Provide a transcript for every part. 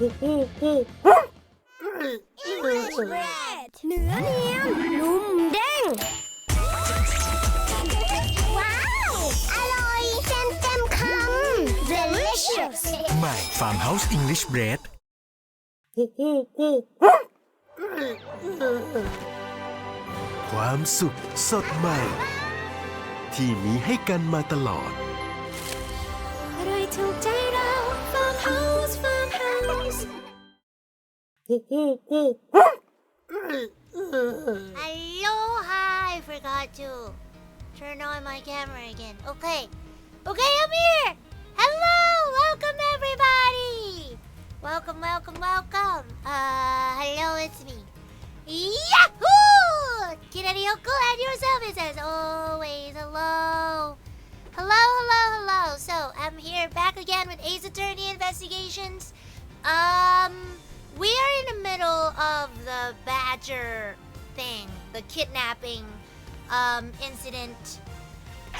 English bread เนื้อเนียนนุ่มเด้งว้าวอร่อยเต็มคำ delicious ใหม่ Farmhouse English Bread ความสุขสดใหม่ที่มีให้กันมาตลอดอร่อยถูกใจเรา Farmhouse Aloha I forgot to turn on my camera again okay I'm here hello welcome everybody welcome hello it's me Yahoo! Kirarioku and your service as always. Hello. So, I'm here back again with Ace Attorney Investigations. We are in the middle of the badger thing, the kidnapping, incident.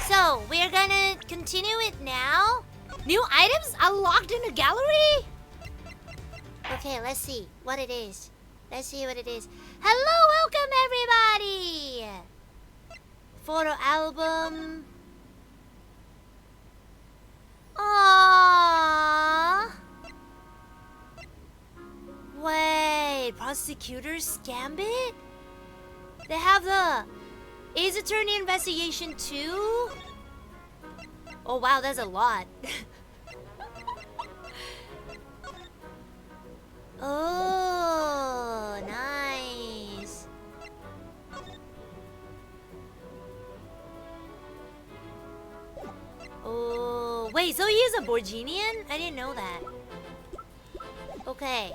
So, we're gonna continue it now. New items unlocked in the gallery? Okay, let's see what it is. Hello, welcome everybody! Photo album. Aww. Wait, Prosecutor's Gambit? They have the Ace Attorney Investigation too? Oh wow, that's a lot. Oh, nice. Oh, wait, so he is a Borginian? I didn't know that. Okay.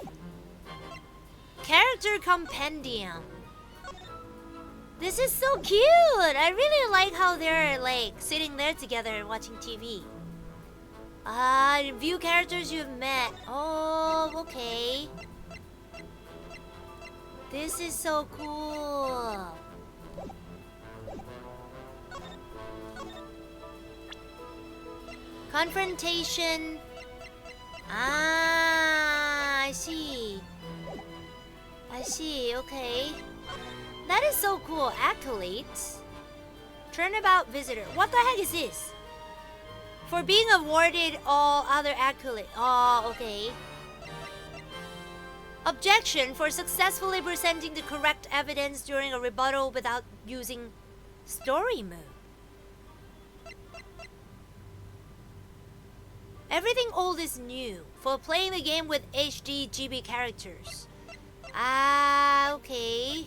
Character Compendium. This is so cute. I really like how they're like sitting there together and watching TV. View characters you've met. Oh, okay. This is so cool. Confrontation. I see, okay. That is so cool. Accolades. Turnabout visitor. What the heck is this? For being awarded all other accolades. Oh, okay. Objection for successfully presenting the correct evidence during a rebuttal without using story mode. Everything old is new for playing the game with HD GB characters. Okay.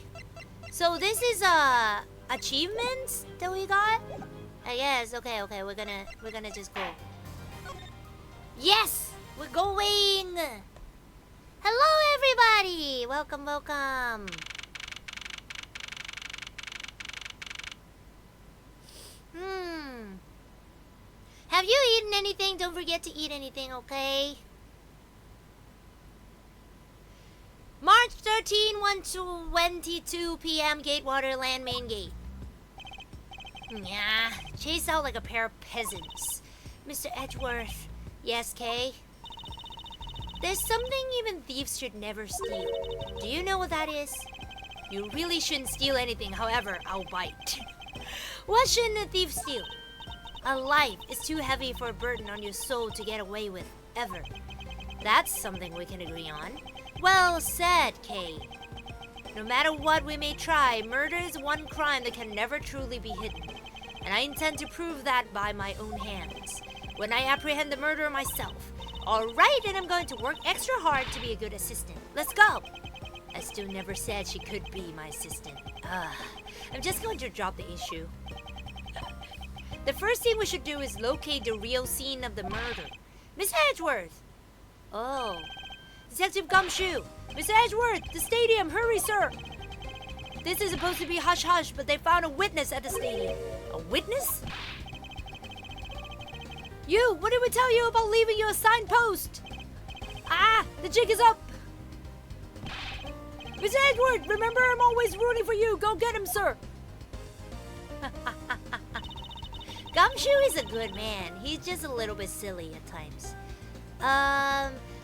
So this is achievements that we got? I guess. Okay, we're gonna just go. Yes! We're going! Hello everybody! Welcome. Have you eaten anything? Don't forget to eat anything, okay? March 13, 1:22 p.m. Gatewater Land Main Gate. Yeah, chase out like a pair of peasants. Mr. Edgeworth. Yes, Kay? There's something even thieves should never steal. Do you know what that is? You really shouldn't steal anything, however, I'll bite. What shouldn't a thief steal? A life is too heavy for a burden on your soul to get away with, ever. That's something we can agree on. Well said, Kay. No matter what we may try, murder is one crime that can never truly be hidden. And I intend to prove that by my own hands, when I apprehend the murderer myself. Alright, and I'm going to work extra hard to be a good assistant. Let's go! I still never said she could be my assistant. I'm just going to drop the issue. The first thing we should do is locate the real scene of the murder. Miss Edgeworth! Oh. Detective Gumshoe! Miss Edgeworth! The stadium! Hurry, sir! This is supposed to be hush-hush, but they found a witness at the stadium. A witness? You! What did we tell you about leaving you a signpost? The jig is up! Miss Edgeworth! Remember, I'm always rooting for you! Go get him, sir! Gumshoe is a good man. He's just a little bit silly at times.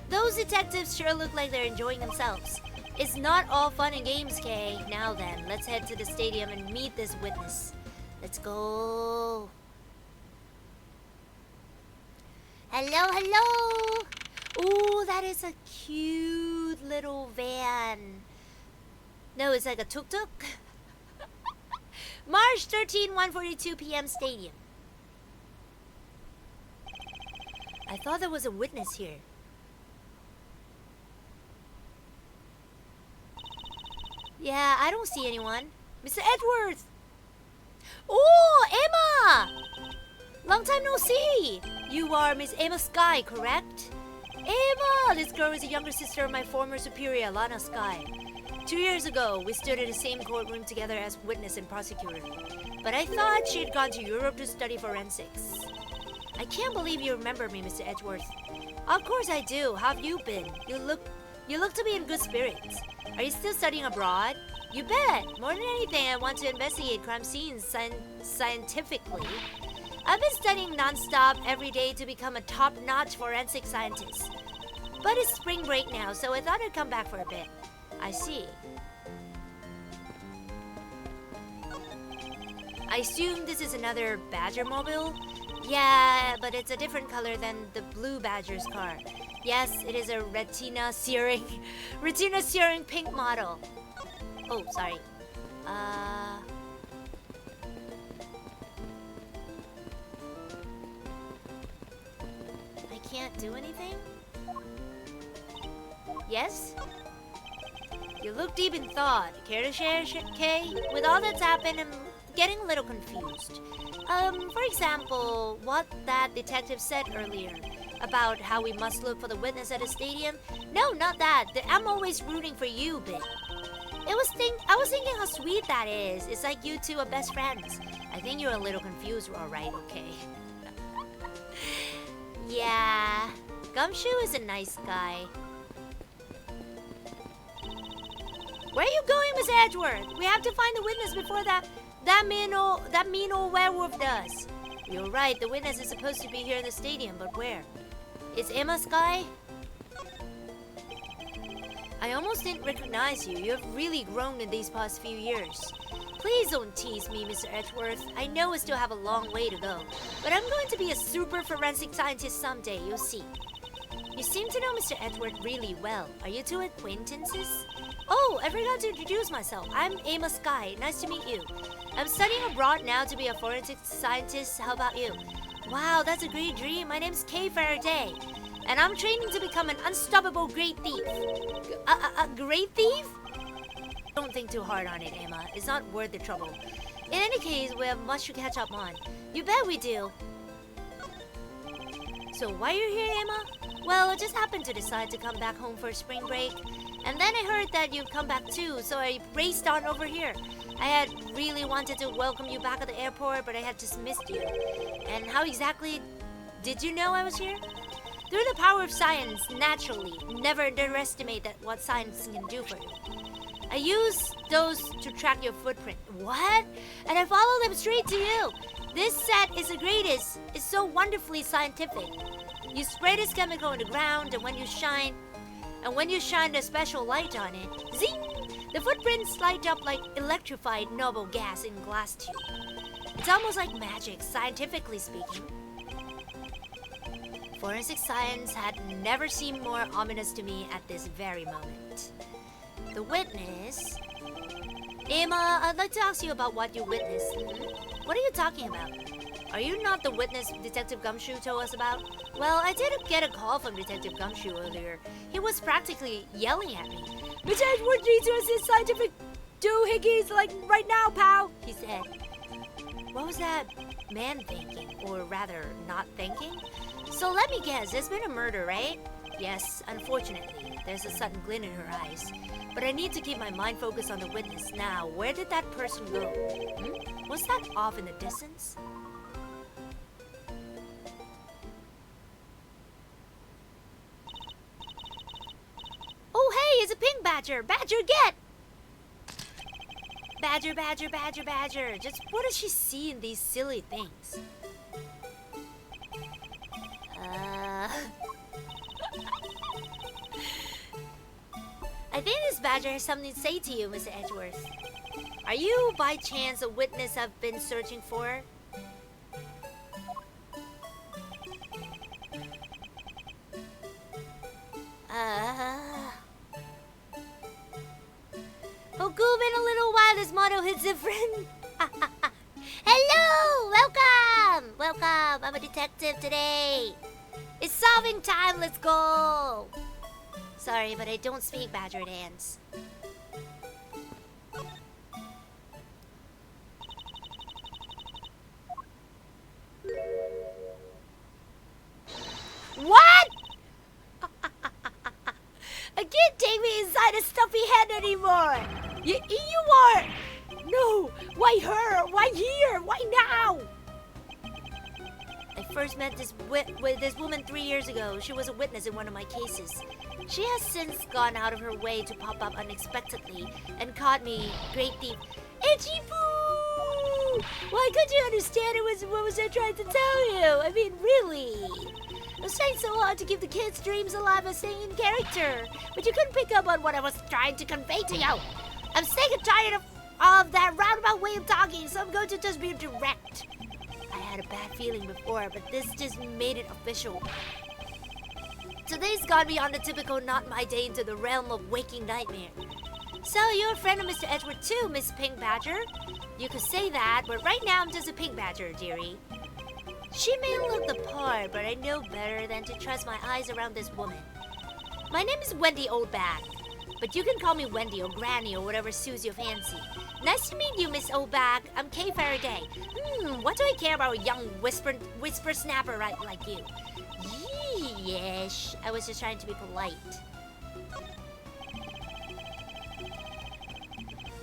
Those detectives sure look like they're enjoying themselves. It's not all fun and games, Kay. Now then, let's head to the stadium and meet this witness. Let's go. Hello, hello. Ooh, that is a cute little van. No, it's like a tuk-tuk. March 13, 1:42 p.m. Stadium. I thought there was a witness here. Yeah, I don't see anyone. Mr. Edwards! Oh, Emma! Long time no see! You are Miss Emma Sky, correct? Emma! This girl is a younger sister of my former superior, Lana Sky. 2 years ago, we stood in the same courtroom together as witness and prosecutor. But I thought she had gone to Europe to study forensics. I can't believe you remember me, Mr. Edgeworth. Of course I do. How have you been? You look to be in good spirits. Are you still studying abroad? You bet! More than anything, I want to investigate crime scenes scientifically. I've been studying non-stop every day to become a top-notch forensic scientist. But it's spring break now, so I thought I'd come back for a bit. I see. I assume this is another Badger mobile? Yeah, but it's a different color than the blue Badger's car. Yes, it is a retina searing pink model. Oh, sorry. I can't do anything? Yes? You look deep in thought. Care to share, Kay? With all that's happened, I'm getting a little confused. For example, what that detective said earlier about how we must look for the witness at the stadium. No, not that. I'm always rooting for you, bit. I was thinking how sweet that is. It's like you two are best friends. I think you're a little confused, alright, okay? Yeah, Gumshoe is a nice guy. Where are you going, Miss Edgeworth? We have to find the witness before that mean old werewolf does. You're right, the witness is supposed to be here in the stadium, but where? Is Emma Sky? I almost didn't recognize you. You have really grown in these past few years. Please don't tease me, Mr. Edgeworth. I know I still have a long way to go, but I'm going to be a super forensic scientist someday, you'll see. You seem to know Mr. Edgeworth really well. Are you two acquaintances? Oh, I forgot to introduce myself. I'm Emma Sky. Nice to meet you. I'm studying abroad now to be a forensic scientist. How about you? Wow, that's a great dream. My name's Kay Faraday, and I'm training to become an unstoppable great thief. A great thief? Don't think too hard on it, Emma. It's not worth the trouble. In any case, we have much to catch up on. You bet we do. So why are you here, Emma? Well, I just happened to decide to come back home for spring break. And then I heard that you'd come back too, so I raced on over here. I had really wanted to welcome you back at the airport, but I had just missed you. And how exactly did you know I was here? Through the power of science, naturally. Never underestimate what science can do for you. I use those to track your footprint. What? And I follow them straight to you. This set is the greatest. It's so wonderfully scientific. You spray this chemical on the ground, and when you shine a special light on it, zing! The footprints light up like electrified noble gas in glass tube. It's almost like magic, scientifically speaking. Forensic science had never seemed more ominous to me at this very moment. The witness... Emma, I'd like to ask you about what you witnessed. What are you talking about? Are you not the witness Detective Gumshoe told us about? Well, I did get a call from Detective Gumshoe earlier. He was practically yelling at me. Mr. Edward needs to assist scientific doohickeys like right now, pal, he said. What was that man thinking? Or rather, not thinking? So let me guess, there's been a murder, right? Yes, unfortunately. There's a sudden glint in her eyes. But I need to keep my mind focused on the witness now. Where did that person go? Was that off in the distance? Oh, hey, it's a pink badger! Badger, get! Badger, badger, badger, badger. Just what does she see in these silly things? Badger has something to say to you, Mr. Edgeworth. Are you, by chance, a witness I've been searching for? Hoku, been a little while. This motto hits different. Hello! Welcome! Welcome! I'm a detective today. It's solving time. Let's go! Sorry, but I don't speak Badger dance. What? I can't take me inside a stuffy head anymore. You are. No. Why her? Why here? Why now? I first met this woman 3 years ago. She was a witness in one of my cases. She has since gone out of her way to pop up unexpectedly and caught me, great thief. Itchy poo! Why couldn't you understand what was I trying to tell you? I mean, really? I was trying so hard to keep the kids' dreams alive by staying in character, but you couldn't pick up on what I was trying to convey to you. I'm sick and tired of that roundabout way of talking, so I'm going to just be direct. I had a bad feeling before, but this just made it official. Today's gone beyond the typical not my day into the realm of waking nightmare. So you're a friend of Mr. Edward too, Miss Pink Badger? You could say that, but right now I'm just a Pink Badger, dearie. She may look the part, but I know better than to trust my eyes around this woman. My name is Wendy Oldback, but you can call me Wendy or Granny or whatever suits your fancy. Nice to meet you, Miss Oldback. I'm Kay Faraday. What do I care about a young whisper snapper like you? Yeesh, I was just trying to be polite.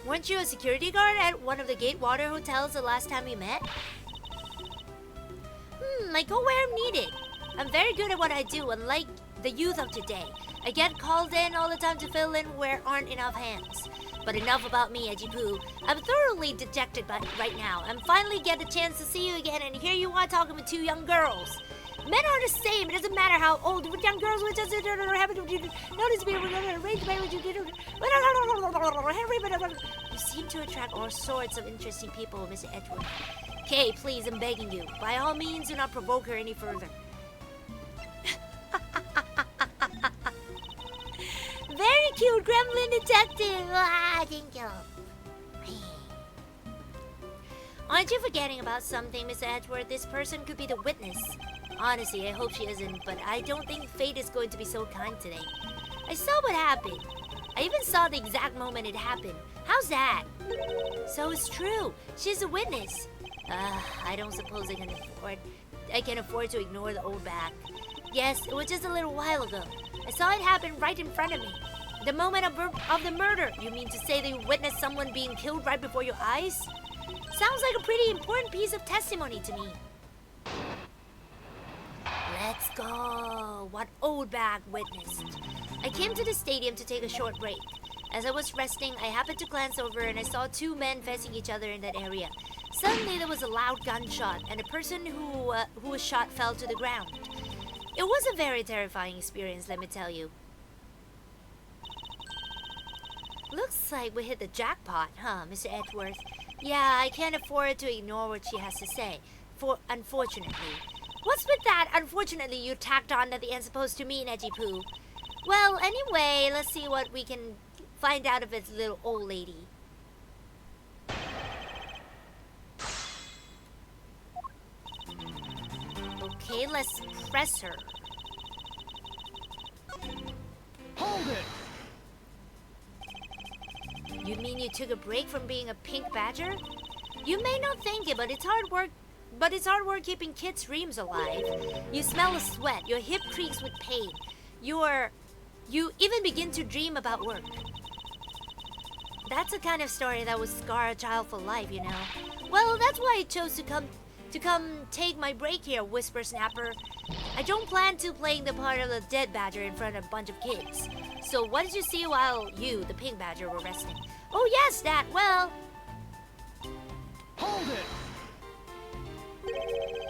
Weren't you a security guard at one of the Gatewater hotels the last time we met? I go where I'm needed. I'm very good at what I do, unlike the youth of today. I get called in all the time to fill in where aren't enough hands. But enough about me, Edgy Poo. I'm thoroughly dejected right now. I'm finally get the chance to see you again, and here you are talking with 2 young girls. Men are the same. It doesn't matter how old. With young girls, we just notice me. You seem to attract all sorts of interesting people, Mr. Edward. Kay, please, I'm begging you. By all means, do not provoke her any further. Very cute gremlin detective. Thank you. Aren't you forgetting about something, Mr. Edward? This person could be the witness. Honestly, I hope she isn't, but I don't think fate is going to be so kind today. I saw what happened. I even saw the exact moment it happened. How's that? So it's true. She's a witness. I don't suppose I can afford to ignore the old back. Yes, it was just a little while ago. I saw it happen right in front of me. The moment of the murder. You mean to say that you witnessed someone being killed right before your eyes? Sounds like a pretty important piece of testimony to me. Let's go. What old bag witnessed? I came to the stadium to take a short break. As I was resting, I happened to glance over and I saw 2 men facing each other in that area. Suddenly, there was a loud gunshot, and the person who was shot fell to the ground. It was a very terrifying experience, let me tell you. Looks like we hit the jackpot, huh, Mr. Edgeworth? Yeah, I can't afford to ignore what she has to say. Unfortunately. What's with that, unfortunately, you tacked on at the end supposed to mean, Edgy Poo? Well, anyway, let's see what we can find out of this little old lady. Okay, let's press her. Hold it! You mean you took a break from being a pink badger? You may not think it, but it's hard work keeping kids' dreams alive. You smell the sweat, your hip creaks with pain. You even begin to dream about work. That's the kind of story that would scar a child for life, you know. Well, that's why I chose to come take my break here, Whisper Snapper. I don't plan to playing the part of the dead badger in front of a bunch of kids. So what did you see while you, the pink badger, were resting? Oh yes, that, well... Hold it!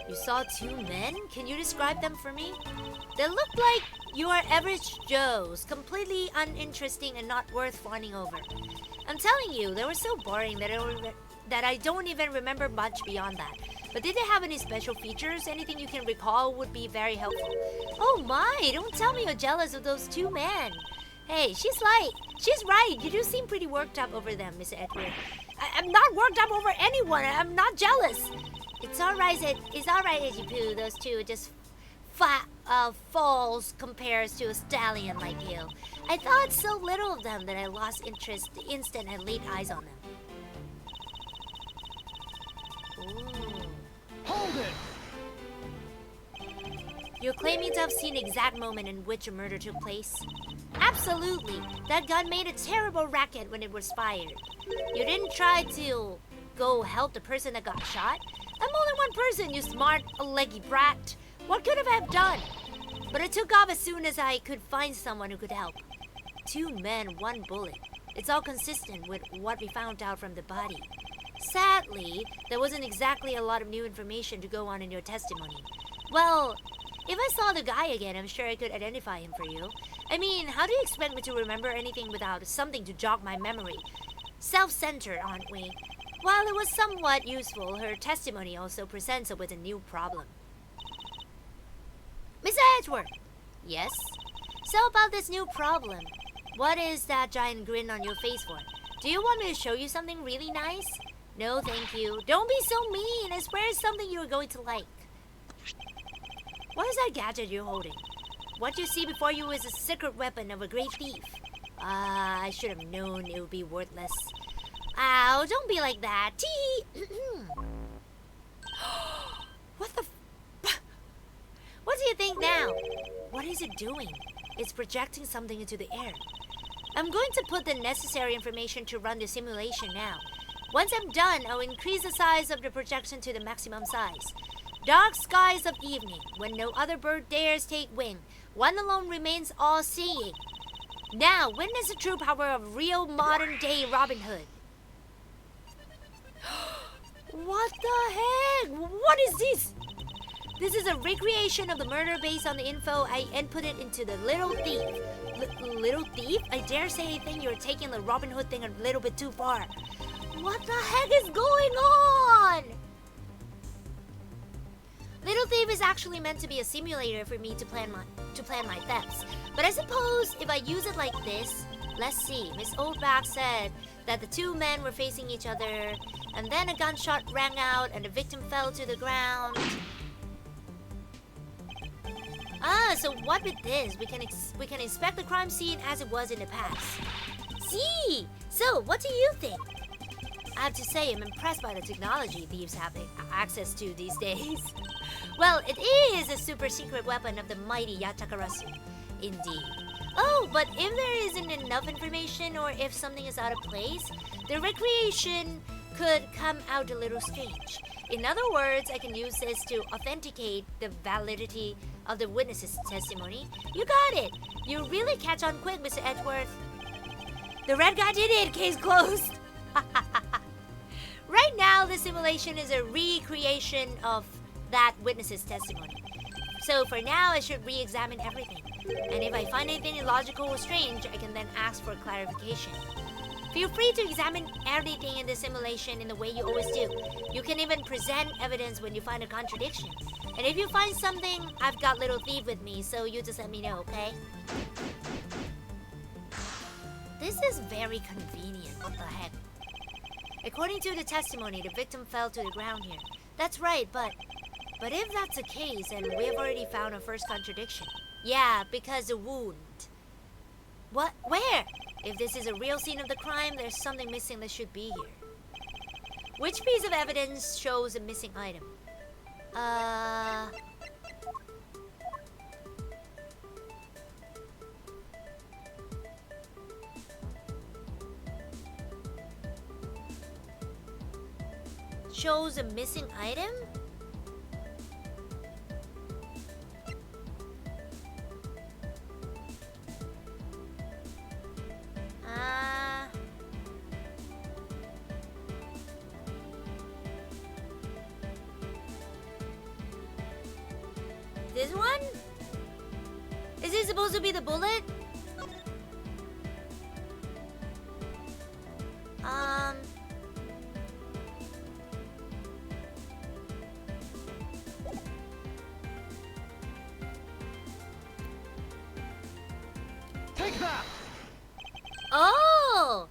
You saw 2 men? Can you describe them for me? They looked like You are average Joes, completely uninteresting and not worth fawning over. I'm telling you, they were so boring that I don't even remember much beyond that. But did they have any special features? Anything you can recall would be very helpful. Oh my, don't tell me you're jealous of those two men. Hey, she's right. You do seem pretty worked up over them, Mr. Edward. I'm not worked up over anyone. I'm not jealous. It's alright, Edgy Poo. Those two are just falls compares to a stallion like you. I thought so little of them that I lost interest the instant I laid eyes on them. Ooh. Hold it! You're claiming to have seen the exact moment in which a murder took place? Absolutely! That gun made a terrible racket when it was fired. You didn't try to go help the person that got shot? I'm only one person, you smart, leggy brat. What could I have done? But I took off as soon as I could find someone who could help. 2 men, 1 bullet. It's all consistent with what we found out from the body. Sadly, there wasn't exactly a lot of new information to go on in your testimony. Well, if I saw the guy again, I'm sure I could identify him for you. I mean, how do you expect me to remember anything without something to jog my memory? Self-centered, aren't we? While it was somewhat useful, her testimony also presents her with a new problem. Mr. Edgeworth! Yes? So about this new problem, what is that giant grin on your face for? Do you want me to show you something really nice? No, thank you. Don't be so mean. I swear it's something you're going to like. What is that gadget you're holding? What you see before you is a secret weapon of a great thief. I should have known it would be worthless. Ow, don't be like that. Tee! What the What do you think now? What is it doing? It's projecting something into the air. I'm going to put the necessary information to run the simulation now. Once I'm done, I'll increase the size of the projection to the maximum size. Dark skies of evening, when no other bird dares take wing, one alone remains all-seeing. Now, witness the true power of real modern-day Robin Hood. What the heck? What is this? This is a recreation of the murder based on the info I inputted into the Little Thief. Little Thief? I dare say I think you're taking the Robin Hood thing a little bit too far. What the heck is going on? Little Thief is actually meant to be a simulator for me to plan my thefts. But I suppose if I use it like this, let's see. Miss Oldback said that the 2 men were facing each other, and then a gunshot rang out and the victim fell to the ground. So what with this? We can inspect the crime scene as it was in the past. See? So, what do you think? I have to say, I'm impressed by the technology thieves have access to these days. Well, it is a super secret weapon of the mighty Yatakarasu. Indeed. Oh, but if there isn't enough information or if something is out of place, the recreation could come out a little strange. In other words, I can use this to authenticate the validity of the witness's testimony. You got it! You really catch on quick, Mr. Edgeworth. The red guy did it! Case closed! Right now, the simulation is a recreation of that witness's testimony. So for now, I should re-examine everything. And if I find anything illogical or strange, I can then ask for clarification. Feel free to examine everything in the simulation in the way you always do. You can even present evidence when you find a contradiction. And if you find something, I've got Little Thief with me, so you just let me know, okay? This is very convenient. What the heck? According to the testimony, the victim fell to the ground here. That's right, but if that's the case, then we have already found our first contradiction. Yeah, because a wound. What? Where? If this is a real scene of the crime, there's something missing that should be here. Which piece of evidence shows a missing item? Shows a missing item? This one? Is this supposed to be the bullet? Take that! Oh!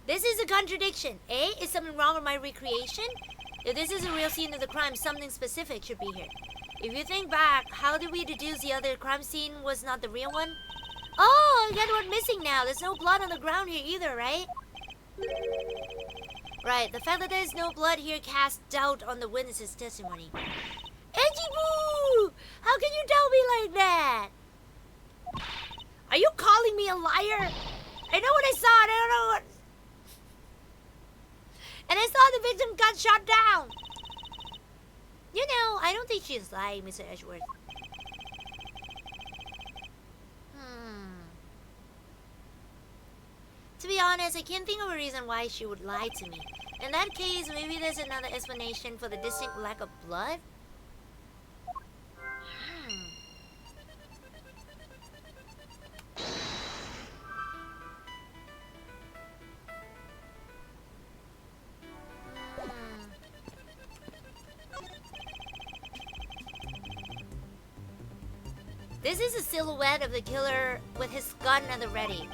This is a contradiction. A, is something wrong with my recreation? If this is a real scene of the crime, something specific should be here. If you think back, how did we deduce the other crime scene was not the real one? Oh, I get what's missing now. There's no blood on the ground here either, right? Right, the fact that there's no blood here casts doubt on the witness's testimony. Edgy-boo! How can you tell me like that? Are you calling me a liar? I know what I saw, and I don't know what... And I saw the victim got shot down. You know, I don't think she's lying, Mr. Edgeworth. To be honest, I can't think of a reason why she would lie to me. In that case, maybe there's another explanation for the distinct lack of blood? This is a silhouette of the killer with his gun at the ready.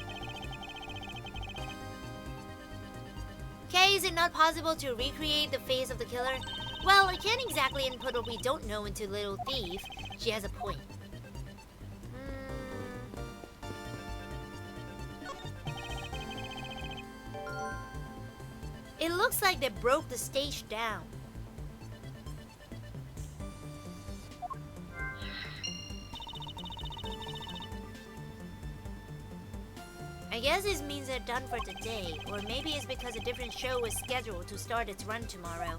Okay, is it not possible to recreate the face of the killer? Well, I can't exactly input what we don't know into Little Thief. She has a point. It looks like they broke the stage down. I guess this means they're done for today, or maybe it's because a different show is scheduled to start its run tomorrow.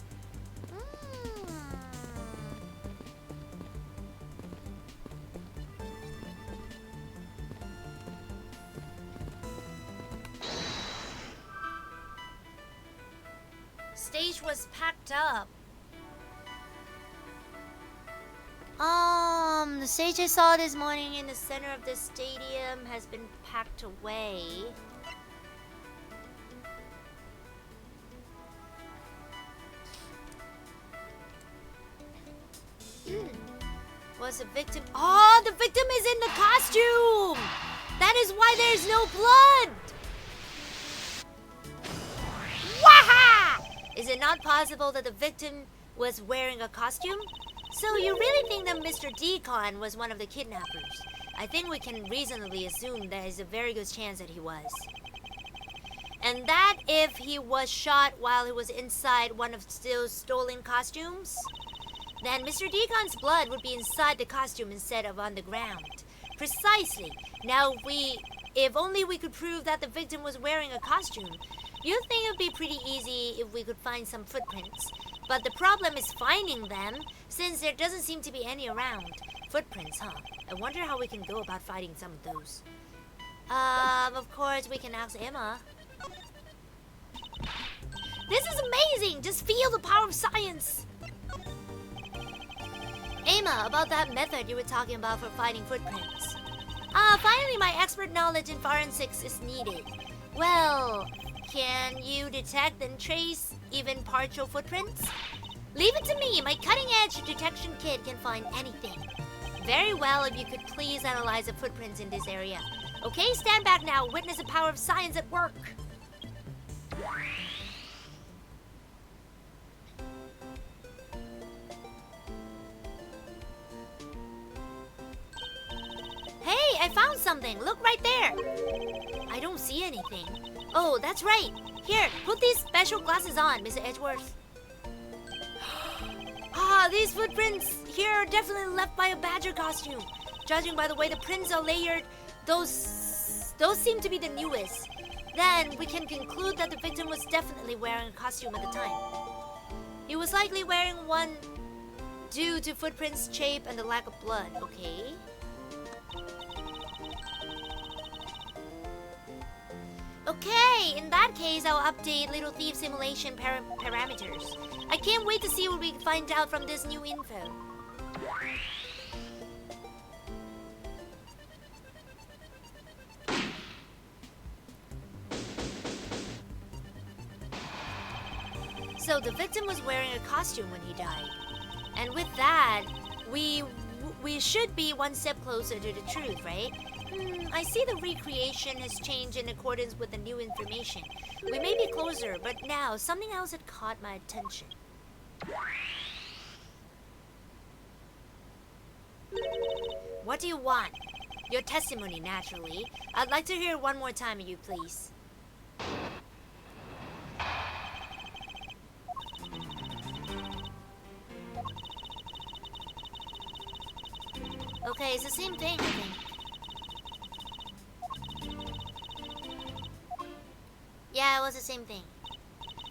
Stage was packed up. The stage I saw this morning in the center of the stadium has been packed away. Was the victim... Oh, the victim is in the costume! That is why there's no blood! Waha! Is it not possible that the victim was wearing a costume? So you really think that Mr. Decon was one of the kidnappers? I think we can reasonably assume there is a very good chance that he was. And that if he was shot while he was inside one of those stolen costumes, then Mr. Decon's blood would be inside the costume instead of on the ground. Precisely. Now if only we could prove that the victim was wearing a costume, you'd think it would be pretty easy if we could find some footprints. But the problem is finding them, since there doesn't seem to be any around. Footprints, huh? I wonder how we can go about finding some of those. Of course, we can ask Emma. This is amazing! Just feel the power of science! Emma, about that method you were talking about for finding footprints. Finally my expert knowledge in forensics is needed. Well, can you detect and trace even partial footprints? Leave it to me. My cutting-edge detection kit can find anything. Very well, if you could please analyze the footprints in this area. Okay, stand back now. Witness the power of science at work. Hey, I found something. Look right there. I don't see anything. Oh, that's right. Here, put these special glasses on, Mr. Edgeworth. These footprints here are definitely left by a badger costume. Judging by the way the prints are layered, those seem to be the newest. Then we can conclude that the victim was definitely wearing a costume at the time. He was likely wearing one due to footprints shape and the lack of blood, okay? Okay, in that case, I'll update Little Thief simulation parameters. I can't wait to see what we can find out from this new info. So the victim was wearing a costume when he died. And with that, we should be one step closer to the truth, right? I see the recreation has changed in accordance with the new information. We may be closer, but now something else had caught my attention. What do you want? Your testimony, naturally. I'd like to hear it one more time of you, please. Okay, it's the same thing, I think. Yeah, it was the same thing.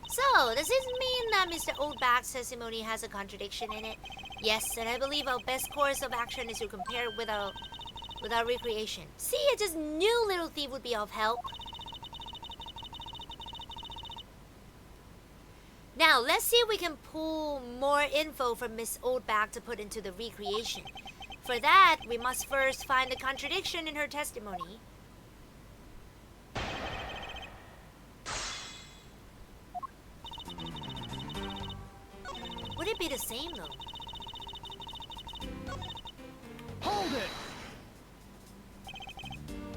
So, does this mean that Mr. Oldback's testimony has a contradiction in it? Yes, and I believe our best course of action is to compare it with our recreation. See, I just knew Little Thief would be of help. Now, let's see if we can pull more info from Miss Oldback to put into the recreation. For that, we must first find the contradiction in her testimony. Would it be the same, though? Hold it!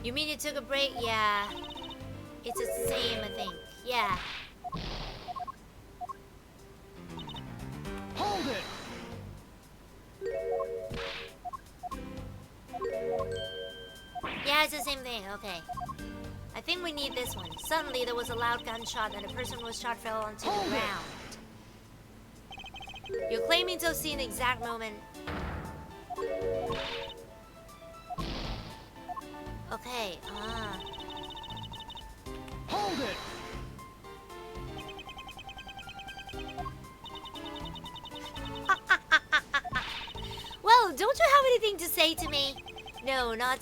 You mean you took a break? Yeah. It's the same, I think. Yeah. Hold it! Yeah, it's the same thing. Okay. I think we need this one. Suddenly, there was a loud gunshot and a person who was shot fell onto the ground. You're claiming to have seen the exact moment. Okay, Hold it! Well, don't you have anything to say to me? No, not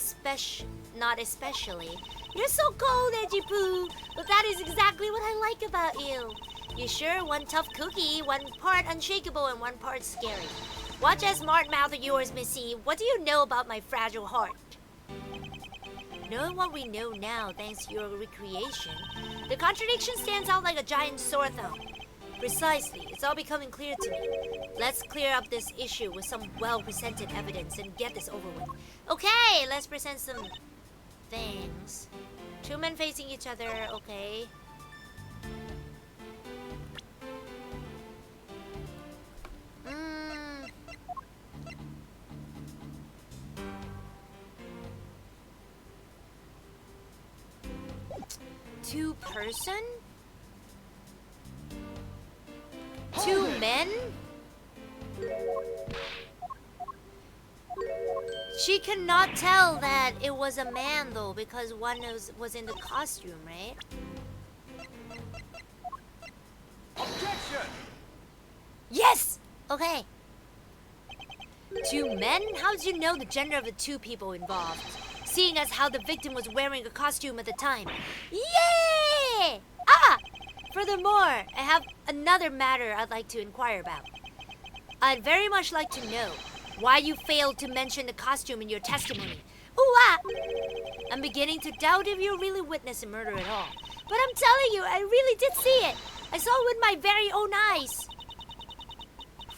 especially. You're so cold, Edgy Poo, but that is exactly what I like about you. You're sure one tough cookie, one part unshakable, and one part scary. Watch that smart mouth of yours, Missy. What do you know about my fragile heart? Knowing what we know now, thanks to your recreation, the contradiction stands out like a giant sore thumb. Precisely, it's all becoming clear to me. Let's clear up this issue with some well-presented evidence and get this over with. Okay, let's present some things. Two men facing each other, okay. Two-person? Two men? She cannot tell that it was a man though, because one was in the costume, right? Objection! Yes! Okay. Two men? How did you know the gender of the two people involved? Seeing as how the victim was wearing a costume at the time. Yeah! Ah! Furthermore, I have another matter I'd like to inquire about. I'd very much like to know why you failed to mention the costume in your testimony. Ooh, ah! I'm beginning to doubt if you really witnessed a murder at all. But I'm telling you, I really did see it. I saw it with my very own eyes.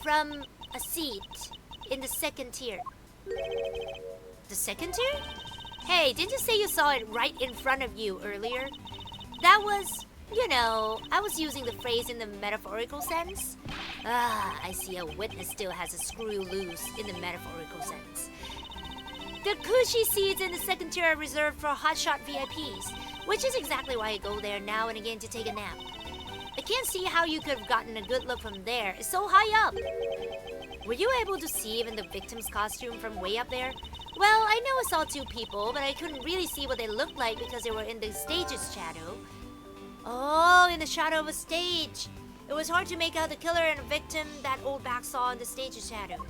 From a seat in the second tier. The second tier? Hey, didn't you say you saw it right in front of you earlier? That was, you know, I was using the phrase in the metaphorical sense. Ah, I see a witness still has a screw loose in the metaphorical sense. The cushy seats in the second tier are reserved for hotshot VIPs, which is exactly why I go there now and again to take a nap. I can't see how you could have gotten a good look from there. It's so high up. Were you able to see even the victim's costume from way up there? Well, I know I saw two people, but I couldn't really see what they looked like because they were in the stage's shadow. Oh, in the shadow of a stage. It was hard to make out the killer and the victim that Oldback saw in the stage's shadow.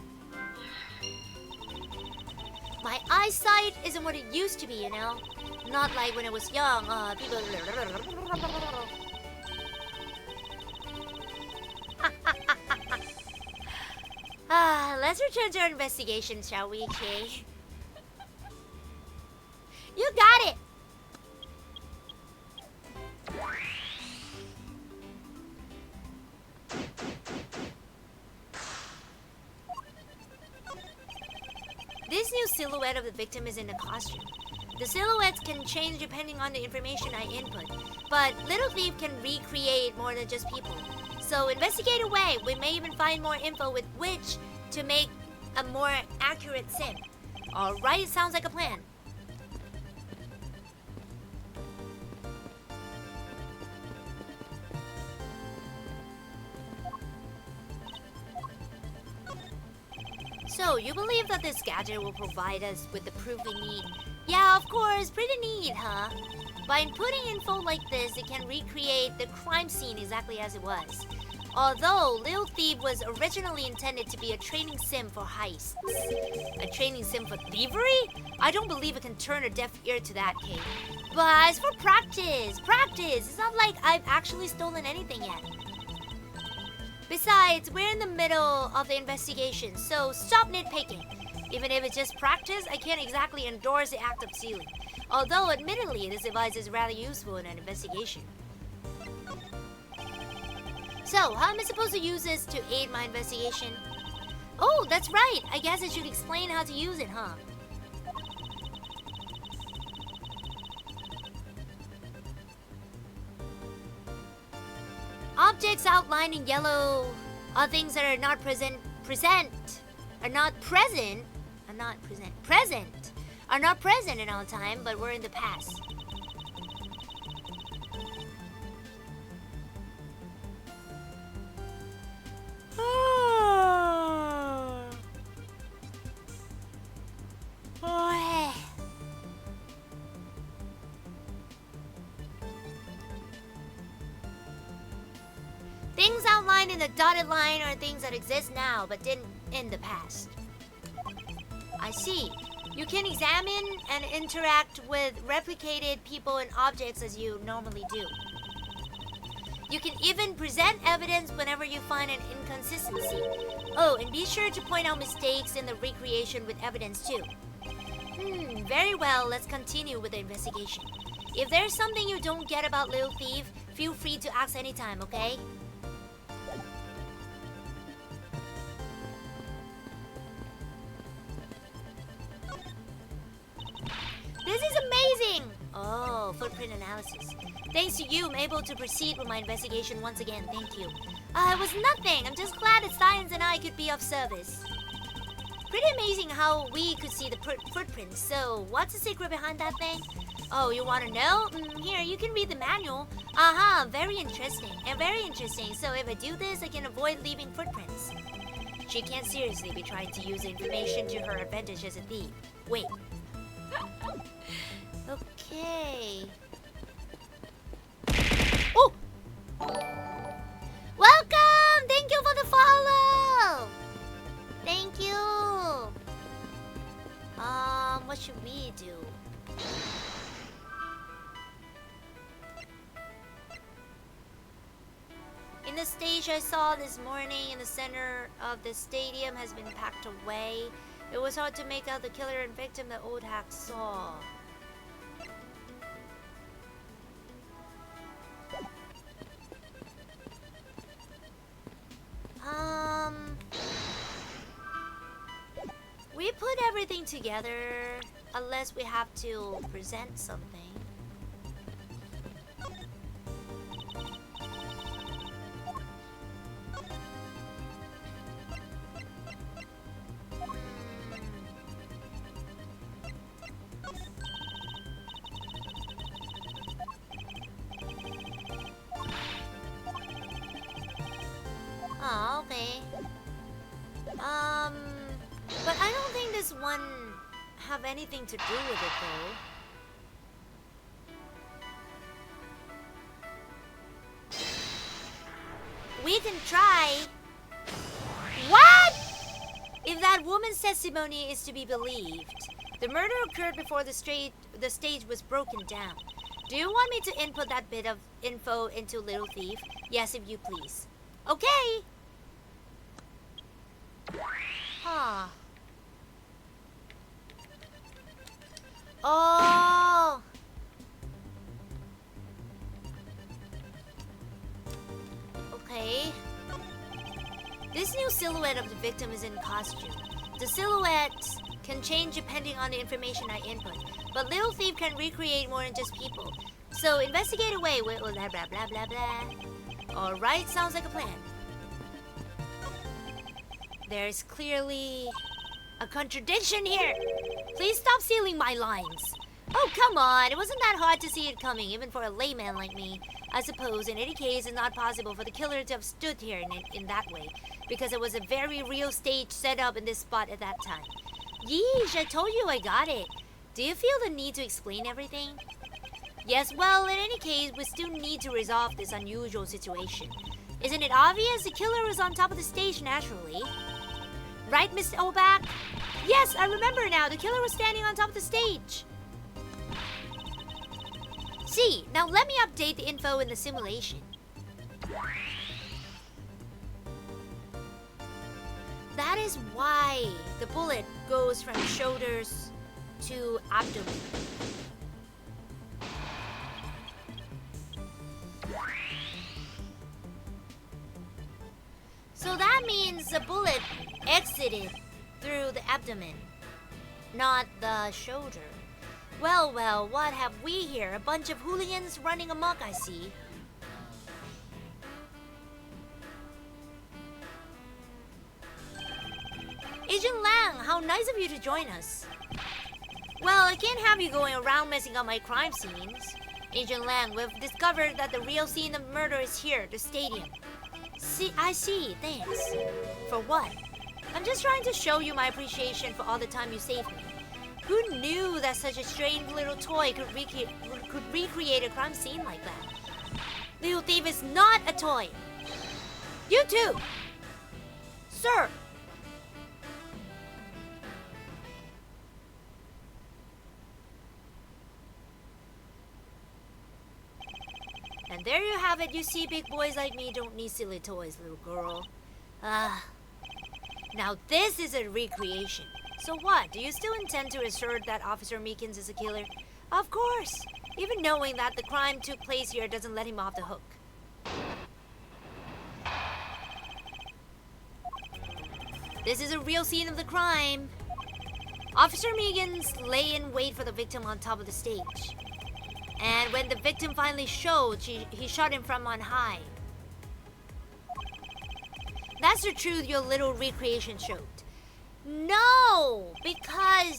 My eyesight isn't what it used to be, you know? Not like when I was young. People... let's return to our investigation, shall we, Kay? You got it! new silhouette of the victim is in a costume. The silhouettes can change depending on the information I input, but Little Thief can recreate more than just people. So investigate away. We may even find more info with which to make a more accurate sim. Alright, sounds like a plan. So, you believe that this gadget will provide us with the proof we need? Yeah, of course, pretty neat, huh? By inputting info like this, it can recreate the crime scene exactly as it was. Although, Little Thief was originally intended to be a training sim for heists. A training sim for thievery? I don't believe it can turn a deaf ear to that, Kate. But it's for practice! Practice! It's not like I've actually stolen anything yet. Besides, we're in the middle of the investigation, so stop nitpicking. Even if it's just practice, I can't exactly endorse the act of stealing. Although, admittedly, this device is rather useful in an investigation. So, how am I supposed to use this to aid my investigation? Oh, that's right! I guess I should explain how to use it, huh? Objects outlined in yellow are things that are not present in all time, but were in the past. Things outlined in the dotted line are things that exist now but didn't in the past. I see. You can examine and interact with replicated people and objects as you normally do. You can even present evidence whenever you find an inconsistency. Oh, and be sure to point out mistakes in the recreation with evidence too. Very well, let's continue with the investigation. If there's something you don't get about Little Thief, feel free to ask anytime, okay? This is amazing! Oh, footprint analysis. Thanks to you, I'm able to proceed with my investigation once again. Thank you. It was nothing. I'm just glad that science and I could be of service. Pretty amazing how we could see the footprints. So, what's the secret behind that thing? Oh, you want to know? Here, you can read the manual. Very interesting. Very interesting. So if I do this, I can avoid leaving footprints. She can't seriously be trying to use the information to her advantage as a thief. Wait. Okay. Oh! Welcome! Thank you for the follow! Thank you! What should we do? In the stage I saw this morning in the center of the stadium has been packed away. It was hard to make out the killer and victim that old hack saw. We put everything together unless we have to present something. Oh, okay. But I don't think this one have anything to do with it though. We can try. What? If that woman's testimony is to be believed, the murder occurred before the stage was broken down. Do you want me to input that bit of info into Little Thief? Yes, if you please. Okay. Huh. Oh. Okay. This new silhouette of the victim is in costume. The silhouette can change depending on the information I input. But Little Thief can recreate more than just people. So investigate away with blah blah blah blah blah. Alright, sounds like a plan. There's clearly a contradiction here. Please stop stealing my lines. Oh, come on. It wasn't that hard to see it coming, even for a layman like me. I suppose in any case it's not possible for the killer to have stood here in that way, because it was a very real stage set up in this spot at that time. Yeesh, I told you I got it. Do you feel the need to explain everything? Yes, well, in any case, we still need to resolve this unusual situation. Isn't it obvious? The killer was on top of the stage naturally. Right, Mr. Oback? Yes, I remember now. The killer was standing on top of the stage. See, now let me update the info in the simulation. That is why the bullet goes from shoulders to abdomen. So that means the bullet exited through the abdomen, not the shoulder. Well, well, what have we here? A bunch of hooligans running amok, I see. Agent Lang, how nice of you to join us. Well, I can't have you going around messing up my crime scenes. Agent Lang, we've discovered that the real scene of murder is here, the stadium. I see, thanks. For what? I'm just trying to show you my appreciation for all the time you saved me. Who knew that such a strange little toy could recreate a crime scene like that? Little Thief is not a toy! You too! Sir! And there you have it. You see, big boys like me don't need silly toys, little girl. Now this is a recreation. So what? Do you still intend to assert that Officer Meekins is a killer? Of course! Even knowing that the crime took place here doesn't let him off the hook. This is a real scene of the crime. Officer Meekins lay in wait for the victim on top of the stage. And when the victim finally showed, he shot him from on high. That's the truth your little recreation showed. No, because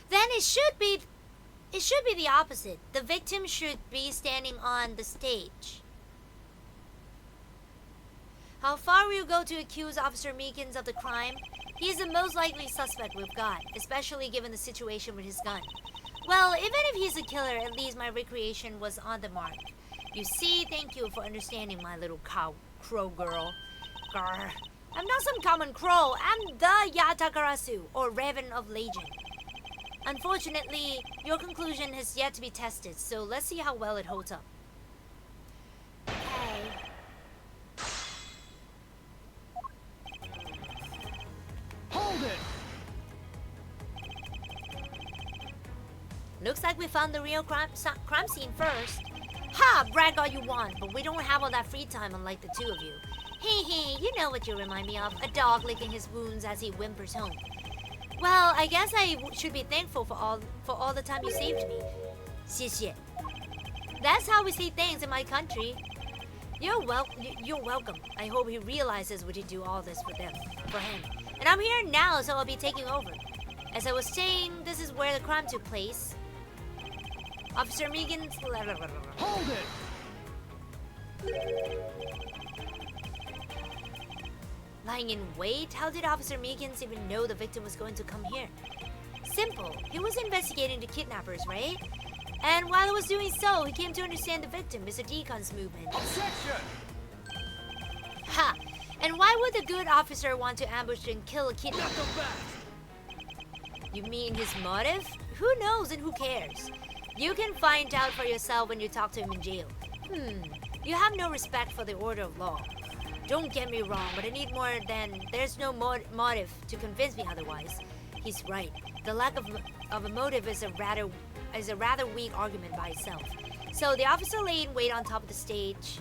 then it should be the opposite. The victim should be standing on the stage. How far will you go to accuse Officer Meekins of the crime? He is the most likely suspect we've got, especially given the situation with his gun. Well, even if he's a killer, at least my recreation was on the mark. You see, thank you for understanding, my little crow girl. Grr. I'm not some common crow. I'm the Yatakarasu, or Raven of Legion. Unfortunately, your conclusion has yet to be tested, so let's see how well it holds up. Okay. Hold it! Looks like we found the real crime scene first. Ha! Brag all you want, but we don't have all that free time unlike the two of you. Hee, you know what you remind me of. A dog licking his wounds as he whimpers home. Well, I guess I should be thankful for all the time you saved me. 谢谢. That's how we say things in my country. You're welcome. I hope he realizes what you do all this for him. And I'm here now, so I'll be taking over. As I was saying, this is where the crime took place. Officer Meekins... Hold it! Lying in wait? How did Officer Meekins even know the victim was going to come here? Simple. He was investigating the kidnappers, right? And while he was doing so, he came to understand the victim, Mr. Deacon's movement. Objection! Ha! And why would a good officer want to ambush and kill a kidnapper? You mean his motive? Who knows and who cares? You can find out for yourself when you talk to him in jail. You have no respect for the order of law. Don't get me wrong, but I need more than there's no motive to convince me otherwise. He's right. The lack of a motive is a rather weak argument by itself. So the officer lay in wait on top of the stage.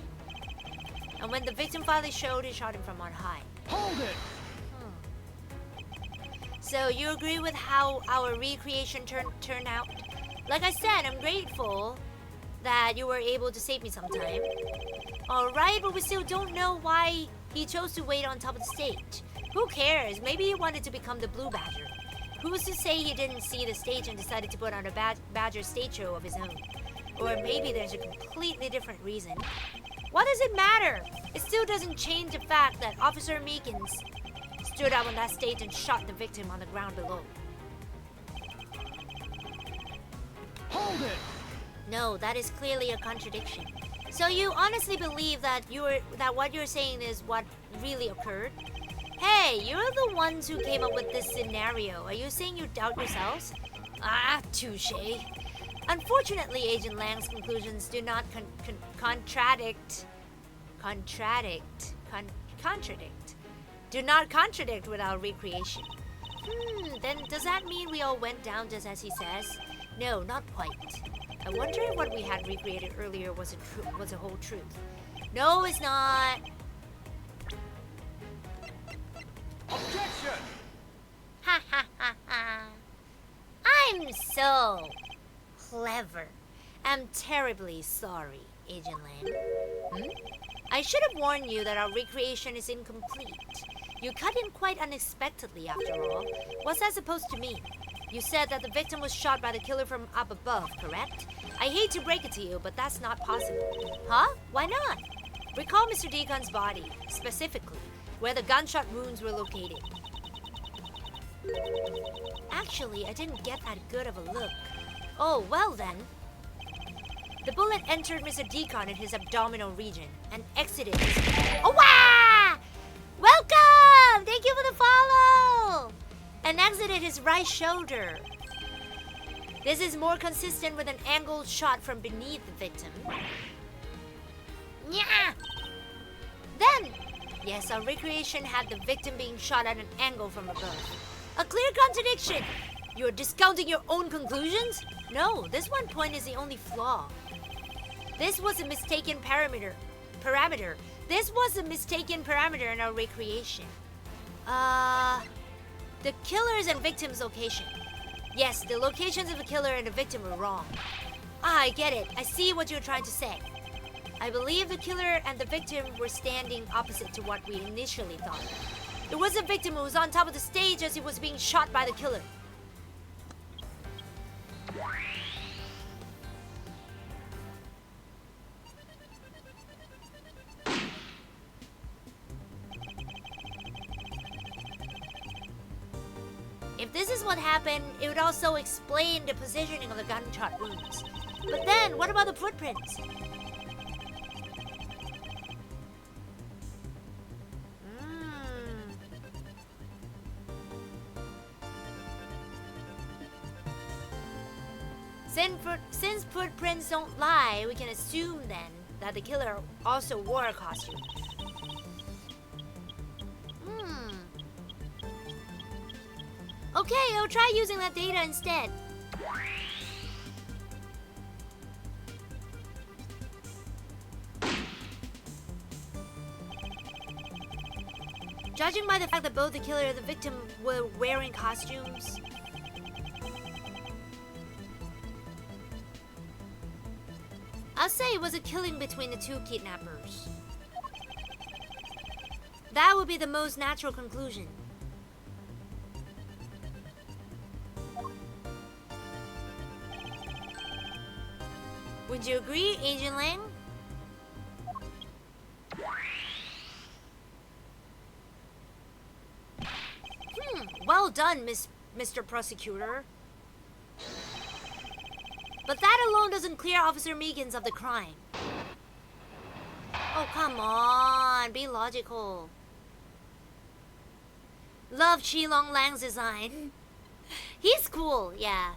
And when the victim finally showed, he shot him from on high. Hold it! So you agree with how our recreation turned out? Like I said, I'm grateful that you were able to save me sometime. Alright, but we still don't know why he chose to wait on top of the stage. Who cares? Maybe he wanted to become the Blue Badger. Who's to say he didn't see the stage and decided to put on a Badger stage show of his own? Or maybe there's a completely different reason. What does it matter? It still doesn't change the fact that Officer Meekins stood up on that stage and shot the victim on the ground below. Hold it! No, that is clearly a contradiction. So you honestly believe that what you're saying is what really occurred? Hey, you're the ones who came up with this scenario. Are you saying you doubt yourselves? Ah, touche. Unfortunately, Agent Lang's conclusions do not contradict with our recreation. Then does that mean we all went down just as he says? No, not quite. I wonder if what we had recreated earlier was a whole truth. No, it's not. Objection! Ha ha ha ha. I'm so clever. I'm terribly sorry, Agent Lang. I should have warned you that our recreation is incomplete. You cut in quite unexpectedly after all. What's that supposed to mean? You said that the victim was shot by the killer from up above, correct? I hate to break it to you, but that's not possible. Huh? Why not? Recall Mr. Deacon's body, specifically, where the gunshot wounds were located. Actually, I didn't get that good of a look. Oh, well then. The bullet entered Mr. Deacon in his abdominal region and exited his... Oh, wow! Welcome! Thank you for the follow! And exited his right shoulder. This is more consistent with an angled shot from beneath the victim. Yeah. Then, yes, our recreation had the victim being shot at an angle from above. A clear contradiction! You're discounting your own conclusions? No, this one point is the only flaw. This was a mistaken parameter. This was a mistaken parameter in our recreation. The killer's and victim's location. Yes, the locations of the killer and the victim were wrong. Ah, I get it. I see what you're trying to say. I believe the killer and the victim were standing opposite to what we initially thought. There was a victim who was on top of the stage as he was being shot by the killer. If this is what happened, it would also explain the positioning of the gunshot wounds. But then, what about the footprints? Since footprints don't lie, we can assume then that the killer also wore a costume. Okay, I'll try using that data instead. Judging by the fact that both the killer and the victim were wearing costumes, I'll say it was a killing between the two kidnappers. That would be the most natural conclusion. Would you agree, Agent Lang? Well done, Mr. Prosecutor. But that alone doesn't clear Officer Meekins of the crime. Oh, come on, be logical. Love Qilong Lang's design. He's cool, yeah.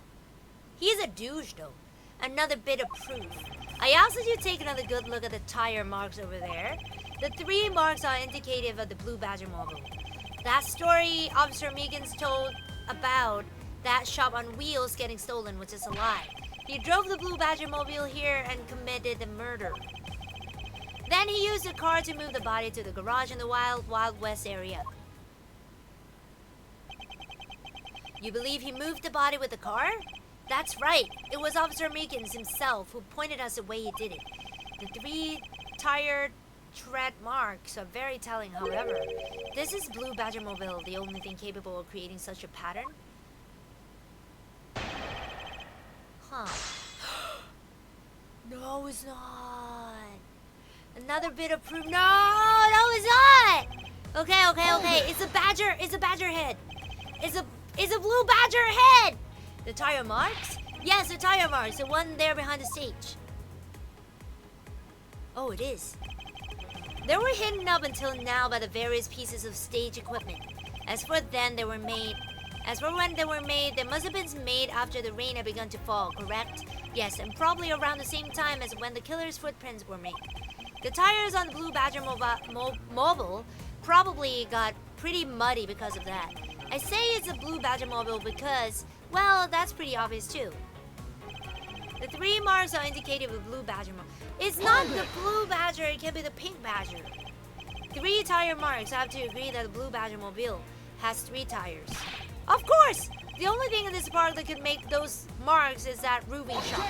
He's a douche, though. Another bit of proof. I asked you to take another good look at the tire marks over there. The 3 marks are indicative of the Blue Badger model. That story Officer Meekins told about that shop on wheels getting stolen was just a lie. He drove the Blue Badger mobile here and committed the murder. Then he used the car to move the body to the garage in the Wild West area. You believe he moved the body with the car? That's right. It was Officer Meekins himself who pointed us the way he did it. The 3-tire tread marks are very telling, however. This is Blue Badger Mobile, the only thing capable of creating such a pattern? Huh. No, it's not. Another bit of proof. No, it's not. Okay. It's a badger. It's a badger head. It's a blue badger head. The tire marks? Yes, the tire marks. The one there behind the stage. Oh, it is. They were hidden up until now by the various pieces of stage equipment. As for when they were made, they must have been made after the rain had begun to fall, correct? Yes, and probably around the same time as when the killer's footprints were made. The tires on the Blue Badger Mobile probably got pretty muddy because of that. I say it's a Blue Badger Mobile because, well, that's pretty obvious too. The 3 marks are indicated with Blue Badger Mobile. It's not the Blue Badger, it can be the Pink Badger. 3 tire marks. I have to agree that the Blue Badger Mobile has 3 tires. Of course! The only thing in this park that could make those marks is that roving shop.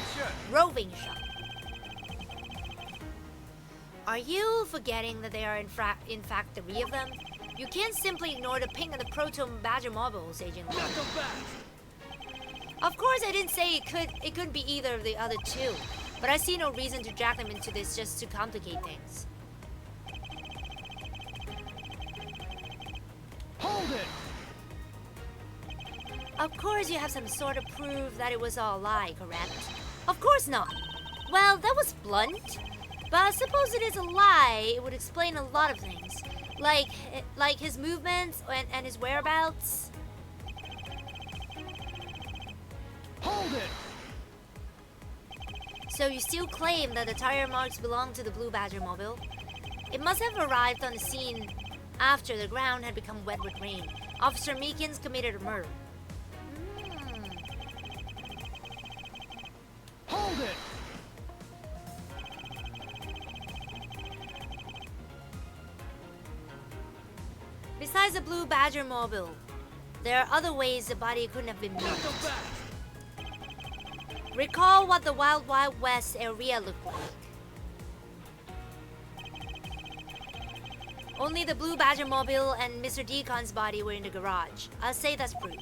Are you forgetting that there are in fact 3 of them? You can't simply ignore the pink and the proto badger mobiles, Agent Lang. Of course, I didn't say it couldn't be either of the other 2, but I see no reason to drag them into this just to complicate things. Hold it! Of course you have some sort of proof that it was all a lie, correct? Of course not. Well, that was blunt. But suppose it is a lie, it would explain a lot of things. Like his movements and his whereabouts. Hold it! So you still claim that the tire marks belong to the Blue Badger Mobile? It must have arrived on the scene after the ground had become wet with rain. Officer Meekins committed a murder. Hold it! Besides the Blue Badger Mobile, there are other ways the body couldn't have been moved. Recall what the Wild Wild West area looked like. Only the Blue Badger Mobile and Mr. Deacon's body were in the garage. I'll say that's proof.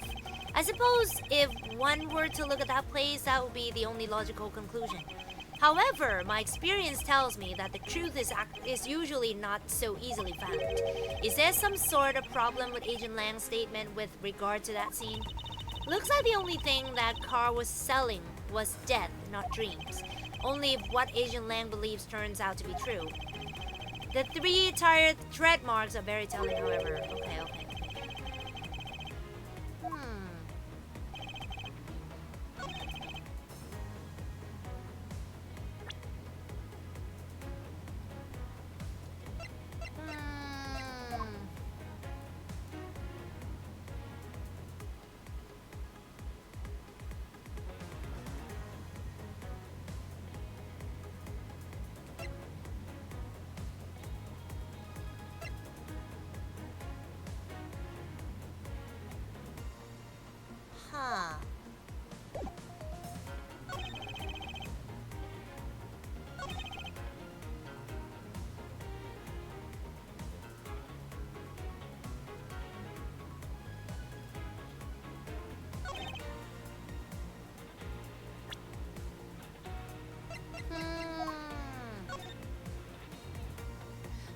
I suppose if one were to look at that place, that would be the only logical conclusion. However, my experience tells me that the truth is usually not so easily found. Is there some sort of problem with Agent Lang's statement with regard to that scene? Looks like the only thing that car was selling was death, not dreams. Only if what Agent Lang believes turns out to be true. The 3 tire tread marks are very telling, however. Okay.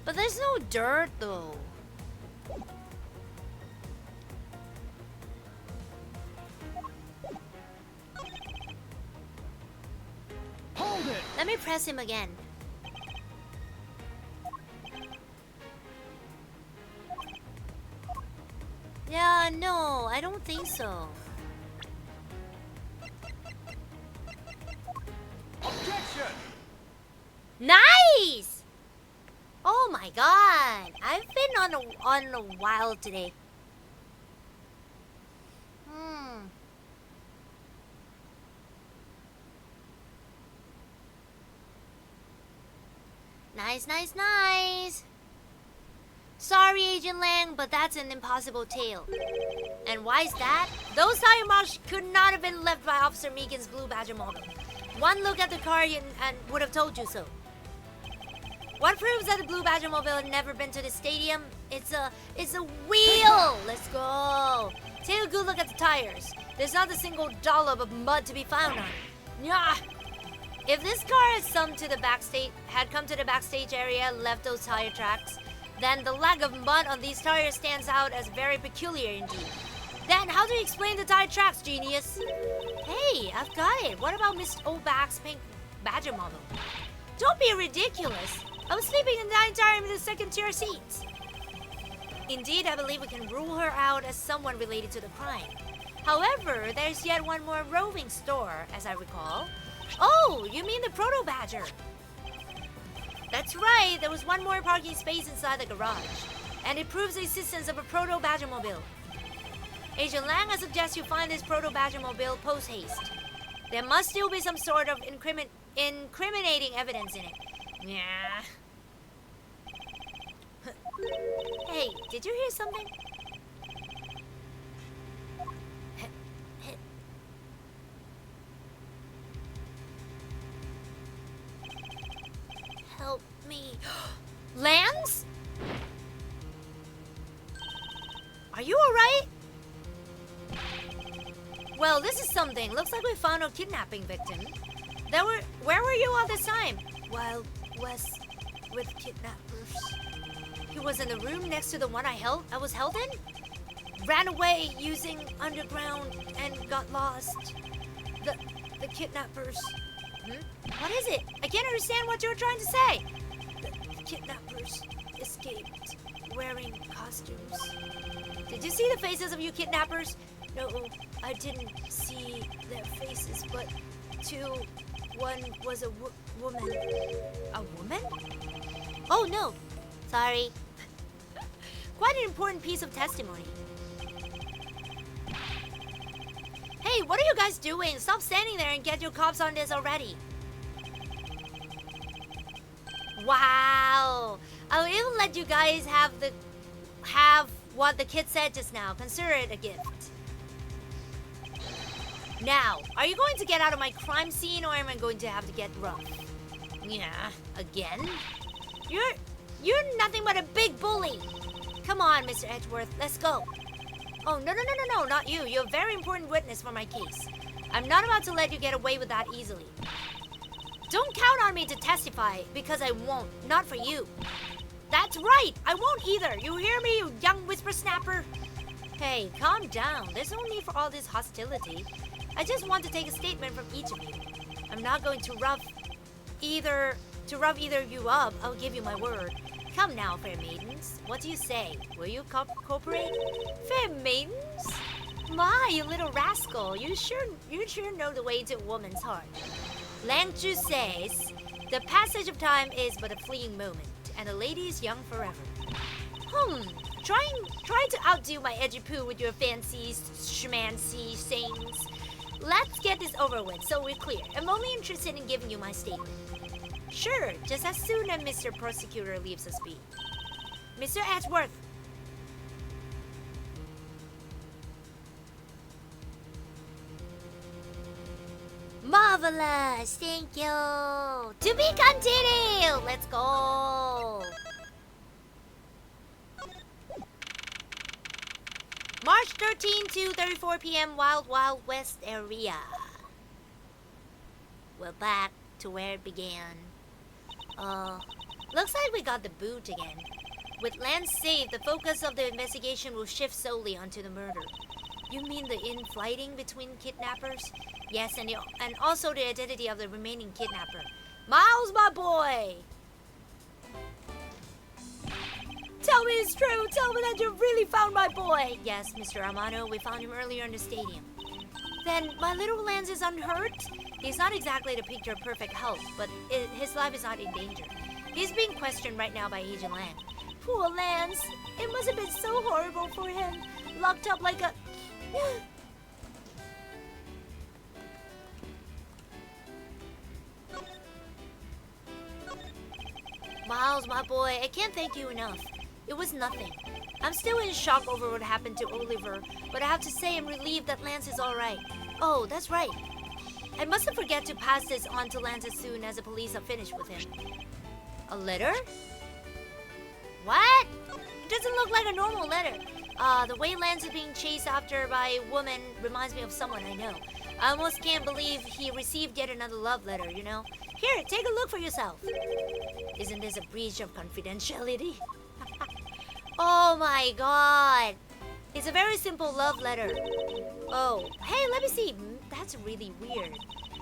But there's no dirt though. Hold it! Let me press him again. Yeah, no, I don't think so. Objection! Nice! Oh my god, I've been on a while today. Nice. Sorry, Agent Lang, but that's an impossible tale. And why is that? Those tire marks could not have been left by Officer Megan's Blue Badger model. One look at the car and would have told you so. What proves that the Blue Badger mobile had never been to the stadium? It's a wheel! Let's go! Take a good look at the tires. There's not a single dollop of mud to be found on it. Yeah. If this car had come to the backstage area and left those tire tracks, then the lack of mud on these tires stands out as very peculiar indeed. Then how do you explain the tire tracks, genius? Hey, I've got it. What about Miss Oback's pink Badger model? Don't be ridiculous. I was sleeping the entire time in the second-tier seats. Indeed, I believe we can rule her out as someone related to the crime. However, there's yet one more roving store, as I recall. Oh, you mean the Proto Badger? That's right, there was one more parking space inside the garage. And it proves the existence of a Proto Badger mobile. Agent Lang, I suggest you find this Proto Badger mobile post-haste. There must still be some sort of incriminating evidence in it. Yeah. Hey, did you hear something? Help me. Lance? Are you alright? Well, this is something. Looks like we found a kidnapping victim. Where were you all this time? Wild West with kidnappers. He was in the room next to the one I was held in? Ran away using underground and got lost. The kidnappers. What is it? I can't understand what you were trying to say. The kidnappers escaped wearing costumes. Did you see the faces of you kidnappers? No, I didn't see their faces, but one was a woman. A woman? Oh no, sorry. Quite an important piece of testimony. Hey, what are you guys doing? Stop standing there and get your cops on this already. Wow. I'll even let you guys have what the kid said just now. Consider it a gift. Now, are you going to get out of my crime scene or am I going to have to get rough? Yeah, again? You're nothing but a big bully. Come on, Mr. Edgeworth, let's go. Oh, no, not you. You're a very important witness for my case. I'm not about to let you get away with that easily. Don't count on me to testify, because I won't. Not for you. That's right, I won't either. You hear me, you young whisper snapper? Hey, calm down. There's no need for all this hostility. I just want to take a statement from each of you. I'm not going to rough either of you up. I'll give you my word. Come now, fair maidens. What do you say? Will you cooperate? Fair maidens? My, you little rascal. You sure know the way to a woman's heart. Lang Chu says, the passage of time is but a fleeting moment, and a lady is young forever. Trying to outdo my edgy poo with your fancy schmancy sayings. Let's get this over with so we're clear. I'm only interested in giving you my statement. Sure, just as soon as Mr. Prosecutor leaves us be. Mr. Edgeworth. Marvelous, thank you. To be continued. Let's go. March 13 to 34 p.m. Wild Wild West area. We're back to where it began. Looks like we got the boot again. With Lance saved, the focus of the investigation will shift solely onto the murder. You mean the infighting between kidnappers? Yes, and also the identity of the remaining kidnapper. Miles, my boy! Tell me it's true! Tell me that you really found my boy! Yes, Mr. Amano, we found him earlier in the stadium. Then my little Lance is unhurt? He's not exactly the picture of perfect health, but his life is not in danger. He's being questioned right now by Agent Lang. Poor Lance! It must have been so horrible for him. Locked up like a... Miles, my boy, I can't thank you enough. It was nothing. I'm still in shock over what happened to Oliver, but I have to say I'm relieved that Lance is alright. Oh, that's right. I mustn't forget to pass this on to Lance as soon as the police are finished with him. A letter? What? It doesn't look like a normal letter. The way Lance is being chased after by a woman reminds me of someone I know. I almost can't believe he received yet another love letter, you know? Here, take a look for yourself. Isn't this a breach of confidentiality? Oh my god. It's a very simple love letter. Oh, hey, let me see. That's really weird.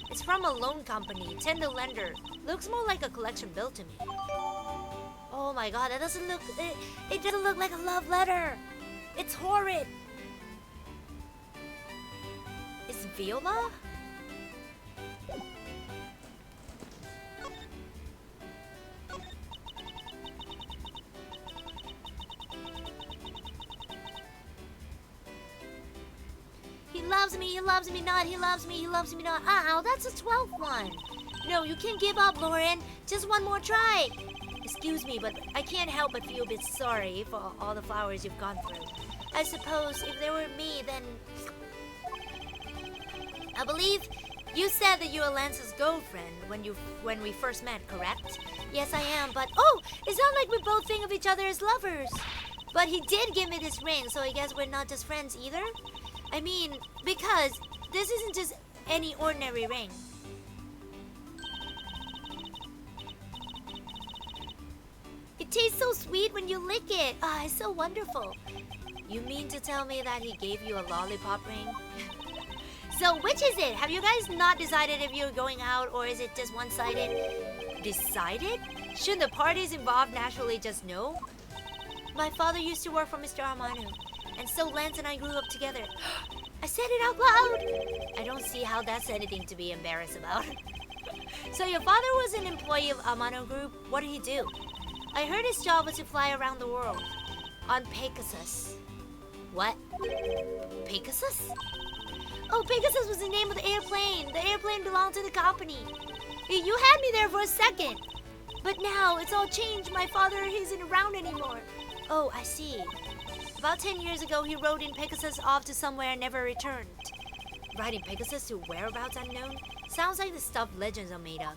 It's from a loan company, tender lender. Looks more like a collection bill to me. Oh my god, that doesn't look... It doesn't look like a love letter. It's horrid. Is Viola? He loves me, he loves me not, he loves me, he loves me not. Ow, that's a 12th one. No, you can't give up, Lauren. Just one more try. Excuse me, but I can't help but feel a bit sorry for all the flowers you've gone through. I suppose if they were me, then... I believe you said that you were Lance's girlfriend when we first met, correct? Yes, I am, but... Oh, it's not like we both think of each other as lovers. But he did give me this ring, so I guess we're not just friends either? I mean, because this isn't just any ordinary ring. It tastes so sweet when you lick it. Ah, it's so wonderful. You mean to tell me that he gave you a lollipop ring? So, which is it? Have you guys not decided if you're going out or is it just one-sided? Decided? Shouldn't the parties involved naturally just know? My father used to work for Mr. Armano, and so Lance and I grew up together. I said it out loud! I don't see how that's anything to be embarrassed about. So your father was an employee of Armano Group? What did he do? I heard his job was to fly around the world. On Pegasus. What? Pegasus? Oh, Pegasus was the name of the airplane. The airplane belonged to the company. You had me there for a second. But now it's all changed. My father isn't around anymore. Oh, I see. About 10 years ago, he rode in Pegasus off to somewhere and never returned. Riding Pegasus to whereabouts unknown? Sounds like the stuff legends are made of.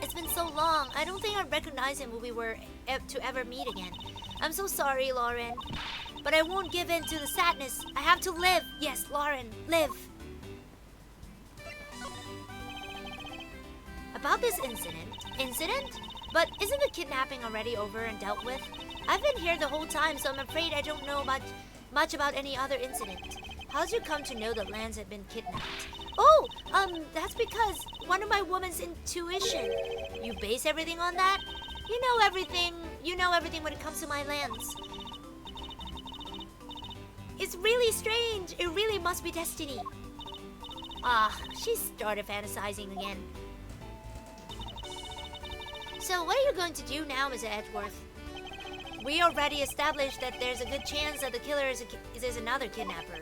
It's been so long. I don't think I'd recognize him if we were to ever meet again. I'm so sorry, Lauren. But I won't give in to the sadness. I have to live. Yes, Lauren, live. About this incident? But isn't the kidnapping already over and dealt with? I've been here the whole time, so I'm afraid I don't know much about any other incident. How'd you come to know that Lance had been kidnapped? Oh, that's because one of my woman's intuition. You base everything on that? You know everything when it comes to my Lance. It's really strange. It really must be destiny. She started fantasizing again. So what are you going to do now, Mr. Edgeworth? We already established that there's a good chance that the killer is another kidnapper.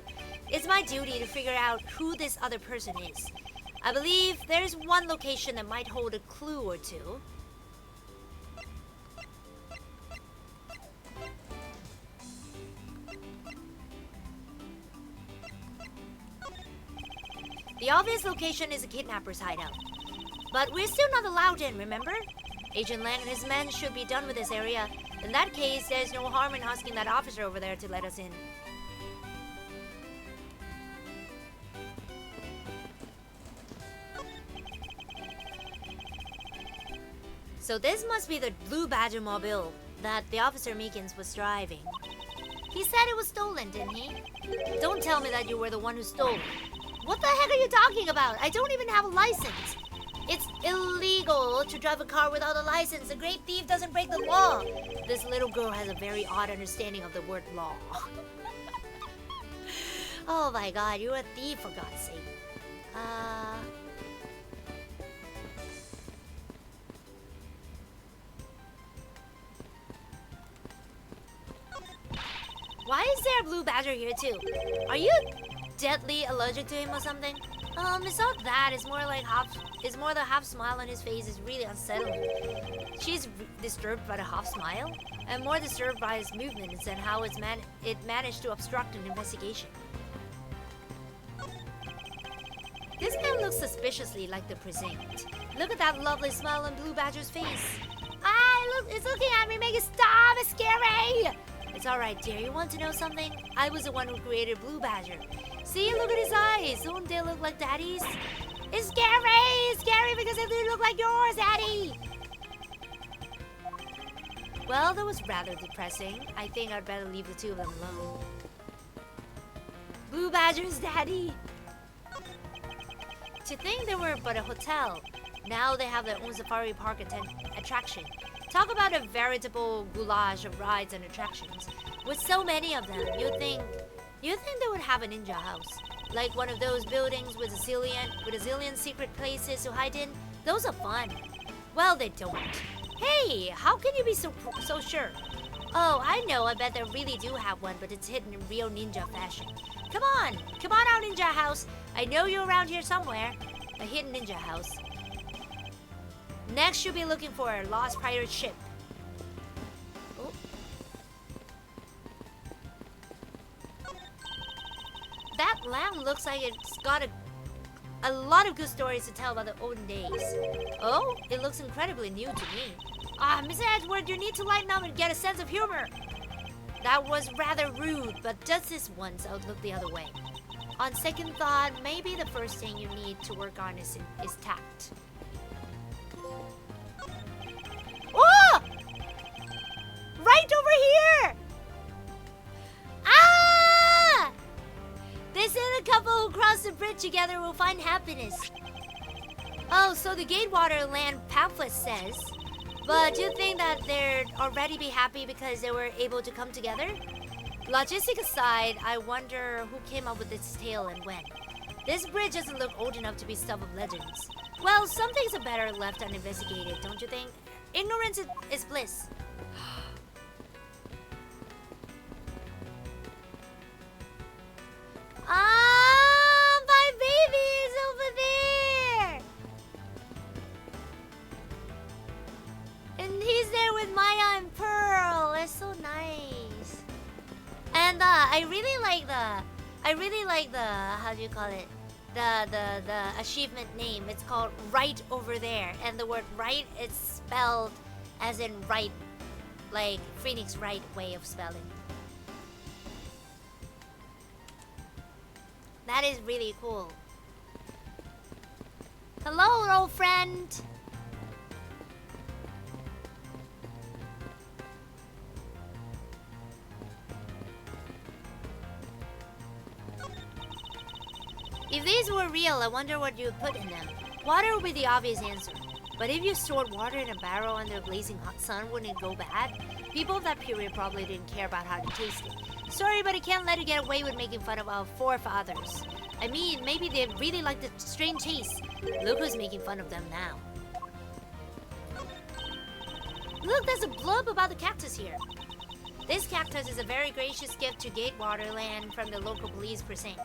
It's my duty to figure out who this other person is. I believe there's one location that might hold a clue or two. The obvious location is a kidnapper's hideout. But we're still not allowed in, remember? Agent Lang and his men should be done with this area. In that case, there's no harm in asking that officer over there to let us in. So this must be the blue Badger mobile that the officer Meekins was driving. He said it was stolen, didn't he? Don't tell me that you were the one who stole it. What the heck are you talking about? I don't even have a license. It's illegal to drive a car without a license. A great thief doesn't break the law. This little girl has a very odd understanding of the word law. Oh my god, you're a thief for God's sake. Why is there a blue badger here too? Are you deadly allergic to him or something? It's not that. It's more like It's more the half smile on his face is really unsettling. She's disturbed by the half smile, and more disturbed by his movements and how it managed to obstruct an investigation. This man looks suspiciously like the precinct. Look at that lovely smile on Blue Badger's face. It's looking at me, make it stop, it's scary! It's alright, dear, you want to know something? I was the one who created Blue Badger. See, look at his eyes, don't they look like Daddy's? It's scary because they do look like yours, Daddy! Well, that was rather depressing. I think I'd better leave the two of them alone. Blue Badger's Daddy! To think they were but a hotel. Now they have their own safari park attraction. Talk about a veritable goulash of rides and attractions. With so many of them, you'd think they would have a ninja house. Like one of those buildings with a zillion secret places to hide in. Those are fun. Well, they don't. Hey, how can you be so sure? Oh, I know, I bet they really do have one, but it's hidden in real ninja fashion. Come on out, ninja house. I know you're around here somewhere. A hidden ninja house. Next, you'll be looking for a lost pirate ship. Oh. That lamp looks like it's got a lot of good stories to tell about the olden days. Oh, it looks incredibly new to me. Mr. Edward, you need to lighten up and get a sense of humor. That was rather rude, but just this once, I'll look the other way. On second thought, maybe the first thing you need to work on is tact. Oh! Right over here! Ah! They said a couple who cross the bridge together will find happiness. Oh, so the Gatewater Land pamphlet says. But you think that they'd already be happy because they were able to come together? Logistics aside, I wonder who came up with this tale and when. This bridge doesn't look old enough to be stuff of legends. Well, some things are better left uninvestigated, don't you think? Ignorance is bliss. My baby is over there! And he's there with Maya and Pearl. It's so nice. And I really like the how do you call it? The achievement name. It's called Right Over There. And the word right is spelled as in right, like Phoenix Wright way of spelling. That is really cool. Hello, old friend. If these were real, I wonder what you would put in them. Water would be the obvious answer. But if you stored water in a barrel under a blazing hot sun, wouldn't it go bad? People of that period probably didn't care about how to taste it. Sorry, but I can't let it get away with making fun of our forefathers. I mean, maybe they really like the strange taste. Look who's making fun of them now. Look, there's a blurb about the cactus here. This cactus is a very gracious gift to Gatewater Land from the local police precinct.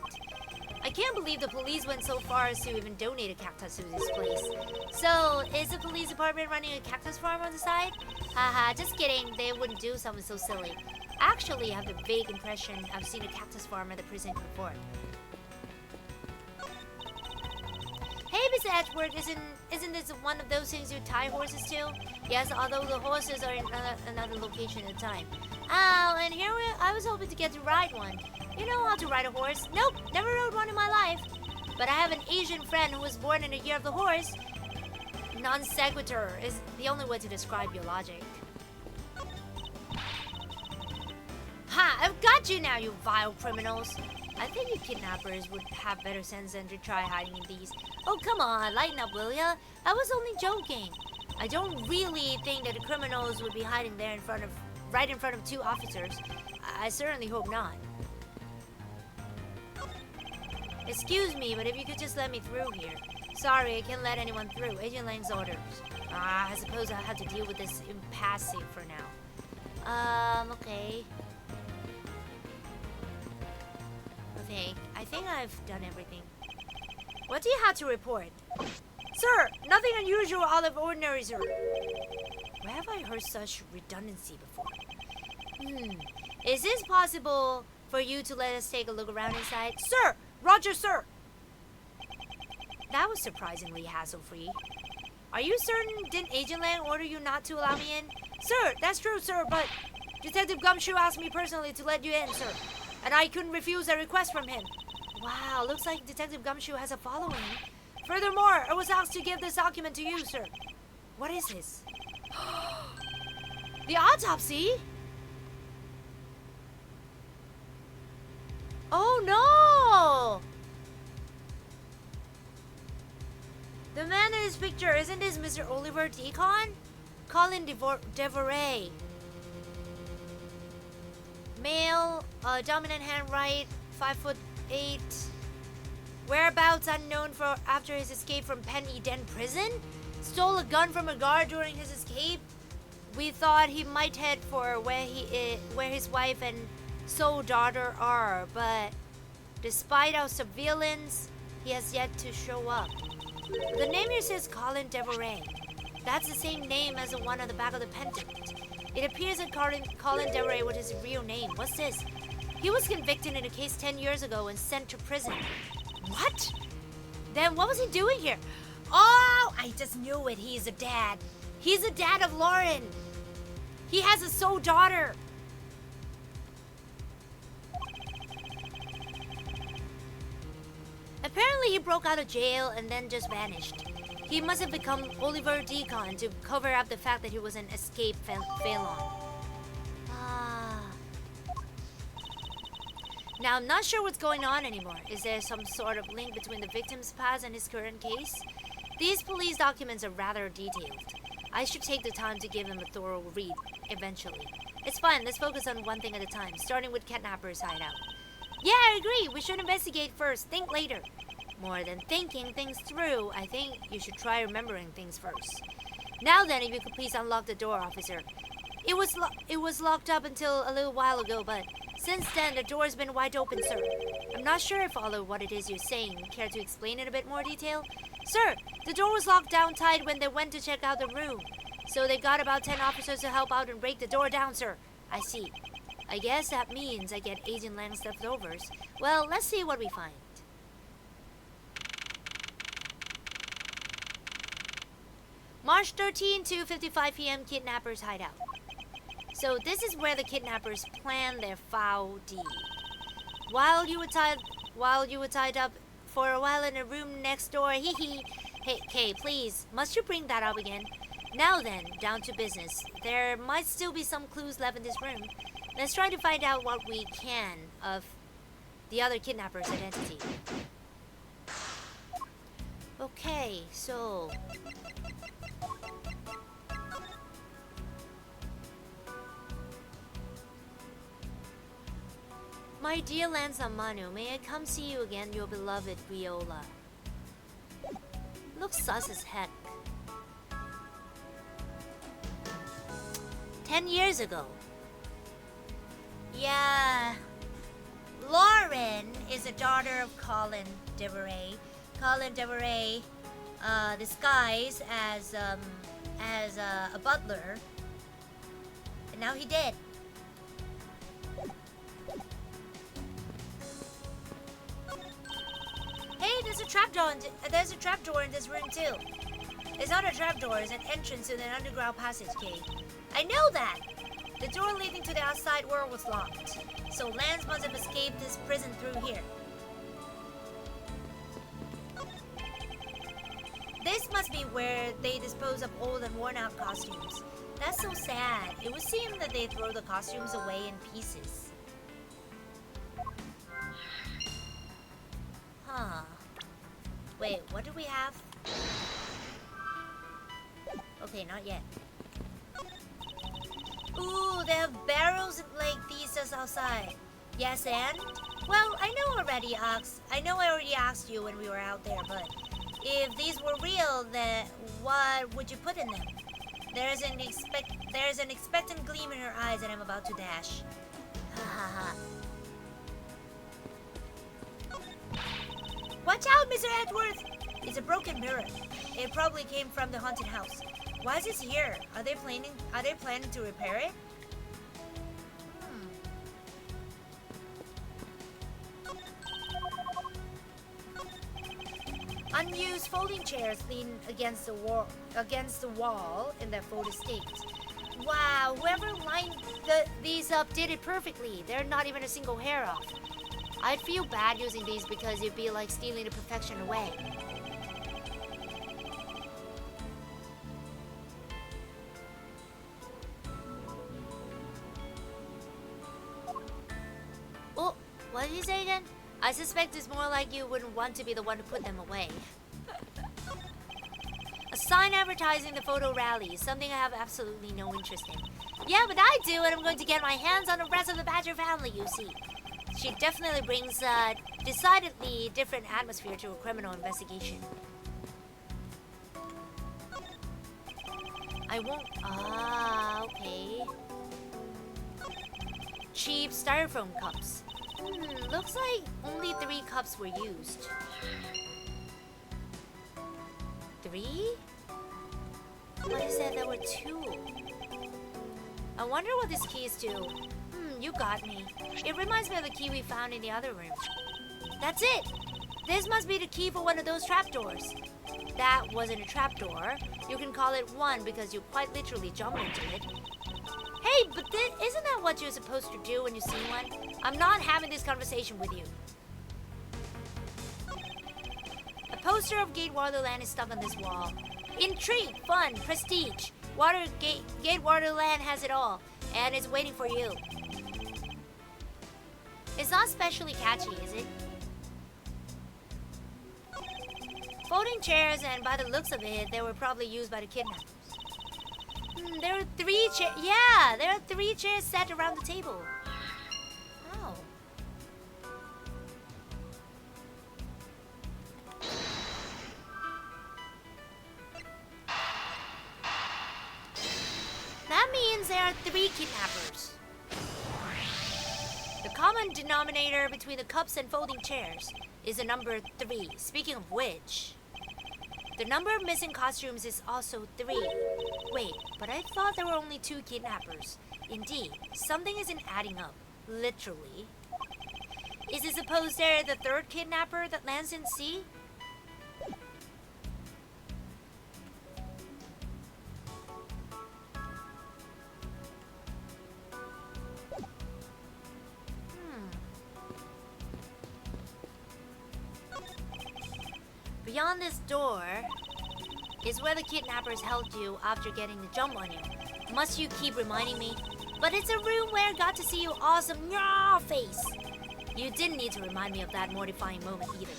I can't believe the police went so far as to even donate a cactus to this place. So, is the police department running a cactus farm on the side? Haha, just kidding, they wouldn't do something so silly. Actually, I have the vague impression I've seen a cactus farm at the precinct before. Hey, Mr. Edward, isn't this one of those things you tie horses to? Yes, although the horses are in another location at a time. Oh, and here I was hoping to get to ride one. You know how to ride a horse? Nope, never rode one in my life. But I have an Asian friend who was born in the year of the horse. Non sequitur is the only way to describe your logic. Ha! I've got you now, you vile criminals. I think you kidnappers would have better sense than to try hiding in these. Oh, come on, lighten up, will ya? I was only joking. I don't really think that the criminals would be hiding there right in front of two officers. I certainly hope not. Excuse me, but if you could just let me through here. Sorry, I can't let anyone through. Agent Lang's orders. I suppose I'll have to deal with this impassive for now. Okay. Okay, I think I've done everything. What do you have to report? Sir, nothing unusual out of ordinary, sir. Where have I heard such redundancy before? Is this possible for you to let us take a look around inside? Sir! Roger, sir! That was surprisingly hassle-free. Are you certain didn't Agent Lang order you not to allow me in? Sir, that's true, sir, but Detective Gumshoe asked me personally to let you in, sir. And I couldn't refuse a request from him. Wow, looks like Detective Gumshoe has a following. Furthermore, I was asked to give this document to you, sir. What is this? The autopsy? Oh no! The man in this picture, isn't this Mr. Oliver Deacon? Colin Devoray. Male, dominant hand right, 5'8". Whereabouts unknown for after his escape from Penn Eden prison? Stole a gun from a guard during his escape? We thought he might head for where his wife and sole daughter are, but despite our surveillance, he has yet to show up. The name here says Colin Devoray. That's the same name as the one on the back of the pendant. It appears that Colin Devoray was his real name. What's this? He was convicted in a case 10 years ago and sent to prison. What? Then what was he doing here? Oh, I just knew it. He's a dad. He's the dad of Lauren. He has a sole daughter. Apparently he broke out of jail and then just vanished. He must have become Oliver Deacon to cover up the fact that he was an escaped felon. Now, I'm not sure what's going on anymore. Is there some sort of link between the victim's past and his current case? These police documents are rather detailed. I should take the time to give them a thorough read, eventually. It's fine, let's focus on one thing at a time, starting with Kidnapper's hideout. Yeah, I agree, we should investigate first, think later. More than thinking things through, I think you should try remembering things first. Now then, if you could please unlock the door, officer. It was locked up until a little while ago, but since then, the door's been wide open, sir. I'm not sure I follow what it is you're saying. Care to explain in a bit more detail? Sir, the door was locked down tight when they went to check out the room. So they got about 10 officers to help out and break the door down, sir. I see. I guess that means I get Agent Lang's leftovers. Well, let's see what we find. March 13, 2:55 p.m. Kidnapper's hideout. So this is where the kidnappers planned their foul deed. While you were tied up for a while in a room next door, hee. Hey, Kay, please, must you bring that up again? Now then, down to business. There might still be some clues left in this room. Let's try to find out what we can of the other kidnapper's identity. Okay, so... My dear Lanzamanu, may I come see you again, your beloved Viola? Looks sus as heck. 10 years ago. Yeah. Lauren is the daughter of Colin Devoray. Colin Devoray, disguised as a butler. And now he dead. Hey, there's a trapdoor in this room too. It's not a trapdoor, it's an entrance to an underground passage cave. I know that! The door leading to the outside world was locked, so Lance must have escaped this prison through here. This must be where they dispose of old and worn out costumes. That's so sad. It would seem that they throw the costumes away in pieces. Huh. Wait, what do we have? Okay, not yet. Ooh, they have barrels like these just outside. Yes, and? Well, I already asked you when we were out there, but if these were real, then what would you put in them? There's an expectant gleam in her eyes and I'm about to dash. Ha ha ha. Watch out, Mr. Edgeworth! It's a broken mirror. It probably came from the haunted house. Why is this here? Are they planning to repair it? Unused folding chairs lean against the wall in their folded state. Wow, whoever lined these up did it perfectly. They're not even a single hair off. I'd feel bad using these because it'd be like stealing the perfection away. Oh, what did you say again? I suspect it's more like you wouldn't want to be the one to put them away. A sign advertising the photo rally, something I have absolutely no interest in. Yeah, but I do, and I'm going to get my hands on the rest of the Badger family, you see. She definitely brings a decidedly different atmosphere to a criminal investigation. I won't... Ah, okay. Cheap styrofoam cups. Looks like only 3 cups were used. 3? But it said there were 2. I wonder what this key is to. You got me. It reminds me of the key we found in the other room. That's it! This must be the key for one of those trapdoors. That wasn't a trapdoor. You can call it one because you quite literally jumped into it. Hey, but isn't that what you're supposed to do when you see one? I'm not having this conversation with you. A poster of Gate Waterland is stuck on this wall. Intrigue, fun, prestige. Gate Waterland has it all, and it's waiting for you. It's not especially catchy, is it? Folding chairs, and by the looks of it, they were probably used by the kidnappers. There are 3 chairs. Yeah, there are 3 chairs set around the table. Oh. That means there are 3 kidnappers. The common denominator between the cups and folding chairs is the number 3. Speaking of which, the number of missing costumes is also 3. Wait, but I thought there were only 2 kidnappers. Indeed, something isn't adding up. Literally. Is it supposed they're the 3rd kidnapper that lands in sea? Beyond this door is where the kidnappers held you after getting the jump on you. Must you keep reminding me? But it's a room where I got to see your awesome Nyah face. You didn't need to remind me of that mortifying moment either.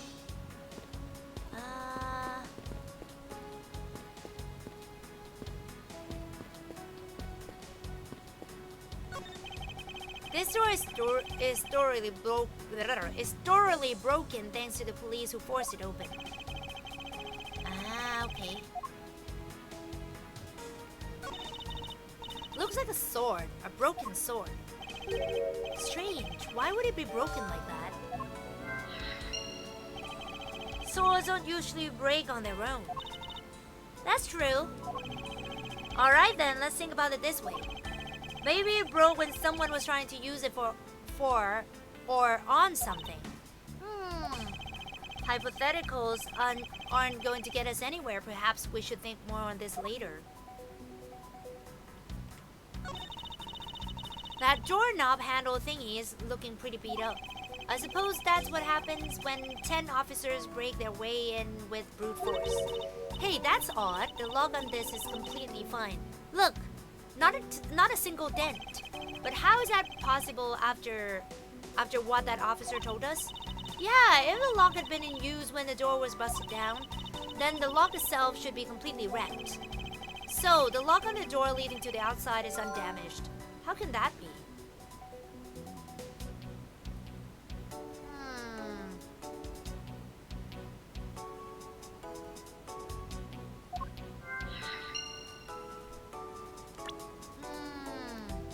This door is thoroughly broken thanks to the police who forced it open. Okay. Looks like a sword, a broken sword. Strange, why would it be broken like that? Swords don't usually break on their own. That's true. Alright then, let's think about it this way. Maybe it broke when someone was trying to use it for or on something. Hypotheticals aren't going to get us anywhere. Perhaps we should think more on this later. That doorknob handle thingy is looking pretty beat up. I suppose that's what happens when 10 officers break their way in with brute force. Hey, that's odd. The lock on this is completely fine. Look, not a single dent. But how is that possible after what that officer told us? Yeah, if the lock had been in use when the door was busted down, then the lock itself should be completely wrecked. So, the lock on the door leading to the outside is undamaged. How can that be?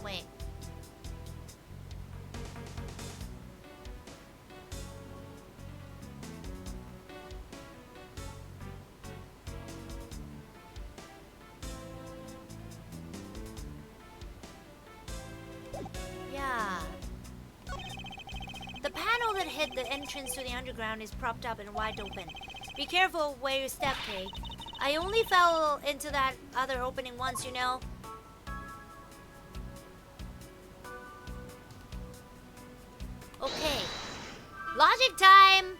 Wait. entrance to the underground is propped up and wide open. Be careful where you step, Kay. I only fell into that other opening once, you know. Okay. Logic time!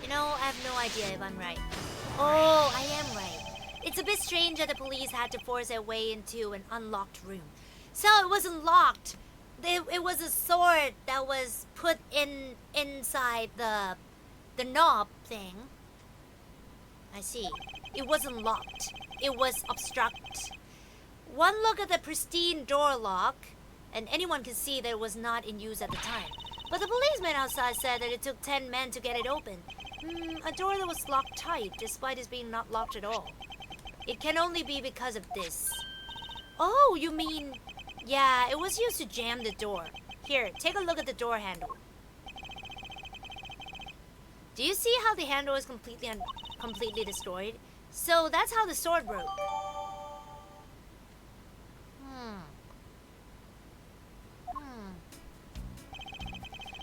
You know, I have no idea if I'm right. Oh, I am right. It's a bit strange that the police had to force their way into an unlocked room. So it wasn't locked. It was a sword that was put inside the knob thing. I see. It wasn't locked. It was obstruct. One look at the pristine door lock, and anyone can see that it was not in use at the time. But the policeman outside said that it took 10 men to get it open. A door that was locked tight, despite it being not locked at all. It can only be because of this. Oh, you mean... Yeah, it was used to jam the door. Here, take a look at the door handle. Do you see how the handle is completely destroyed? So that's how the sword broke.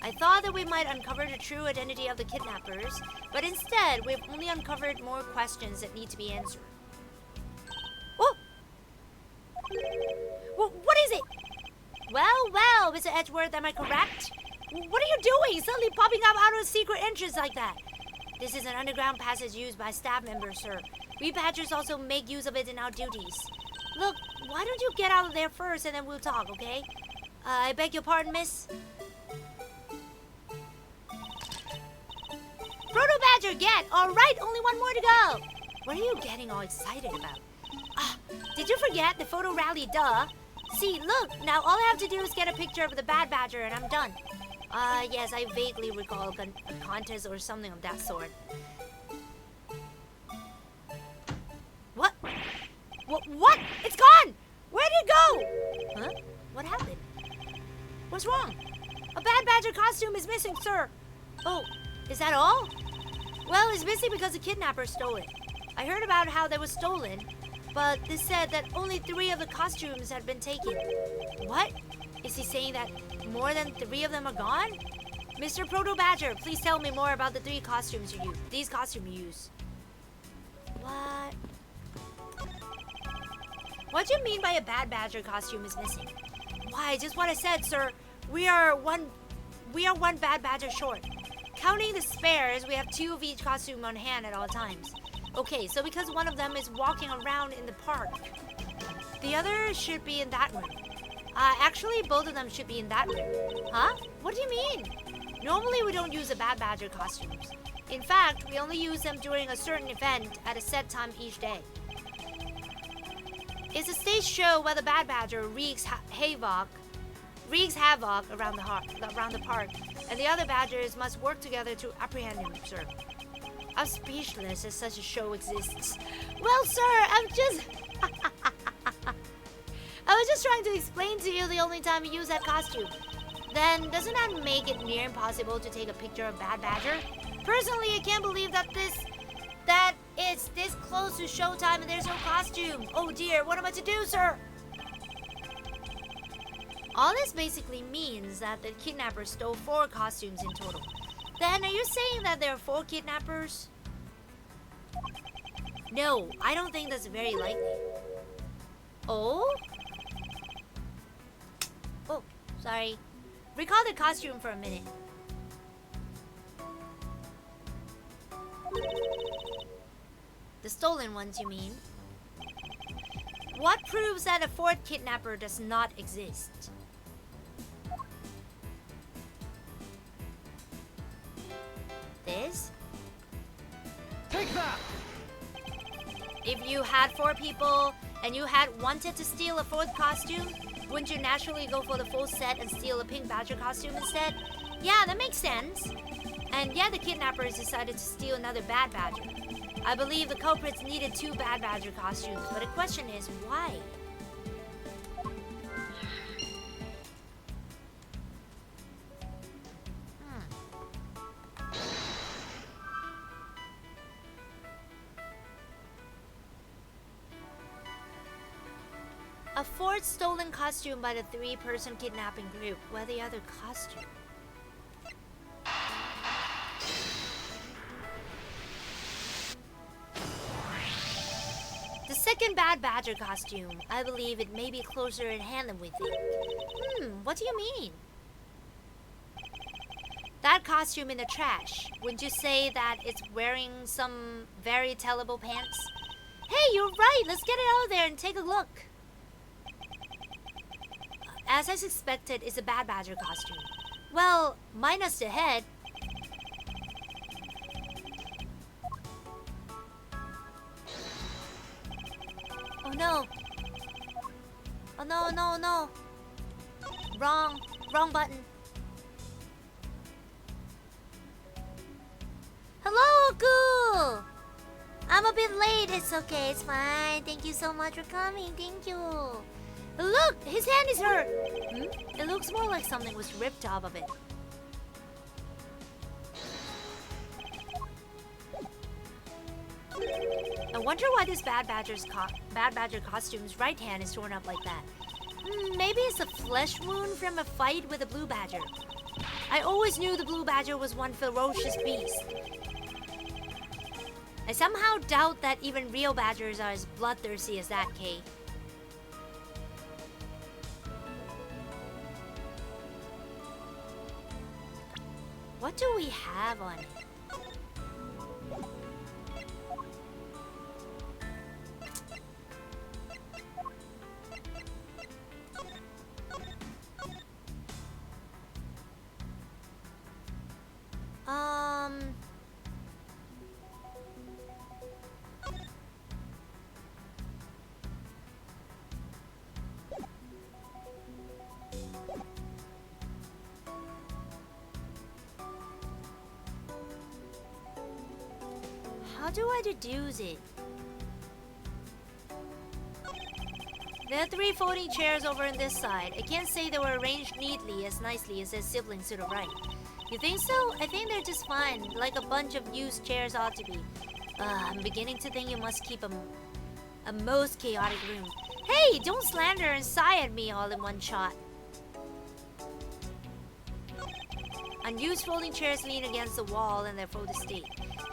I thought that we might uncover the true identity of the kidnappers, but instead, we've only uncovered more questions that need to be answered. Oh! What is it? Well, Mr. Edgeworth, am I correct? What are you doing? Suddenly popping up out of a secret entrance like that? This is an underground passage used by staff members, sir. We badgers also make use of it in our duties. Look, why don't you get out of there first and then we'll talk, okay? I beg your pardon, miss? Proto-Badger, get! Alright, only one more to go! What are you getting all excited about? Did you forget the photo rally, duh? See, look, now all I have to do is get a picture of the bad badger and I'm done. Yes, I vaguely recall a contest or something of that sort. What? What? It's gone! Where'd it go? Huh? What happened? What's wrong? A bad badger costume is missing, sir. Oh, is that all? Well, it's missing because the kidnapper stole it. I heard about how they was stolen, but they said that only 3 of the costumes had been taken. What? Is he saying that more than 3 of them are gone? Mr. Proto-Badger, please tell me more about the 3 costumes you use. These costumes you use. What? What do you mean by a bad badger costume is missing? Why, just what I said, sir. We are one bad badger short. Counting the spares, we have 2 of each costume on hand at all times. Okay, so because one of them is walking around in the park, the other should be in that room. Actually, both of them should be in that room. Huh? What do you mean? Normally, we don't use the bad badger costumes. In fact, we only use them during a certain event at a set time each day. It's a stage show where the bad badger wreaks havoc around the park, and the other badgers must work together to apprehend him, sir. I'm speechless as such a show exists. Well, sir, I was just trying to explain to you the only time you use that costume. Then, doesn't that make it near impossible to take a picture of Bad Badger? Personally, I can't believe that it's this close to showtime and there's no costume. Oh dear, what am I to do, sir? All this basically means that the kidnappers stole 4 costumes in total. Then, are you saying that there are 4 kidnappers? No, I don't think that's very likely. Oh? Oh, sorry. Recall the costume for a minute. The stolen ones, you mean? What proves that a 4th kidnapper does not exist? This? Take that! If you had 4 people and you had wanted to steal a 4th costume, wouldn't you naturally go for the full set and steal a pink badger costume instead? Yeah, that makes sense. And yeah, the kidnappers decided to steal another bad badger. I believe the culprits needed 2 bad badger costumes, but the question is, why? A fourth stolen costume by the three-person kidnapping group. Where the other costume? The second Bad Badger costume. I believe it may be closer in hand than we think. What do you mean? That costume in the trash. Wouldn't you say that it's wearing some very tellable pants? Hey, you're right! Let's get it out there and take a look! As I suspected, it's a Bad Badger costume. Well, minus the head. Oh no! Oh no, no, no! Wrong button. Hello, Hoku! I'm a bit late. It's okay, it's fine. Thank you so much for coming. Thank you. Look! His hand is hurt! It looks more like something was ripped off of it. I wonder why this Bad Badger costume's right hand is torn up like that. Maybe it's a flesh wound from a fight with a blue badger. I always knew the blue badger was one ferocious beast. I somehow doubt that even real badgers are as bloodthirsty as that, Kay. What do we have on it? How do I deduce it? There are 3 folding chairs over on this side. I can't say they were arranged neatly as nicely as their siblings to the right. You think so? I think they're just fine, like a bunch of used chairs ought to be. I'm beginning to think you must keep a most chaotic room. Hey, don't slander and sigh at me all in one shot. Unused folding chairs lean against the wall in their folded state.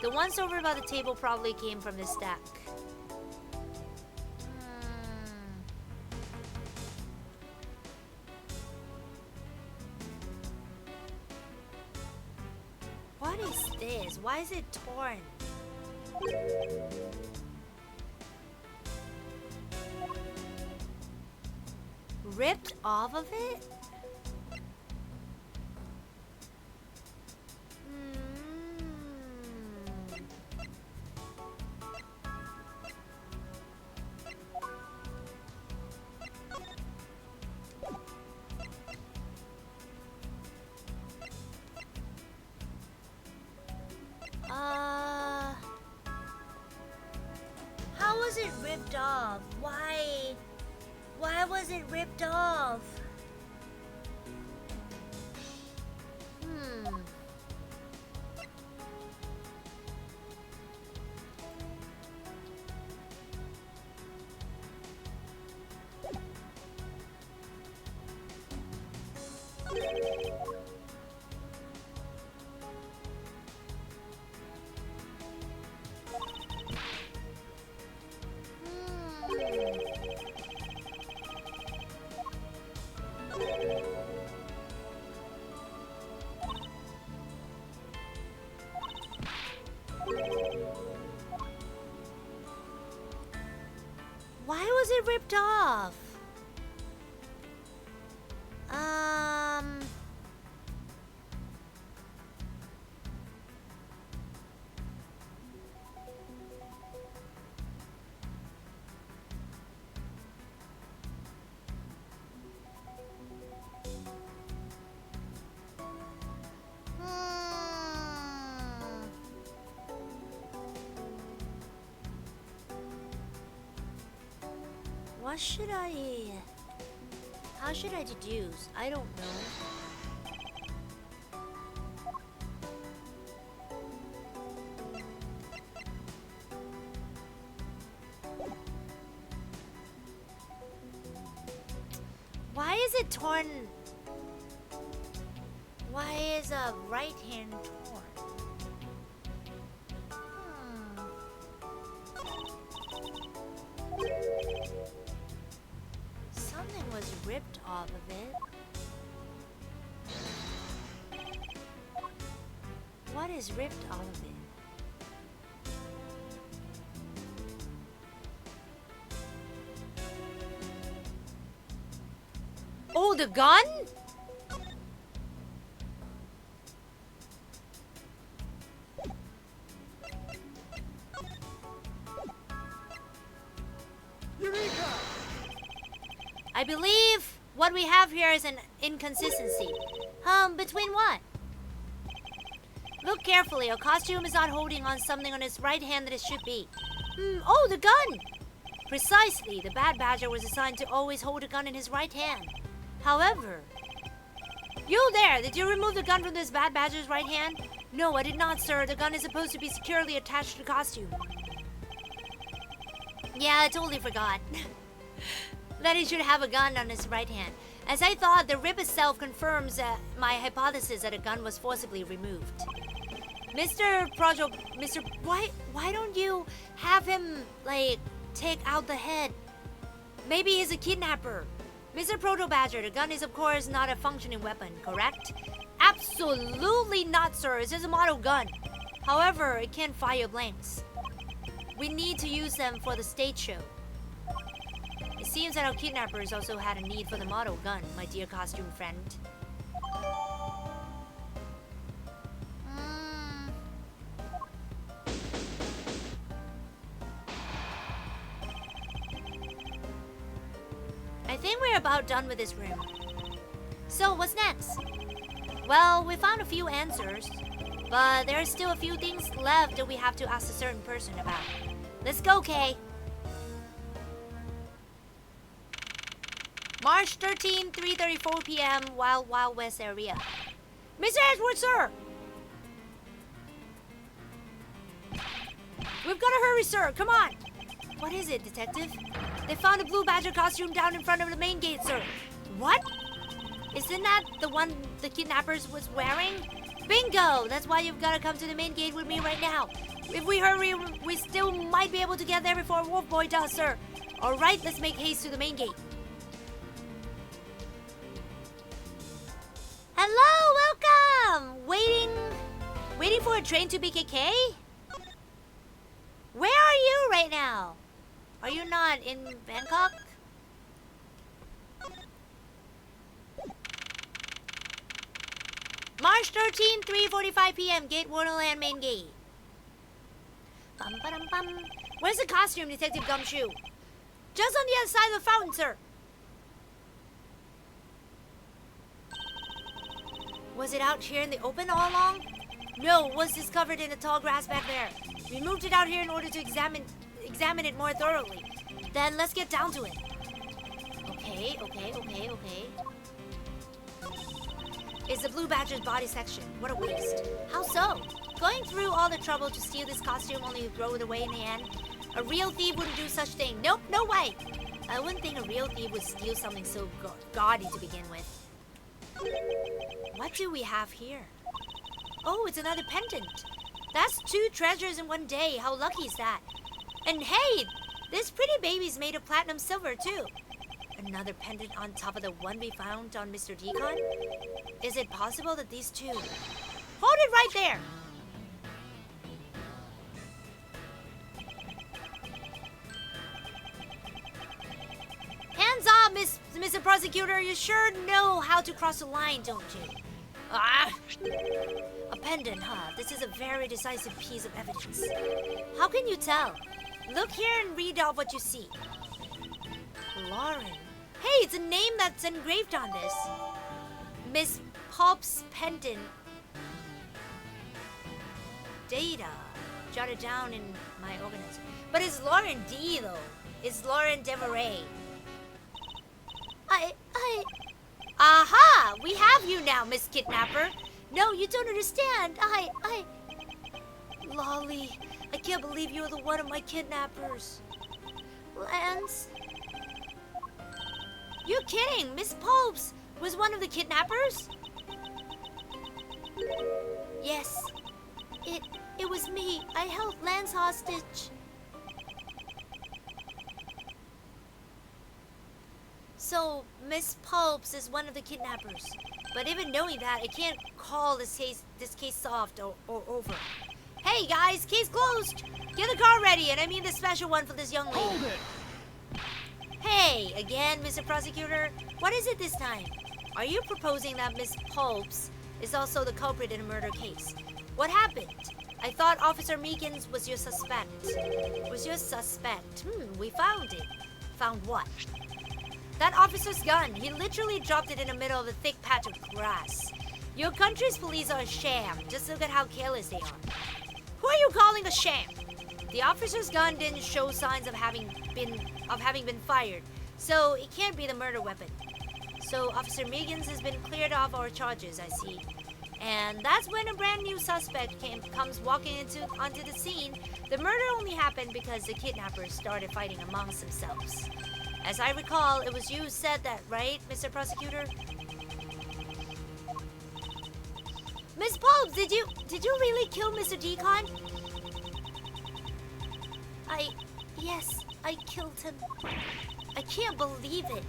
The ones over by the table probably came from this stack. What is this? Why is it torn? Ripped off of it? How was it ripped off? Why was it ripped off? Why was it ripped off? How should I deduce? I don't know. is it torn? Why is a right hand torn? Something was ripped off of it. What is ripped off of it? Oh, the gun? Eureka! I believe what we have here is an inconsistency. Between what? Look carefully. A costume is not holding on something on its right hand that it should be. Oh, the gun! Precisely. The Bad Badger was assigned to always hold a gun in his right hand. However... You there! Did you remove the gun from this Bad Badger's right hand? No, I did not, sir. The gun is supposed to be securely attached to the costume. Yeah, I totally forgot. That he should have a gun on his right hand. As I thought, the rip itself confirms my hypothesis that a gun was forcibly removed. Why don't you have him, like, take out the head? Maybe he's a kidnapper. Mr. Proto Badger, the gun is of course not a functioning weapon, correct? Absolutely not, sir. It's just a model gun. However, it can fire blanks. We need to use them for the stage show. It seems that our kidnappers also had a need for the model gun, my dear costume friend. I think we're about done with this room. So, what's next? Well, we found a few answers, but there are still a few things left that we have to ask a certain person about. Let's go, Kay. March 13, 3:34 p.m. Wild Wild West area. Mr. Edward, sir! We've got to hurry, sir. Come on. What is it, detective? They found a blue badger costume down in front of the main gate, sir. What? Isn't that the one the kidnappers was wearing? Bingo! That's why you've got to come to the main gate with me right now. If we hurry, we still might be able to get there before Wolf Boy does, sir. All right, let's make haste to the main gate. Hello, welcome! Waiting for a train to BKK? Where are you right now? Are you not in Bangkok? March 13, 3:45 p.m. Gate Wonderland main gate. Bum, ba-dum, bum. Where's the costume, Detective Gumshoe? Just on the other side of the fountain, sir. Was it out here in the open all along? No, it was discovered in the tall grass back there. We moved it out here in order to examine it more thoroughly. Then let's get down to it. Okay. It's the Blue Badger's body section. What a waste. How so? Going through all the trouble to steal this costume only to throw it away in the end? A real thief wouldn't do such thing. Nope, no way. I wouldn't think a real thief would steal something so gaudy to begin with. What do we have here? Oh, it's another pendant. That's 2 treasures in one day. How lucky is that? And hey, this pretty baby's made of platinum silver too. Another pendant on top of the one we found on Mr. Decon? Is it possible that these two... Hold it right there! Hands off, Mr. Prosecutor. You sure know how to cross the line, don't you? Ah! A pendant, huh? This is a very decisive piece of evidence. How can you tell? Look here and read out what you see. Lauren. Hey, it's a name that's engraved on this. Miss Pop's pendant. Data. Jotted down in my organizer. But it's Lauren D, though. It's Lauren Deveray. Aha! We have you now, Miss Kidnapper. No, you don't understand. Lolly, I can't believe you're the one of my kidnappers. Lance? You kidding! Miss Popes was one of the kidnappers? Yes. It was me. I held Lance hostage. So, Miss Popes is one of the kidnappers. But even knowing that, I can't call this case solved or over. Hey guys, case closed! Get the car ready, and I mean the special one for this young lady. Hold it! Hey, again, Mr. Prosecutor. What is it this time? Are you proposing that Miss Popes is also the culprit in a murder case? What happened? I thought Officer Meekins was your suspect. We found it. Found what? That officer's gun. He literally dropped it in the middle of a thick patch of grass. Your country's police are a sham. Just look at how careless they are. Who are you calling a sham? The officer's gun didn't show signs of having been fired, so it can't be the murder weapon. So Officer Meekins has been cleared of our charges, I see. And that's when a brand new suspect comes walking onto the scene. The murder only happened because the kidnappers started fighting amongst themselves. As I recall, it was you who said that, right, Mr. Prosecutor? Miss Popes, did you really kill Mr. Deacon? Yes, I killed him. I can't believe it.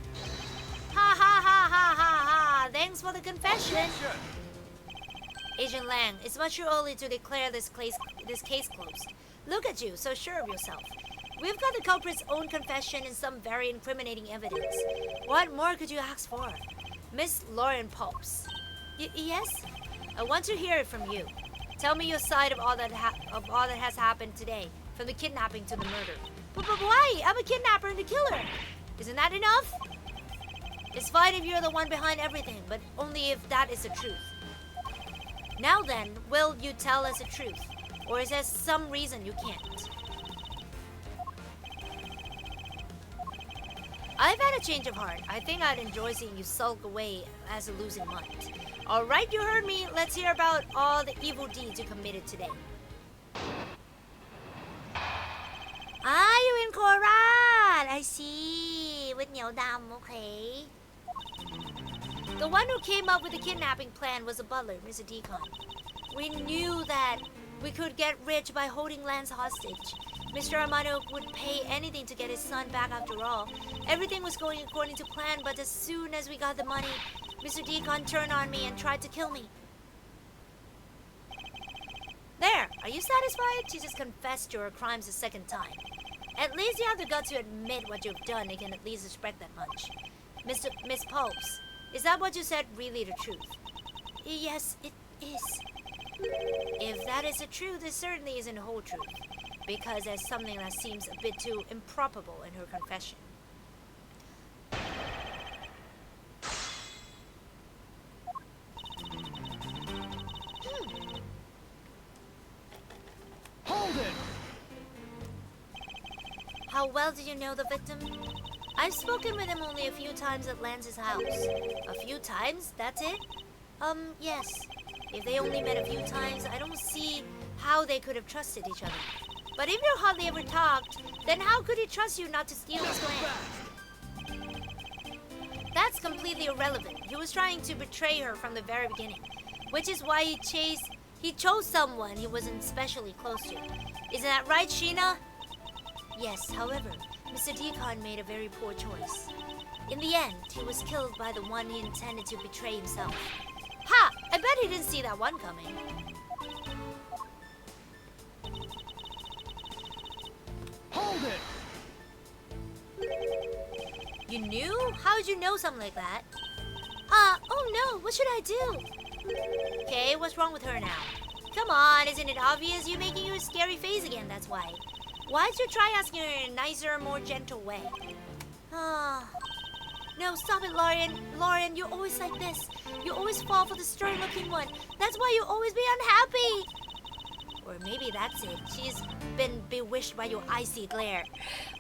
Ha ha ha ha ha ha! Thanks for the confession. Agent Lang, it's much too early to declare this case closed. Look at you, so sure of yourself. We've got the culprit's own confession and some very incriminating evidence. What more could you ask for? Miss Lauren Popes. Yes? I want to hear it from you. Tell me your side of all that has happened today, from the kidnapping to the murder. But why? I'm a kidnapper and a killer. Isn't that enough? It's fine if you're the one behind everything, but only if that is the truth. Now then, will you tell us the truth? Or is there some reason you can't? I've had a change of heart. I think I'd enjoy seeing you sulk away as a losing mutt. Alright, you heard me. Let's hear about all the evil deeds you committed today. Ah, you're in Koran! I see. With เหนียวดำ, okay. The one who came up with the kidnapping plan was a butler, Mr. Deacon. We knew that we could get rich by holding Lance hostage. Mr. Armando would pay anything to get his son back after all. Everything was going according to plan, but as soon as we got the money, Mr. Deacon turned on me and tried to kill me. There, are you satisfied? You just confessed your crimes a second time. At least you have the guts to admit what you've done. They can at least respect that much. Miss Popes, is that what you said really the truth? Yes, it is. If that is the truth, it certainly isn't the whole truth. Because there's something that seems a bit too improbable in her confession. Hold it! How well do you know the victim? I've spoken with him only a few times at Lance's house. A few times? That's it? Yes. If they only met a few times, I don't see how they could have trusted each other. But if you hardly ever talked, then how could he trust you not to steal his land? That's completely irrelevant. He was trying to betray her from the very beginning, which is why he chose someone he wasn't especially close to. Isn't that right, Sheena? Yes, however, Mr. Deacon made a very poor choice. In the end, he was killed by the one he intended to betray himself. Ha! I bet he didn't see that one coming. Hold it! You knew? How did you know something like that? Oh no, what should I do? Okay, what's wrong with her now? Come on, isn't it obvious? You're making your scary face again, that's why. Why'd you try asking her in a nicer, more gentle way? No, stop it, Lauren. Lauren, you're always like this. You always fall for the stern-looking one. That's why you always be unhappy. Or maybe that's it. She's been bewitched by your icy glare.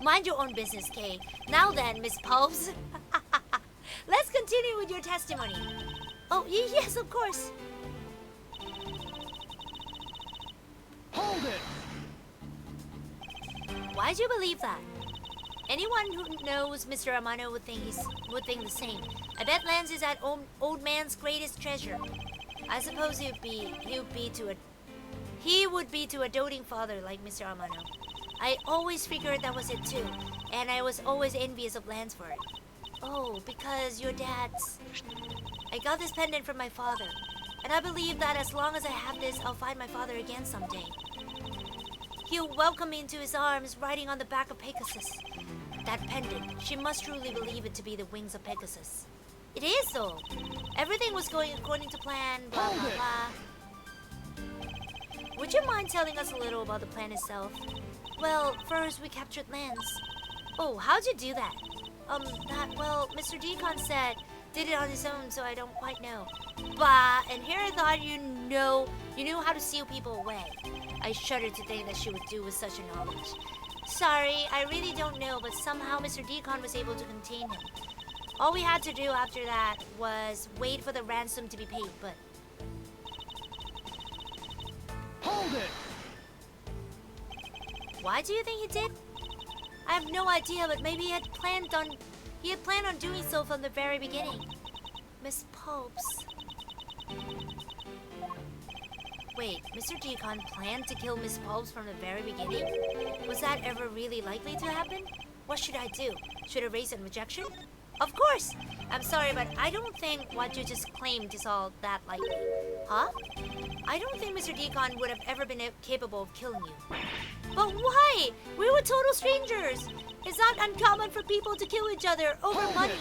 Mind your own business, Kay. Now then, Miss Popes. Let's continue with your testimony. Oh, yes, of course. Hold it! Why'd you believe that? Anyone who knows Mr. Amano would think the same. I bet Lance is that old man's greatest treasure. I suppose he would be to a doting father like Mr. Amano. I always figured that was it too, and I was always envious of Lance for it. Oh, because your dad's... I got this pendant from my father, and I believe that as long as I have this, I'll find my father again someday. He'll welcome me into his arms, riding on the back of Pegasus. That pendant, she must truly believe it to be the wings of Pegasus. It is, though. Everything was going according to plan, blah, blah, blah. Would you mind telling us a little about the plan itself? Well, first we captured Lance. Oh, how'd you do that? Mr. Decon said did it on his own, so I don't quite know. Bah, and here I thought you knew how to seal people away. I shudder to think that she would do with such a knowledge. Sorry, I really don't know, but somehow Mr. Decon was able to contain him. All we had to do after that was wait for the ransom to be paid, but... Hold it! Why do you think he did? I have no idea, but maybe he had planned on doing so from the very beginning. Miss Popes. Wait, Mr. Decon planned to kill Miss Popes from the very beginning? Was that ever really likely to happen? What should I do? Should I raise an objection? Of course! I'm sorry, but I don't think what you just claimed is all that likely. Huh? I don't think Mr. Decon would have ever been capable of killing you. But why? We were total strangers! It's not uncommon for people to kill each other over money.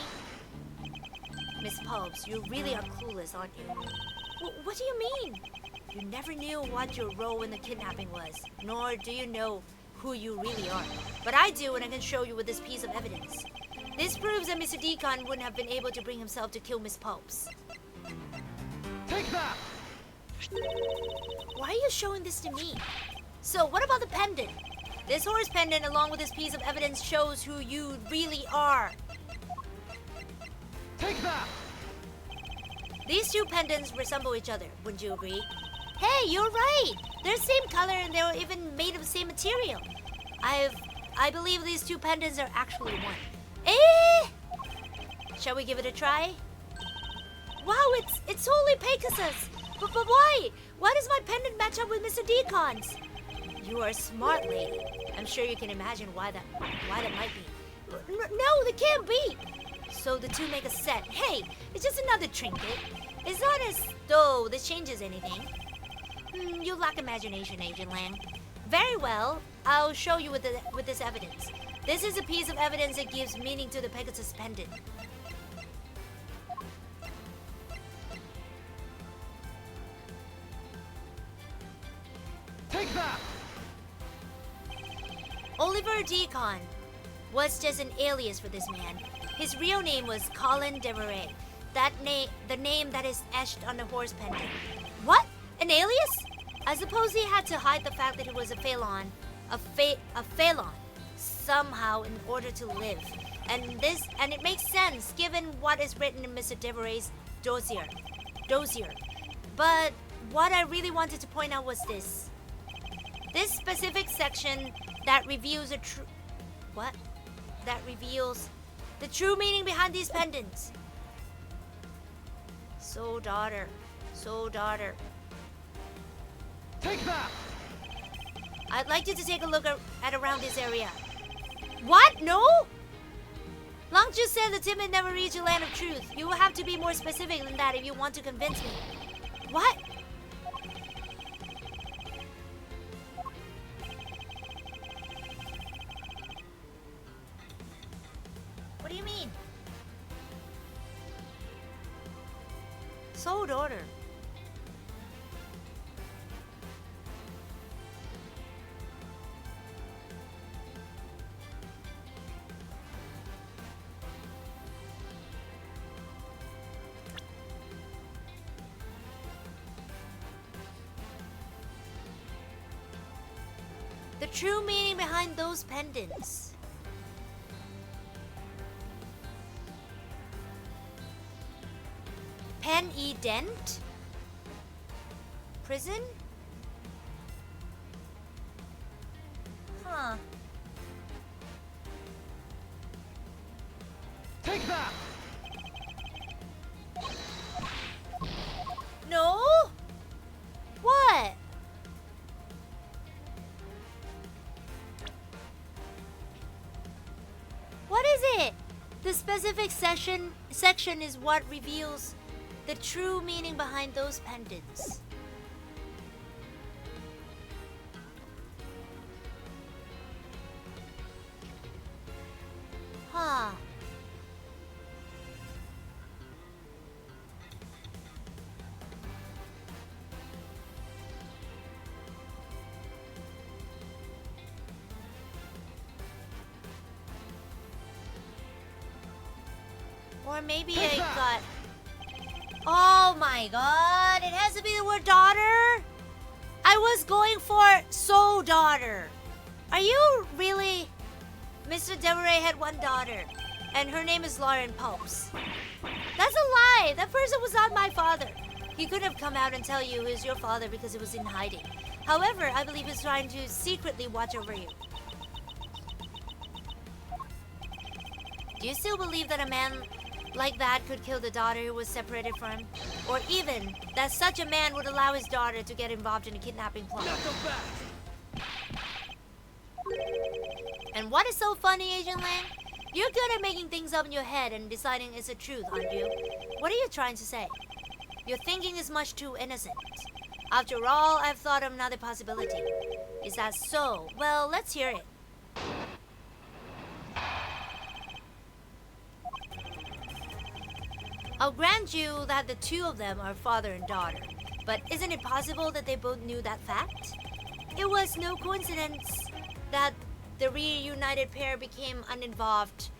Miss Popes, you really are clueless, aren't you? What do you mean? You never knew what your role in the kidnapping was, nor do you know who you really are. But I do, and I can show you with this piece of evidence. This proves that Mr. Decon wouldn't have been able to bring himself to kill Miss Popes. Take that! Why are you showing this to me? So, what about the pendant? This horse pendant, along with this piece of evidence, shows who you really are. Take that! These two pendants resemble each other, wouldn't you agree? Hey, you're right! They're the same color and they were even made of the same material. I believe these two pendants are actually one. Shall we give it a try? Wow, it's totally Pegasus! But why? Why does my pendant match up with Mr. Decon's? You are a smart lady. I'm sure you can imagine why that might be. No, they can't be! So the two make a set. Hey, it's just another trinket. It's not as though this changes anything. You lack imagination, Agent Lang. Very well, I'll show you with this evidence. This is a piece of evidence that gives meaning to the Pegasus pendant. Take that! Oliver Decon was just an alias for this man. His real name was Colin Deveray. The name that is etched on the horse pendant. What? An alias? I suppose he had to hide the fact that he was a Phaelon. A Phaelon. Somehow in order to live. And it makes sense given what is written in Mr. Deveray's dossier. But what I really wanted to point out was this. This specific section that reveals the true meaning behind these pendants. So daughter. Take that! I'd like you to take a look at around this area. What? No? Long just said the timid never reach a land of truth. You will have to be more specific than that if you want to convince me. What? What do you mean? Soul daughter. The true meaning behind those pendants. Pen E Dent? Prison? Huh. Take that! No? What? What is it? The specific section is what reveals the true meaning behind those pendants. Huh. Or maybe I got... Oh my god, it has to be the word daughter? I was going for soul daughter. Are you really... Mr. Deveray had one daughter, and her name is Lauren Popes. That's a lie! That person was not my father. He couldn't have come out and tell you he was your father because he was in hiding. However, I believe he's trying to secretly watch over you. Do you still believe that a man like that could kill the daughter who was separated from him? Or even that such a man would allow his daughter to get involved in a kidnapping plot? And what is so funny, Agent Lang? You're good at making things up in your head and deciding it's the truth, aren't you? What are you trying to say? Your thinking is much too innocent. After all, I've thought of another possibility. Is that so? Well, let's hear it. I'll grant you that the two of them are father and daughter, but isn't it possible that they both knew that fact? It was no coincidence that the reunited pair became involved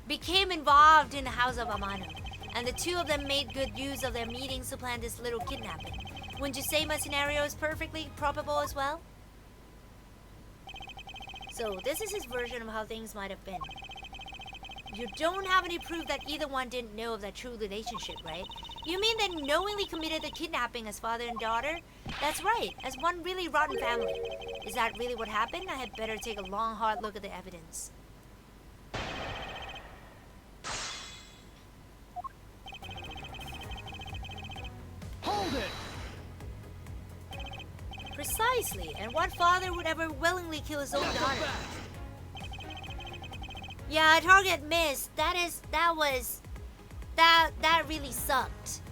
in the house of Amano, and the two of them made good use of their meetings to plan this little kidnapping. Wouldn't you say my scenario is perfectly probable as well? So this is his version of how things might have been. You don't have any proof that either one didn't know of that true relationship, right? You mean they knowingly committed the kidnapping as father and daughter? That's right, as one really rotten family. Is that really what happened? I had better take a long, hard look at the evidence. Hold it! Precisely, and what father would ever willingly kill his own daughter? Yeah, target missed. That really sucked.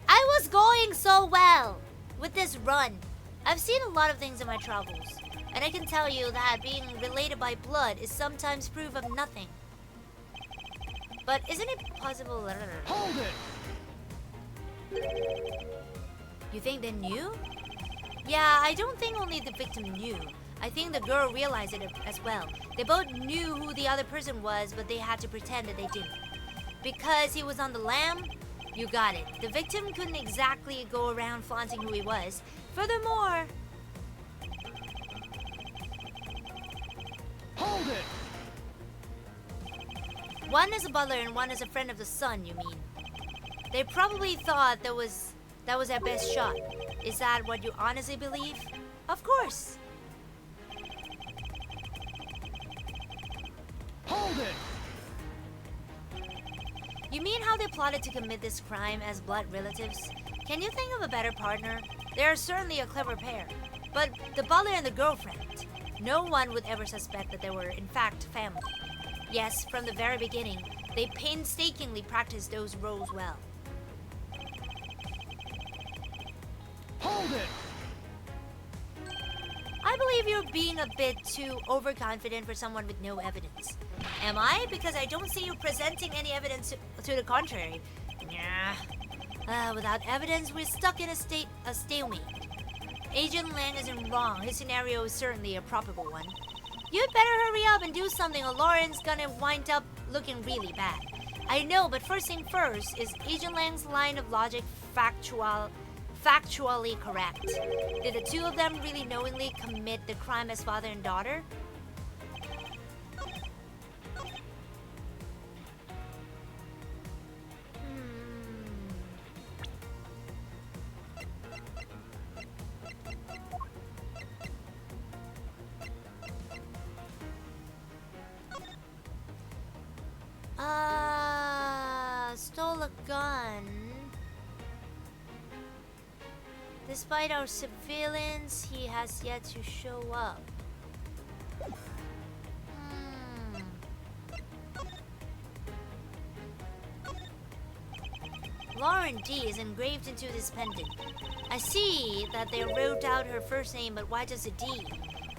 I was going so well with this run. I've seen a lot of things in my travels, and I can tell you that being related by blood is sometimes proof of nothing. But isn't it possible... Hold it! You think they knew? Yeah, I don't think only the victim knew. I think the girl realized it as well. They both knew who the other person was, but they had to pretend that they didn't. Because he was on the lam? You got it. The victim couldn't exactly go around flaunting who he was. Furthermore... Hold it! One is a butler and one is a friend of the son, you mean? They probably thought that was their best shot. Is that what you honestly believe? Of course. Hold it! You mean how they plotted to commit this crime as blood relatives? Can you think of a better partner? They are certainly a clever pair. But the butler and the girlfriend, no one would ever suspect that they were in fact family. Yes, from the very beginning, they painstakingly practiced those roles well. Hold it! I believe you're being a bit too overconfident for someone with no evidence. Am I? Because I don't see you presenting any evidence to the contrary. Yeah. Without evidence, we're stuck in a stalemate. Agent Lang isn't wrong. His scenario is certainly a probable one. You'd better hurry up and do something or Lauren's gonna wind up looking really bad. I know, but first thing first, is Agent Lang's line of logic factually correct? Did the two of them really knowingly commit the crime as father and daughter? a gun. Despite our surveillance, he has yet to show up. Lauren D is engraved into this pendant. I see that they wrote out her first name, but why just a D?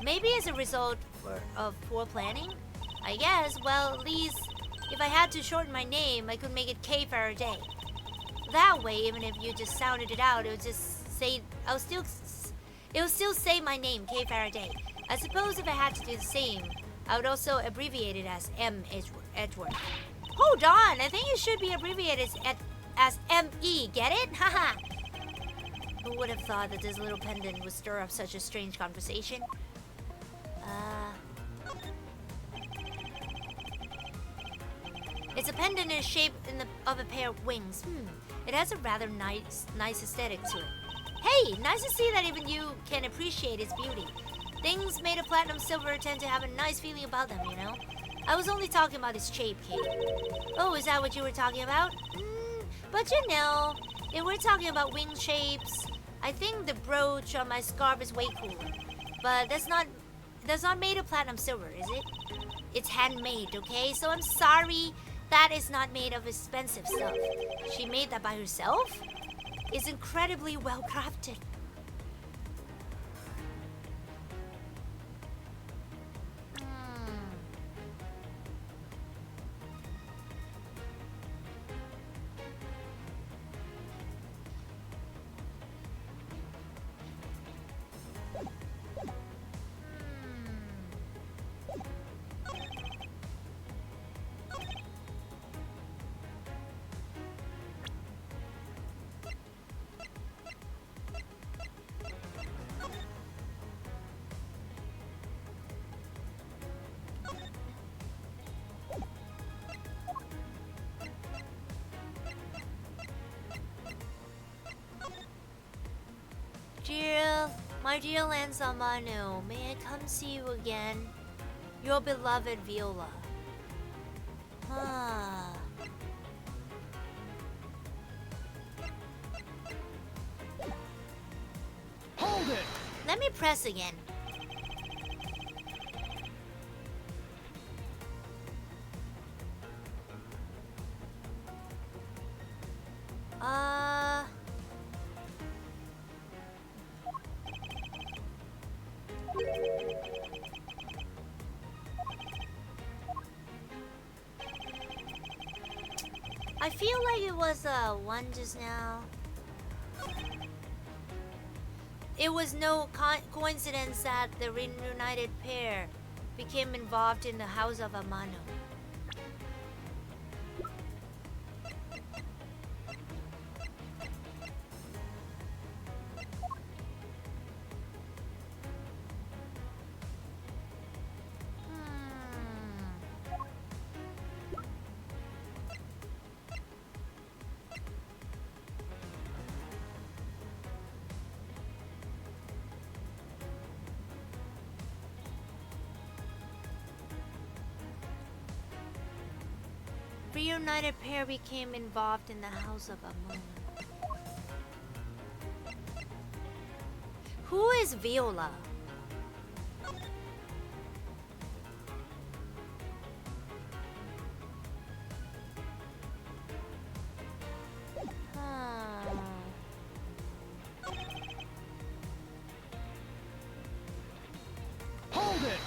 Maybe as a result of poor planning? I guess, well, at least if I had to shorten my name, I could make it K Faraday. That way, even if you just sounded it out, it would just say, it would still say my name, K Faraday. I suppose if I had to do the same, I would also abbreviate it as M Edgeworth. Hold on, I think it should be abbreviated as M-E, get it? Haha. Who would have thought that this little pendant would stir up such a strange conversation? It's a pendant in the shape of a pair of wings. It has a rather nice aesthetic to it. Hey, nice to see that even you can appreciate its beauty. Things made of platinum silver tend to have a nice feeling about them, you know? I was only talking about its shape, Kate. Oh, is that what you were talking about? But you know, if we're talking about wing shapes, I think the brooch on my scarf is way cooler. But that's not made of platinum silver, is it? It's handmade, okay? So I'm sorry, that is not made of expensive stuff. She made that by herself? It's incredibly well crafted. My dear Lanzamano, may I come see you again? Your beloved Viola. Hold it! Let me press again. I feel like it was one just now. It was no coincidence that the reunited pair became involved in the house of Amano. Reunited pair became involved in the house of Amon. Who is Viola? Hold it!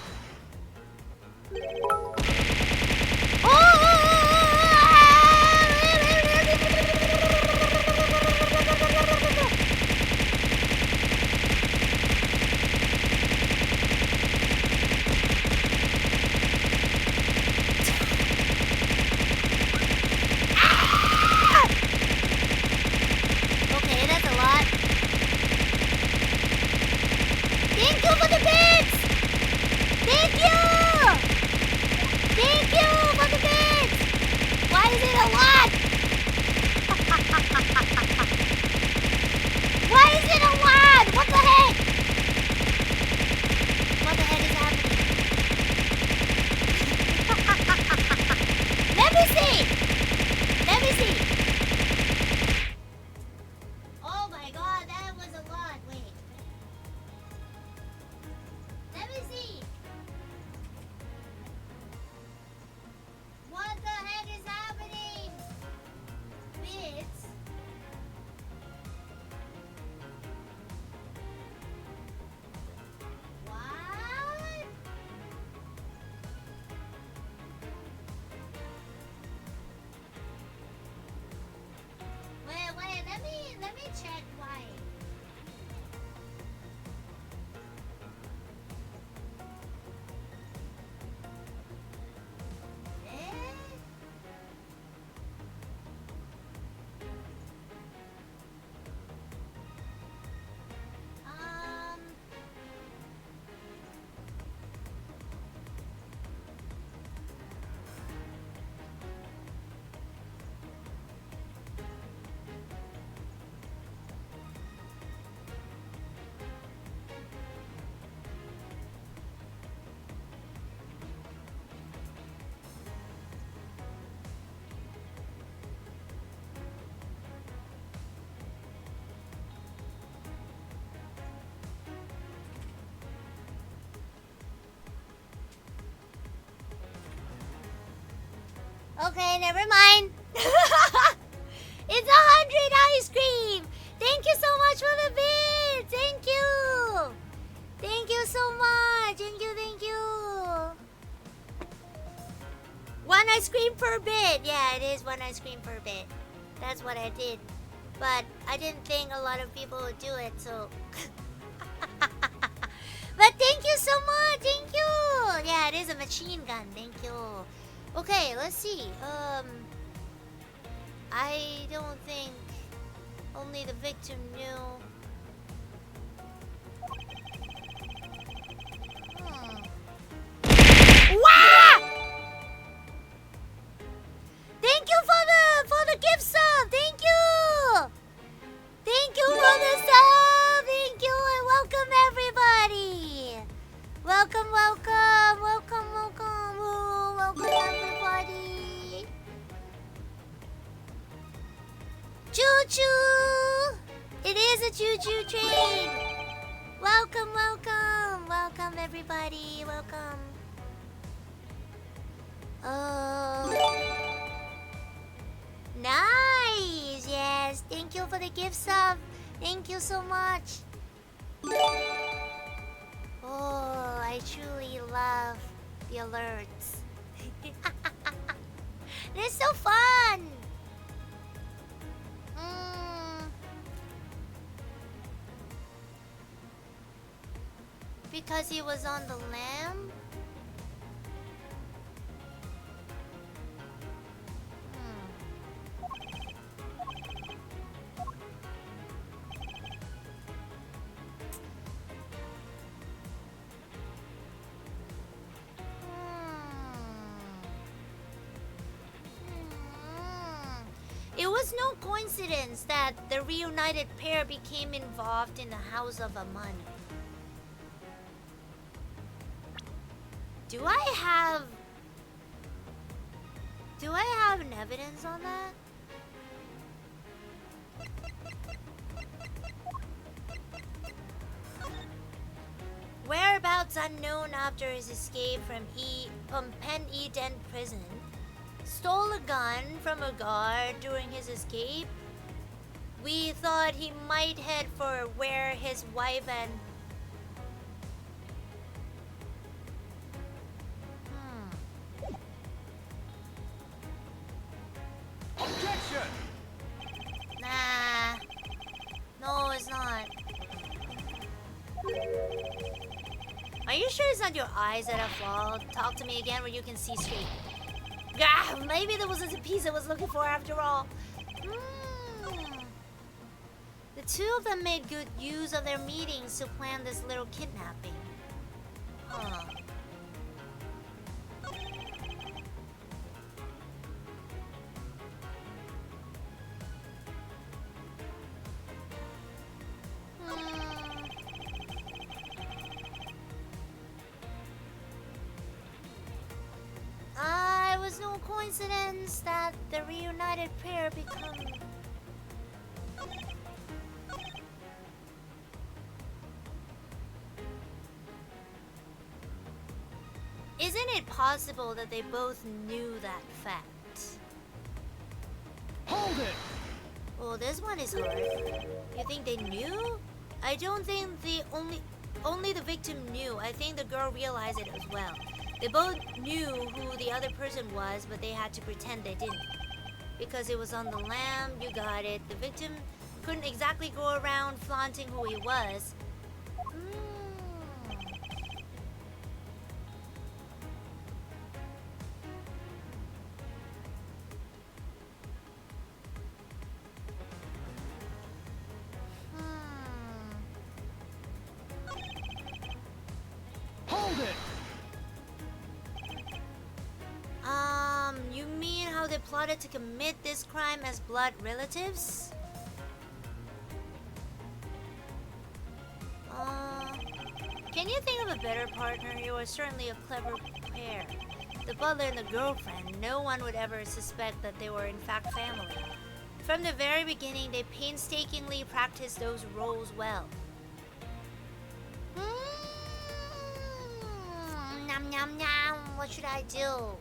Okay, never mind. It's 100 ice cream. Thank you so much for the bid. Thank you. Thank you so much. Thank you, thank you. One ice cream per bid. Yeah, it is one ice cream per bid. That's what I did. But I didn't think a lot of people would do it, so... But thank you so much. Thank you. Yeah, it is a machine gun. Thank you. Okay, let's see. I don't think only the victim knew. Wow! Thank you for the gift sub. Thank you. Thank you for the sub. Thank you and welcome everybody. Welcome, welcome, welcome, welcome, welcome everybody. Choo choo. It is a choo choo train. Welcome, welcome, welcome everybody. Welcome. Oh. Nice! Yes, thank you for the gift sub. Thank you so much. Oh, I truly love the alerts. They're so fun! Because he was on the lamb? It was no coincidence that the reunited pair became involved in the House of Aman. Do I have an evidence on that? Whereabouts unknown after his escape from Pen Eden prison. Stole a gun from a guard during his escape. We thought he might head for where his wife and... Objection! Nah. No, it's not. Are you sure it's not your eyes that are flawed? Talk to me again where you can see straight. Gah, maybe there wasn't a piece I was looking for after all. The two of them made good use of their meetings to plan this little kidnapping. Huh. It was no coincidence that the reunited pair become... Isn't it possible that they both knew that fact? Hold it! Well, this one is hard. You think they knew? I don't think only the victim knew. I think the girl realized it as well. They both knew who the other person was, but they had to pretend they didn't. Because it was on the lam, you got it. The victim couldn't exactly go around flaunting who he was. Hold it! You mean how they plotted to commit this crime as blood relatives? Can you think of a better partner? You are certainly a clever pair. The butler and the girlfriend, no one would ever suspect that they were in fact family. From the very beginning, they painstakingly practiced those roles well. Nom nom nom, what should I do?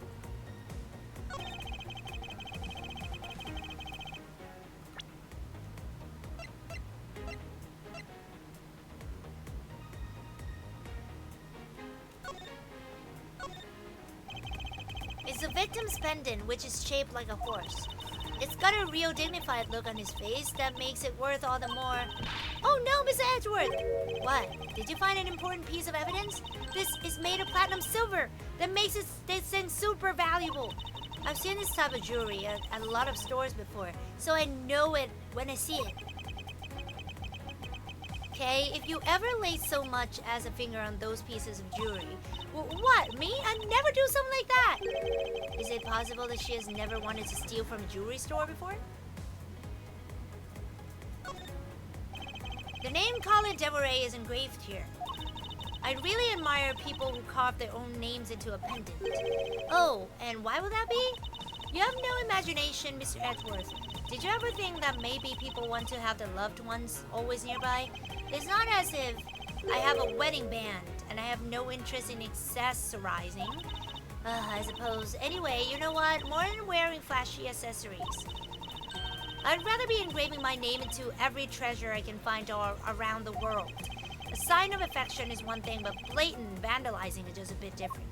is the victim's pendant, which is shaped like a horse. It's got a real dignified look on his face that makes it worth all the more. Oh no, Mr. Edgeworth! What? Did you find an important piece of evidence? This is made of platinum silver that makes this thing super valuable. I've seen this type of jewelry at a lot of stores before, so I know it when I see it. Okay, if you ever lay so much as a finger on those pieces of jewelry, what, me? I'd never do something like that! Is it possible that she has never wanted to steal from a jewelry store before? The name Colin Devoray is engraved here. I really admire people who carve their own names into a pendant. Oh, and why would that be? You have no imagination, Mr. Edgeworth. Did you ever think that maybe people want to have their loved ones always nearby? It's not as if I have a wedding band and I have no interest in accessorizing. I suppose. Anyway, you know what? More than wearing flashy accessories, I'd rather be engraving my name into every treasure I can find around the world. A sign of affection is one thing, but blatant vandalizing is just a bit different.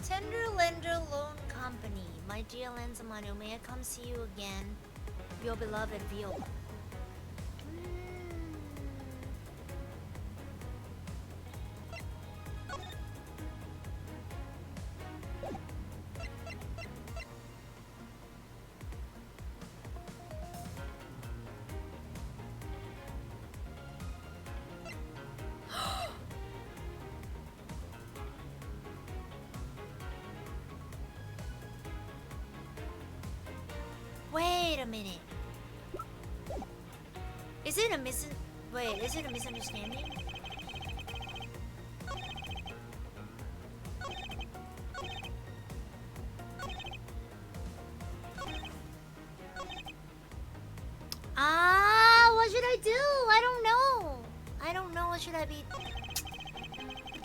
Tender Lender Loan Company. My dear Lanzamano, may I come see you again? Your beloved Viola. Wait a minute. Is it a misunderstanding? What should I do? I don't know. I don't know what should I be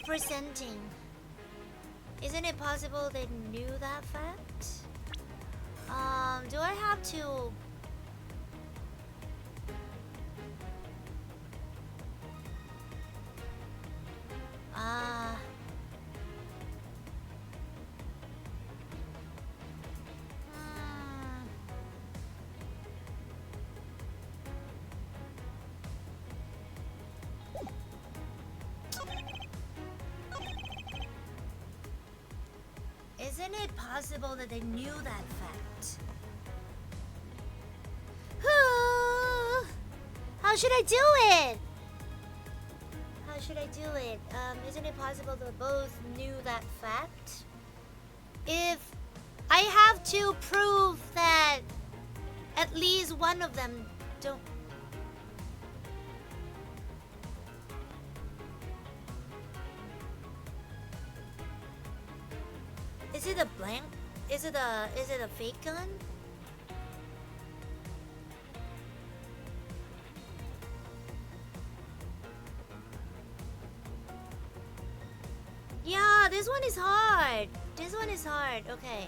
presenting. Isn't it possible they knew that fact? Do I have to... Isn't it possible that they knew that fact? How should I do it? How should I do it? Isn't it possible that both knew that fact? If I have to prove that at least one of them don't... Is it a blank? Is it a fake gun? Yeah, this one is hard. This one is hard. Okay.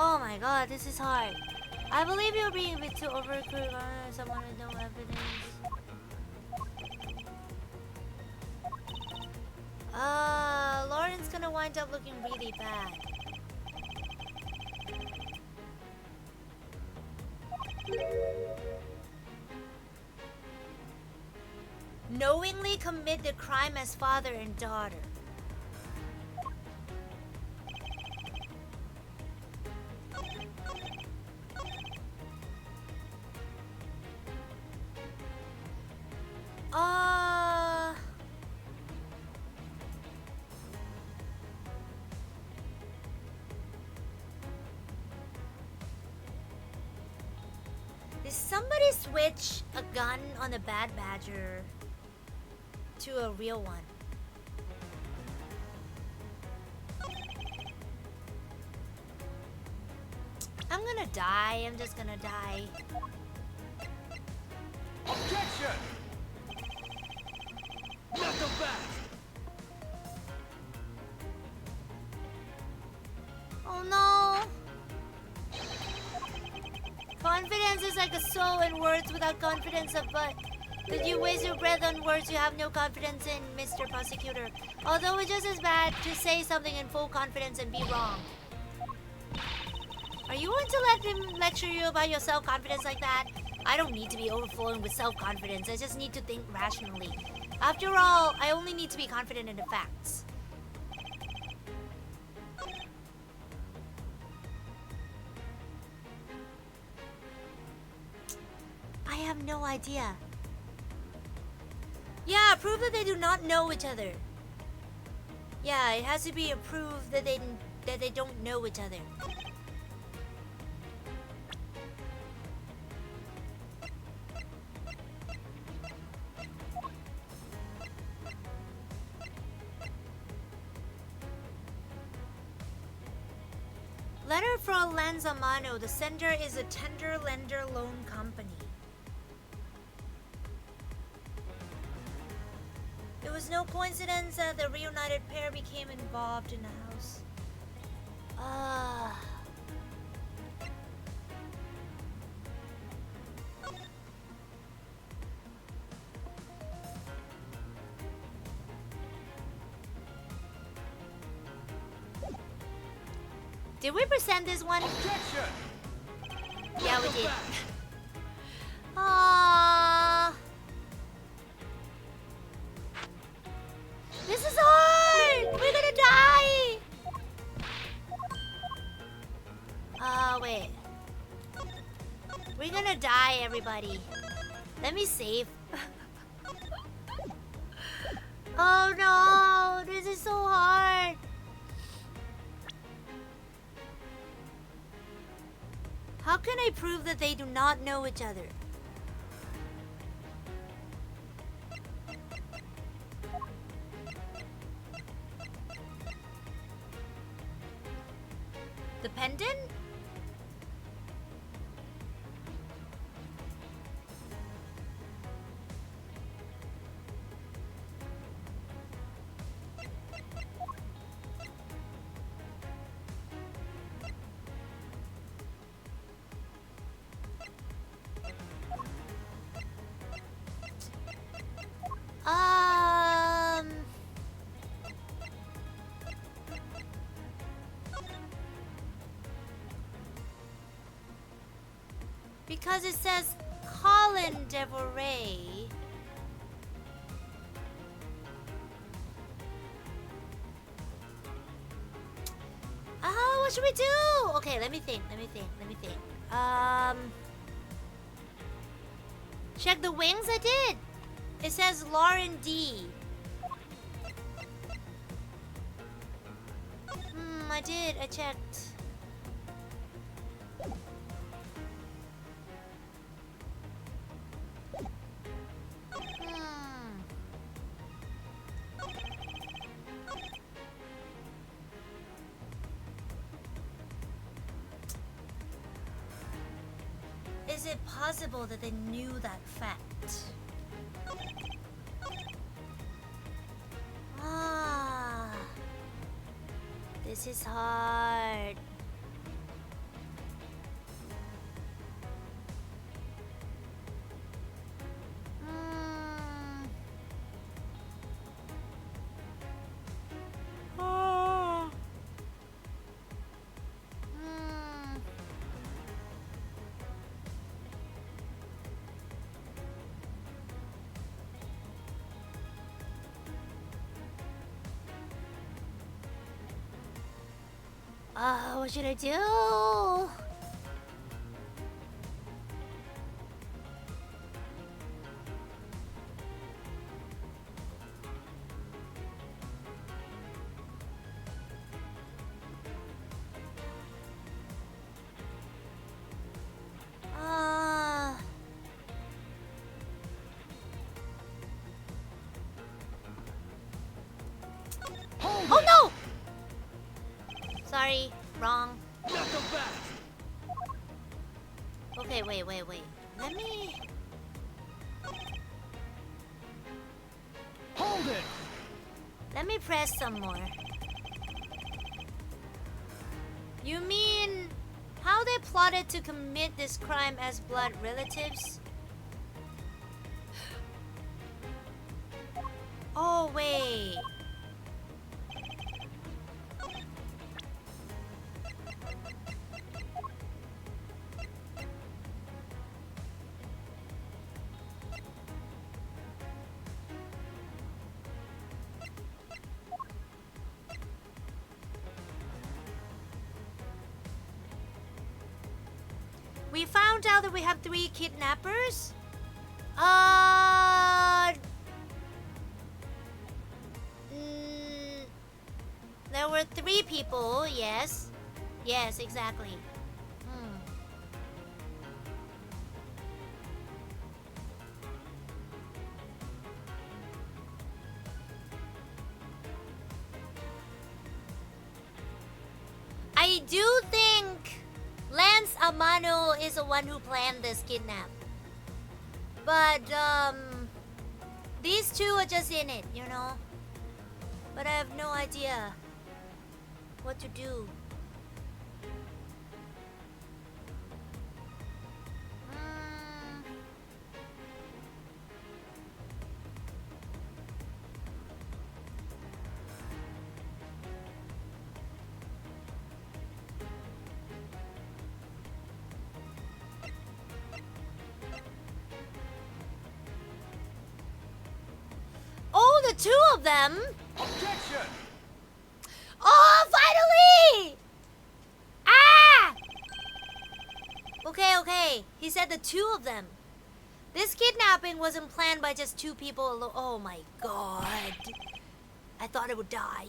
Oh my god, this is hard. I believe you're being a bit too overcooked on someone with no evidence. Lauren's gonna wind up looking really bad. Knowingly commit the crime as father and daughter. Did somebody switch a gun on a bad badger to a real one? I'm gonna die. I'm just gonna die. Objection! Knock them back! Oh no! Confidence is like a soul in words without confidence of but. Did you waste your breath on words you have no confidence in, Mr. Prosecutor? Although it's just as bad to say something in full confidence and be wrong. Are you going to let him lecture you about your self-confidence like that? I don't need to be overflowing with self-confidence. I just need to think rationally. After all, I only need to be confident in the facts. I have no idea. Yeah, prove that they do not know each other. Yeah, it has to be a proof that they don't know each other. Letter from Lanzamano. The sender is a tender lender loan company. It was no coincidence that the reunited pair became involved in the house. Did we present this one? Objection! Yeah, we did. This is hard! We're gonna die! Wait. We're gonna die, everybody. Let me save. Oh no! This is so hard! How can I prove that they do not know each other? The pendant? Because it says Colin Devoray. What should we do? Okay, let me think. Check the wings. I did. It says Lauren D. I did. I checked. Is it possible that they knew that fact? This is hard. What should I do? Oh no! Sorry, wrong. Knock him back. Okay, wait. Let me... Hold it. Let me press some more. You mean how they plotted to commit this crime as blood relatives? Oh, wait. We found out that we have 3 kidnappers. There were 3 people, yes. Yes, exactly. I do think Lance Amano is the one who planned this kidnap. But, these 2 are just in it, you know? But I have no idea what to do. Oh, the 2 of them? Objection. Oh, finally! Ah! Okay. He said the 2 of them. This kidnapping wasn't planned by just 2 people alone. Oh my god. I thought I would die.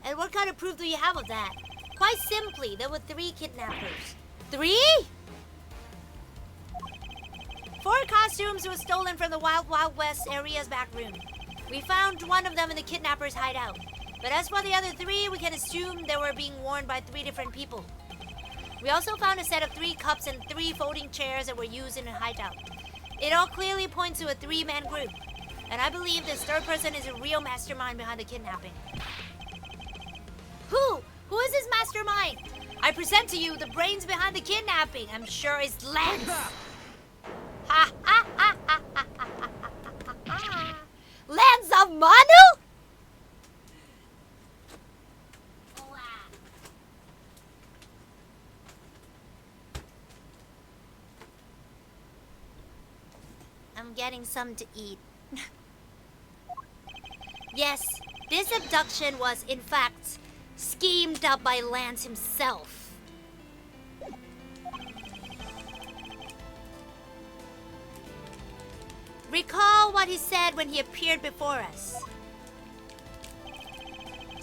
And what kind of proof do you have of that? Quite simply, there were 3 kidnappers. 3? 4 costumes were stolen from the Wild Wild West area's back room. We found one of them in the kidnapper's hideout. But as for the other 3, we can assume they were being worn by 3 different people. We also found a set of 3 cups and 3 folding chairs that were used in a hideout. It all clearly points to a 3-man group. And I believe this 3rd person is a real mastermind behind the kidnapping. Who? Who is this mastermind? I present to you the brains behind the kidnapping. I'm sure it's Lance. Ha ha ha ha ha ha ha ha. Lance of Manu? I'm getting some to eat. Yes, this abduction was, in fact, schemed up by Lance himself. Recall what he said when he appeared before us.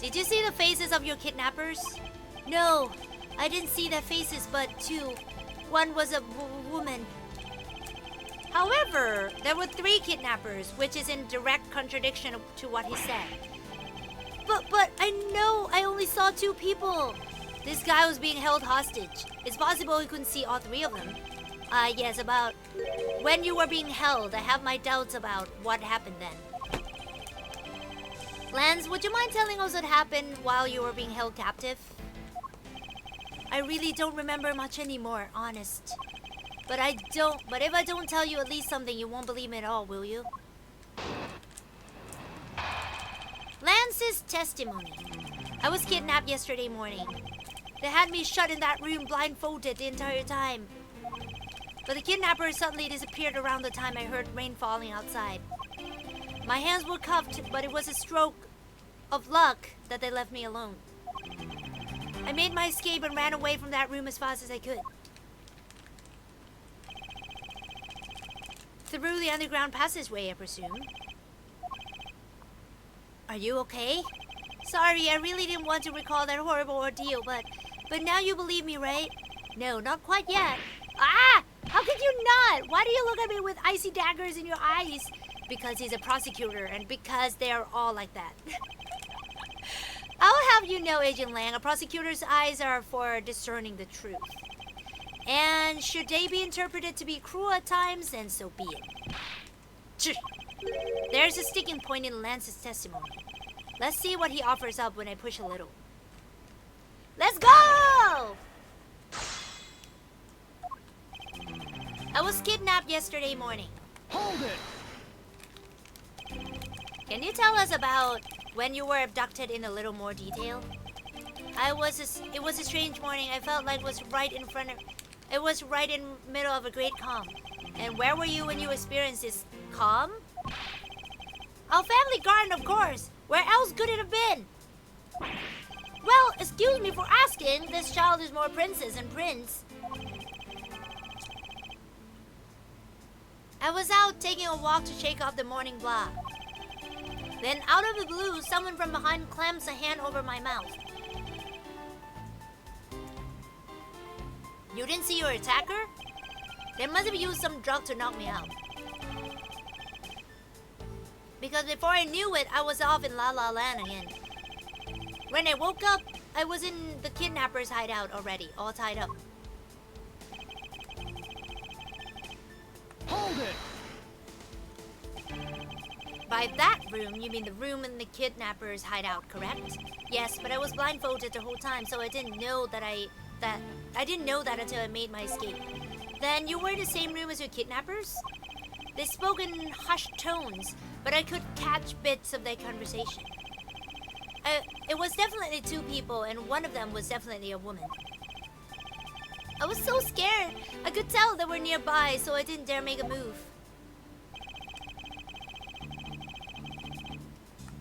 Did you see the faces of your kidnappers? No, I didn't see their faces, but 2. One was a woman. However, there were 3 kidnappers, which is in direct contradiction to what he said. But I know I only saw 2 people. This guy was being held hostage. It's possible he couldn't see all 3 of them. Yes, about when you were being held. I have my doubts about what happened then. Lance, would you mind telling us what happened while you were being held captive? I really don't remember much anymore, honest. But if I don't tell you at least something, you won't believe me at all, will you? Lance's testimony. I was kidnapped yesterday morning. They had me shut in that room blindfolded the entire time. But the kidnappers suddenly disappeared around the time I heard rain falling outside. My hands were cuffed, but it was a stroke of luck that they left me alone. I made my escape and ran away from that room as fast as I could. Through the underground passageway, I presume. Are you okay? Sorry, I really didn't want to recall that horrible ordeal, but now you believe me, right? No, not quite yet. Ah! How could you not? Why do you look at me with icy daggers in your eyes? Because he's a prosecutor, and because they are all like that. I'll have you know, Agent Lang, a prosecutor's eyes are for discerning the truth. And should they be interpreted to be cruel at times, then so be it. There's a sticking point in Lance's testimony. Let's see what he offers up when I push a little. Let's go! I was kidnapped yesterday morning. Hold it! Can you tell us about when you were abducted in a little more detail? It was a strange morning. I felt like it was right in middle of a great calm. And where were you when you experienced this calm? Our family garden, of course. Where else could it have been? Well, excuse me for asking. This child is more princess than prince. I was out taking a walk to shake off the morning blah. Then out of the blue, someone from behind clamps a hand over my mouth. You didn't see your attacker? They must have used some drug to knock me out. Because before I knew it, I was off in La La Land again. When I woke up, I was in the kidnapper's hideout already, all tied up. Hold it! By that room, you mean the room in the kidnapper's hideout, correct? Yes, but I was blindfolded the whole time, so I didn't know that until I made my escape. Then you were in the same room as your kidnappers? They spoke in hushed tones, but I could catch bits of their conversation. It was definitely two people, and one of them was definitely a woman. I was so scared. I could tell they were nearby, so I didn't dare make a move.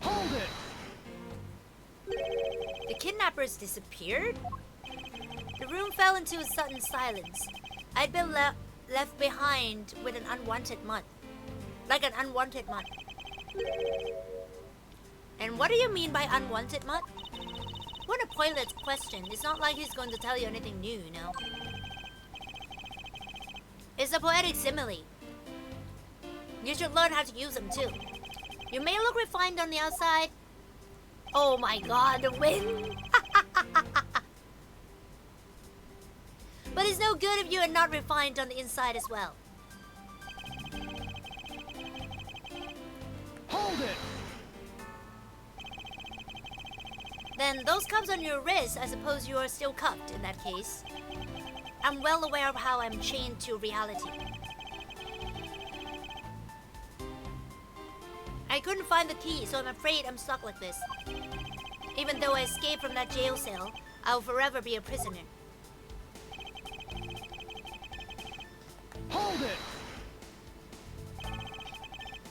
Hold it! The kidnappers disappeared? The room fell into a sudden silence. I'd been left behind with an unwanted mutt. Like an unwanted mutt. And what do you mean by unwanted mutt? What a pointless question. It's not like he's going to tell you anything new, you know? It's a poetic simile. You should learn how to use them too. You may look refined on the outside. Oh my god, the wind! But it's no good if you are not refined on the inside as well. Hold it! Then those cuffs on your wrist, I suppose you are still cuffed in that case. I'm well aware of how I'm chained to reality. I couldn't find the key, so I'm afraid I'm stuck like this. Even though I escaped from that jail cell, I will forever be a prisoner. Hold it!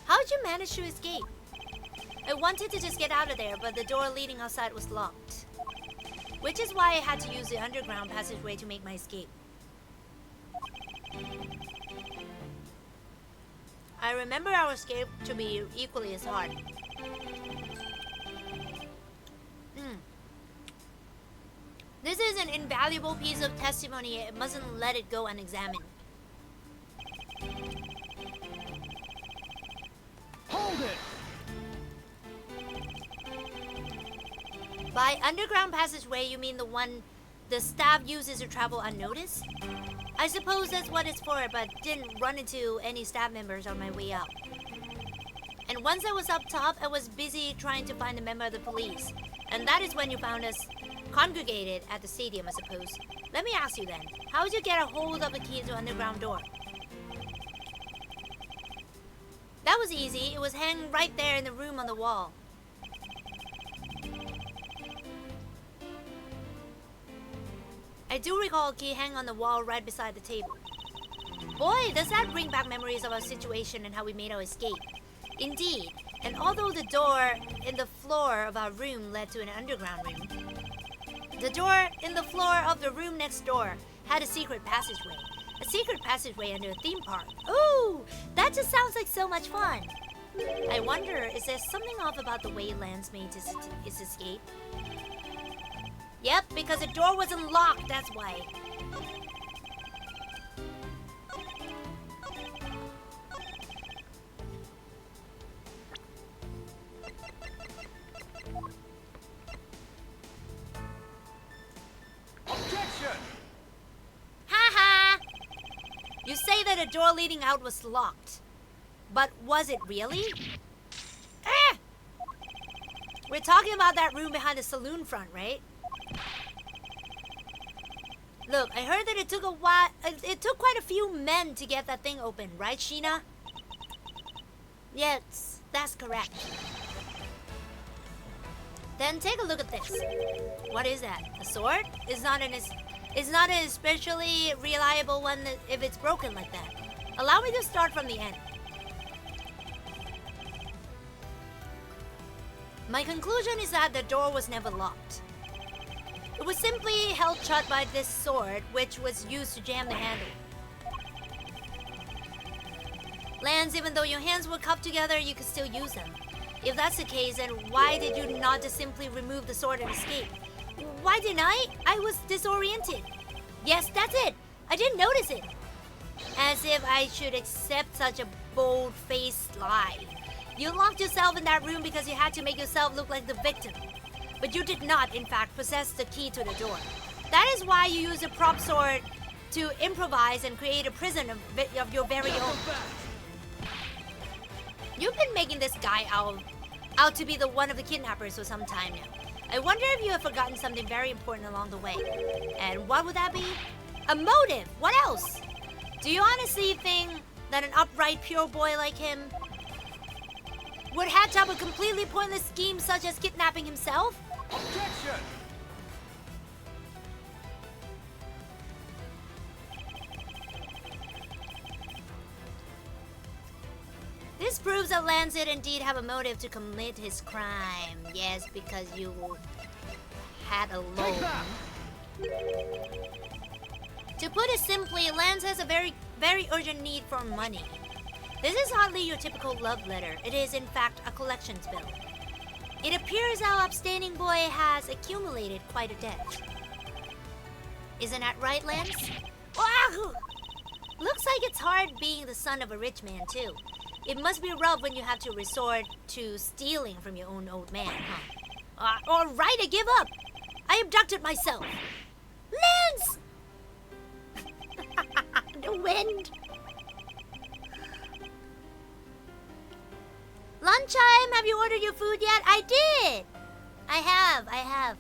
How'd you manage to escape? I wanted to just get out of there, but the door leading outside was locked. Which is why I had to use the underground passageway to make my escape. I remember our escape to be equally as hard. This is an invaluable piece of testimony. I mustn't let it go unexamined. Hold it! By underground passageway, you mean the one the staff uses to travel unnoticed? I suppose that's what it's for, but didn't run into any staff members on my way out. And once I was up top, I was busy trying to find a member of the police. And that is when you found us congregated at the stadium, I suppose. Let me ask you then, how did you get a hold of the key to the underground door? That was easy. It was hanging right there in the room on the wall. I do recall a key hanging on the wall right beside the table. Boy, does that bring back memories of our situation and how we made our escape. Indeed, and although the door in the floor of our room led to an underground room, The door in the floor of the room next door had a secret passageway. A secret passageway under a theme park. Ooh, that just sounds like so much fun. I wonder, is there something off about the way Lance made his escape? Yep, because the door wasn't locked, that's why. Objection! Haha! You say that the door leading out was locked. But was it really? Ah! We're talking about that room behind the saloon front, right? Look, I heard that it took a while. It took quite a few men to get that thing open, right, Sheena? Yes, that's correct. Then take a look at this. What is that? A sword? It's not an especially reliable one if it's broken like that. Allow me to start from the end. My conclusion is that the door was never locked. It was simply held shut by this sword, which was used to jam the handle. Lance, even though your hands were cupped together, you could still use them. If that's the case, then why did you not just simply remove the sword and escape? Why didn't I? I was disoriented. Yes, that's it. I didn't notice it. As if I should accept such a bold-faced lie. You locked yourself in that room because you had to make yourself look like the victim. But you did not, in fact, possess the key to the door. That is why you used a prop sword to improvise and create a prison of your very own. You've been making this guy out to be the one of the kidnappers for some time now. I wonder if you have forgotten something very important along the way. And what would that be? A motive! What else? Do you honestly think that an upright, pure boy like him would hatch up a completely pointless scheme such as kidnapping himself? Objection! This proves that Lance did indeed have a motive to commit his crime. Yes, because you had a loan. To put it simply, Lance has a very, very urgent need for money. This is hardly your typical love letter. It is, in fact, a collections bill. It appears our upstanding boy has accumulated quite a debt. Isn't that right, Lance? Wow! Looks like it's hard being the son of a rich man, too. It must be rough when you have to resort to stealing from your own old man, huh? All right, I give up. I abducted myself. Lance! The wind. Lunchtime, have you ordered your food yet? I did. I have.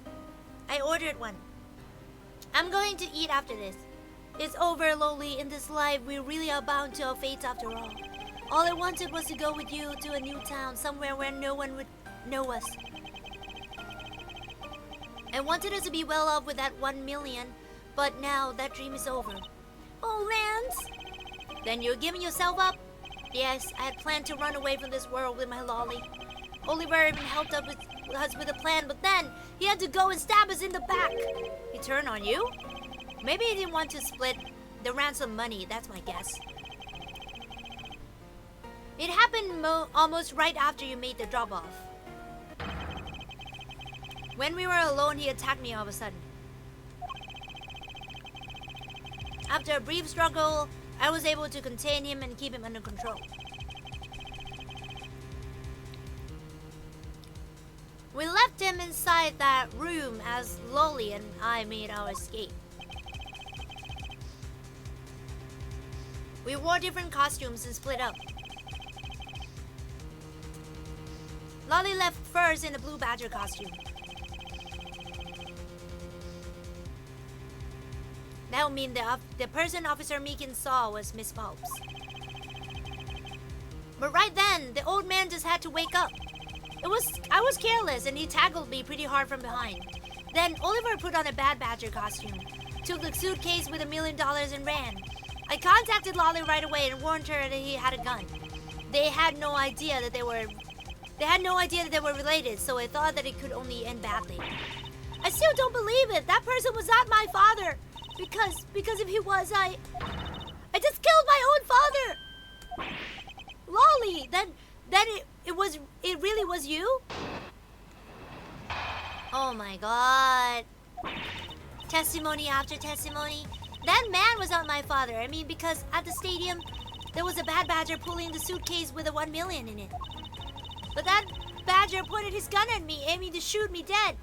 I ordered one. I'm going to eat after this. It's over, Loli. In this life, we really are bound to our fates after all. All I wanted was to go with you to a new town, somewhere where no one would know us. I wanted us to be well off with that 1 million, but now that dream is over. Oh, Lance! Then you're giving yourself up? Yes, I had planned to run away from this world with my lolly. Oliver even helped us with a plan, but then he had to go and stab us in the back. He turned on you? Maybe he didn't want to split the ransom money, that's my guess. It happened almost right after you made the drop-off. When we were alone, he attacked me all of a sudden. After a brief struggle, I was able to contain him and keep him under control. We left him inside that room as Loli and I made our escape. We wore different costumes and split up. Lolly left first in the Blue Badger costume. That would mean the person Officer Meekin saw was Miss Phelps. But right then, the old man just had to wake up. I was careless and he tackled me pretty hard from behind. Then Oliver put on a Bad Badger costume, took the suitcase with $1 million and ran. I contacted Lolly right away and warned her that he had a gun. They had no idea that they were related, so I thought that it could only end badly. I still don't believe it. That person was not my father. Because if he was, I just killed my own father. Lolly, then it really was you? Oh my god. Testimony after testimony. That man was not my father. I mean, because at the stadium, there was a bad badger pulling the suitcase with a 1 million in it. But that badger pointed his gun at me, aiming to shoot me dead.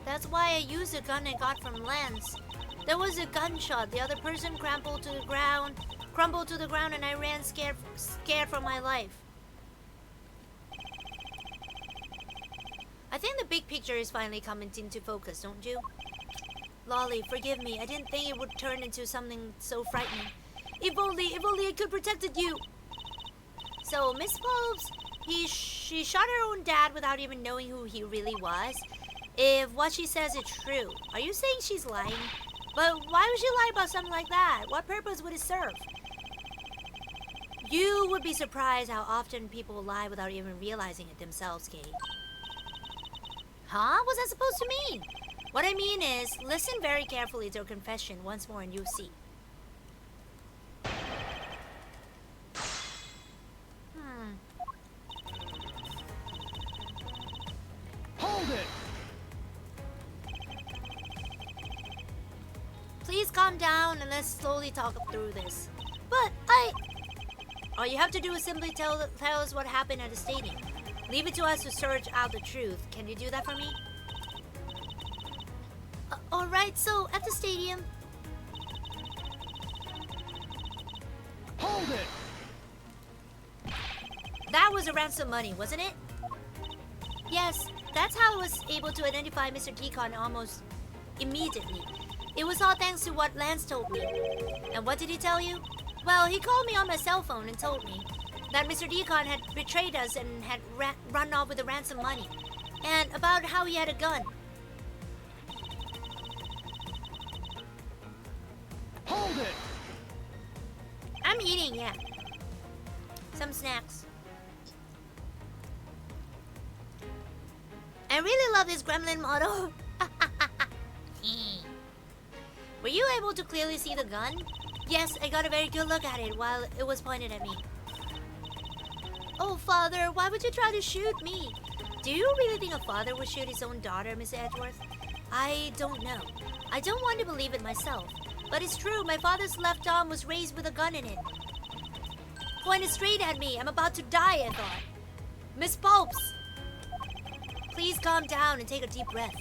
That's why I used a gun I got from Lance. There was a gunshot. The other person crumpled to the ground, and I ran scared for my life. I think the big picture is finally coming into focus, don't you? Lolly, forgive me. I didn't think it would turn into something so frightening. If only I could protected you. So, Miss Pops, she shot her own dad without even knowing who he really was. If what she says is true, are you saying she's lying? But why would she lie about something like that? What purpose would it serve? You would be surprised how often people lie without even realizing it themselves, Kate. Huh? What's that supposed to mean? What I mean is, listen very carefully to her confession once more and you'll see. Hold it! Please calm down and let's slowly talk through this. But all you have to do is simply tell us what happened at the stadium. Leave it to us to search out the truth. Can you do that for me? Alright, so at the stadium... Hold it! That was a ransom money, wasn't it? Yes, that's how I was able to identify Mr. Deacon almost immediately. It was all thanks to what Lance told me. And what did he tell you? Well, he called me on my cell phone and told me that Mr. Deacon had betrayed us and had run off with the ransom money. And about how he had a gun. Hold it! I'm eating, yeah. Some snacks. I really love this gremlin model. Were you able to clearly see the gun? Yes, I got a very good look at it while it was pointed at me. Oh, Father, why would you try to shoot me? Do you really think a father would shoot his own daughter, Miss Edgeworth? I don't know. I don't want to believe it myself. But it's true, my father's left arm was raised with a gun in it. Pointed straight at me. I'm about to die, I thought. Miss Popes! Please calm down and take a deep breath.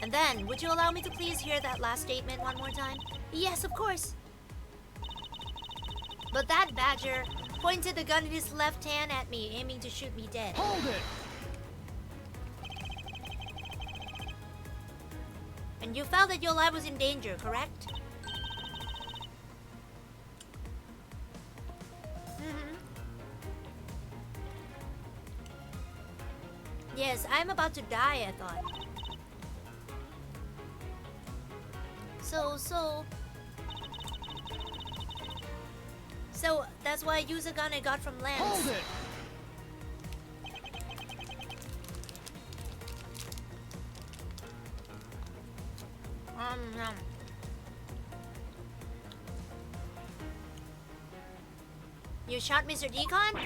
And then, would you allow me to please hear that last statement one more time? Yes, of course. But that badger pointed the gun in his left hand at me, aiming to shoot me dead. Hold it! And you felt that your life was in danger, correct? Yes, I'm about to die, I thought. So that's why I used a gun I got from Lance. Hold it! You shot Mr. Deacon?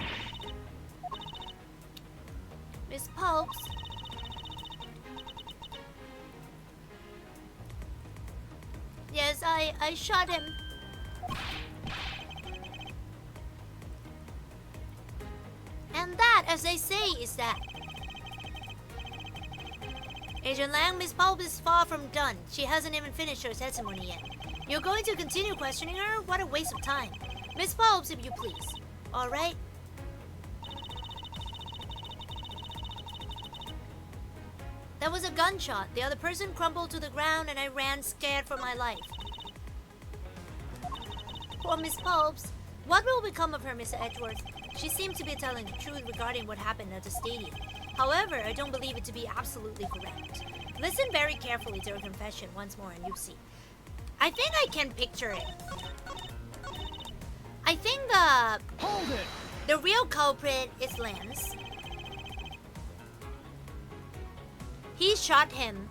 Miss Popes? Yes, I shot him. And that, as they say, is that. Agent Lang, Miss Popes is far from done. She hasn't even finished her testimony yet. You're going to continue questioning her? What a waste of time. Miss Popes, if you please. All right? There was a gunshot. The other person crumpled to the ground and I ran scared for my life. Poor Miss Popes. What will become of her, Mr. Edgeworth? She seemed to be telling the truth regarding what happened at the stadium. However, I don't believe it to be absolutely correct. Listen very carefully to her confession once more and you'll see. I think I can picture it. I think the real culprit is Lance. He shot him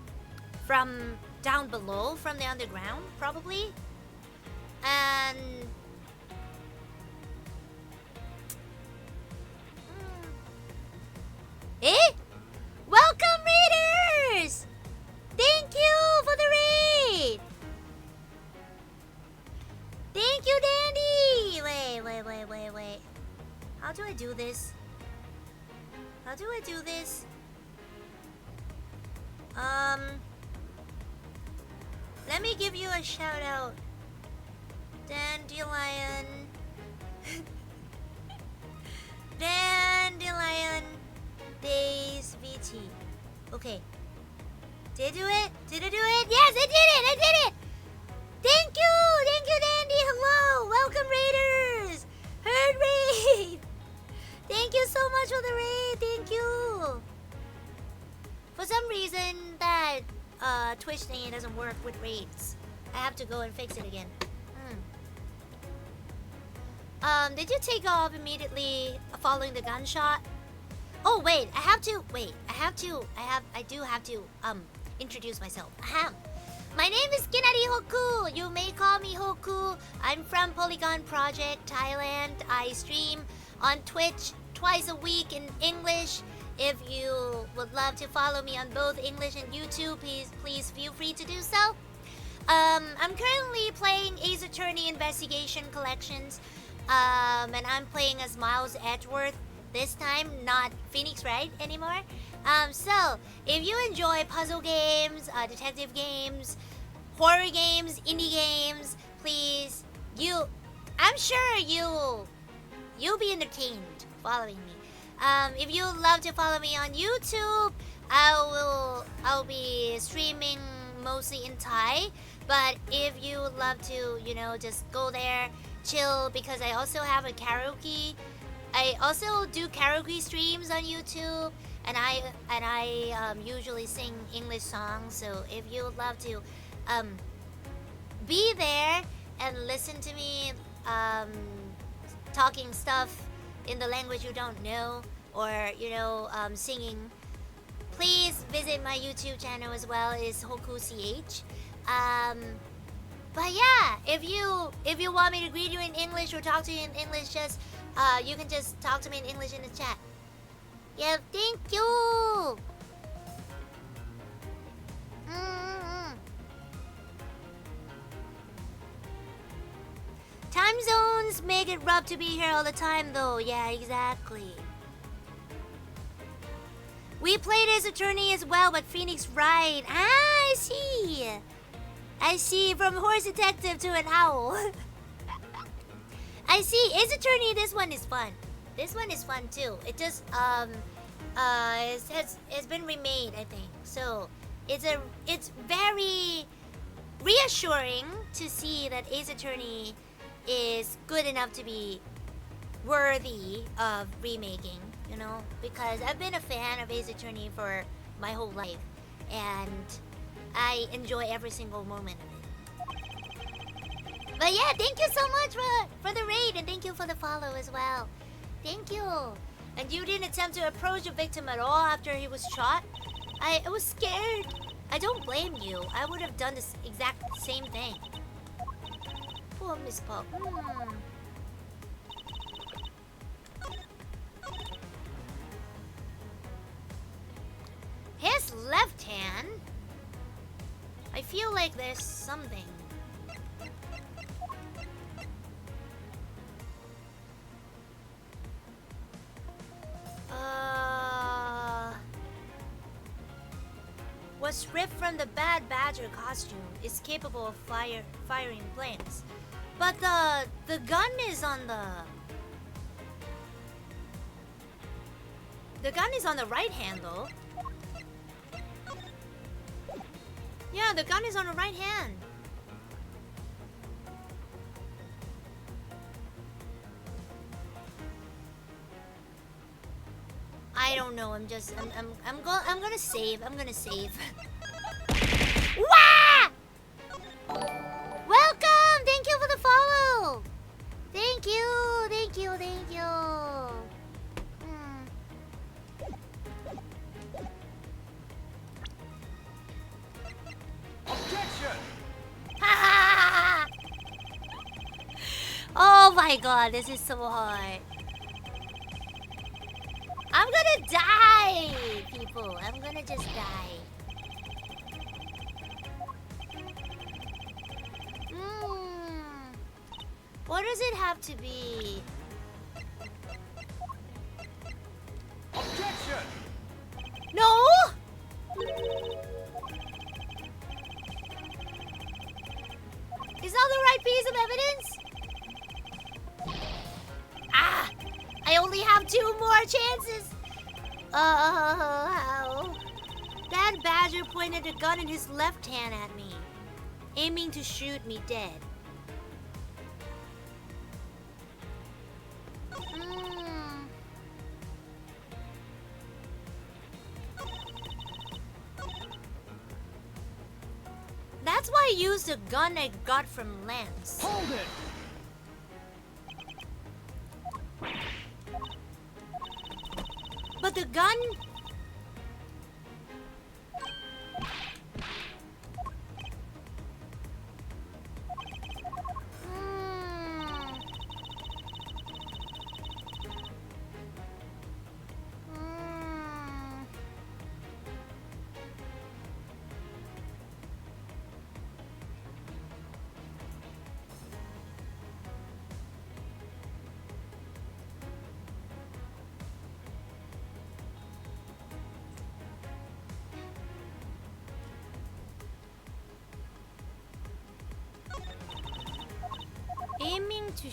from down below, from the underground, probably. And... Eh? Welcome, raiders! Thank you for the raid! Thank you, Dandy! Wait. How do I do this? Let me give you a shout out. Dandelion. Dandelion Days VT. Okay. Did I do it? Did I do it? Yes, I did it! Thank you, Dandy. Hello, welcome raiders. Herd raid. Thank you so much for the raid. Thank you. For some reason that Twitch thingy doesn't work with raids. I have to go and fix it again. Did you take off immediately following the gunshot? Oh wait, I do have to introduce myself. My name is Kinari Hoku. You may call me Hoku. I'm from Polygon Project, Thailand. I stream on Twitch twice a week in English. If you would love to follow me on both English and YouTube, please feel free to do so. I'm currently playing Ace Attorney Investigation Collections. And I'm playing as Miles Edgeworth this time, not Phoenix Wright anymore. So, if you enjoy puzzle games, detective games, horror games, indie games, please, I'm sure you'll be entertained following me. If you love to follow me on YouTube, I'll be streaming mostly in Thai. But if you would love to, just go there, chill, because I also have a karaoke. I also do karaoke streams on YouTube, and I usually sing English songs. So if you would love to be there and listen to me talking stuff in the language you don't know, or singing, please visit my YouTube channel as well. It's Hoku CH. But yeah, if you want me to greet you in English or talk to you in English, just you can just talk to me in English in the chat. Yeah, thank you. Time zones make it rough to be here all the time, though. Yeah, exactly. We played as Attorney as well, but Phoenix Wright. I see, from horse detective to an owl. I see. Ace Attorney, this one is fun. This one is fun too. It just it's been remade, I think. So it's very reassuring to see that Ace Attorney is good enough to be worthy of remaking, because I've been a fan of Ace Attorney for my whole life, and I enjoy every single moment of it. But yeah, thank you so much for the raid, and thank you for the follow as well. Thank you. And you didn't attempt to approach the victim at all after he was shot? I was scared. I don't blame you. I would have done this exact same thing. Poor Miss Pop. His left hand? I feel like there's something. Was ripped from the Bad Badger costume, is capable of firing planes. But the gun is on the gun is on the right hand though. Yeah, the gun is on the right hand. I don't know. I'm gonna save. Wah! Welcome! Thank you for the follow! Thank you! Objection! Oh my god, this is so hard. I'm gonna die, people. I'm gonna just die. What does it have to be? Objection! No! Is that the right piece of evidence? Ah! I only have 2 more chances! How? That badger pointed a gun in his left hand at me, aiming to shoot me dead. That's why I used a gun I got from Lance. Hold it! But the gun... aiming to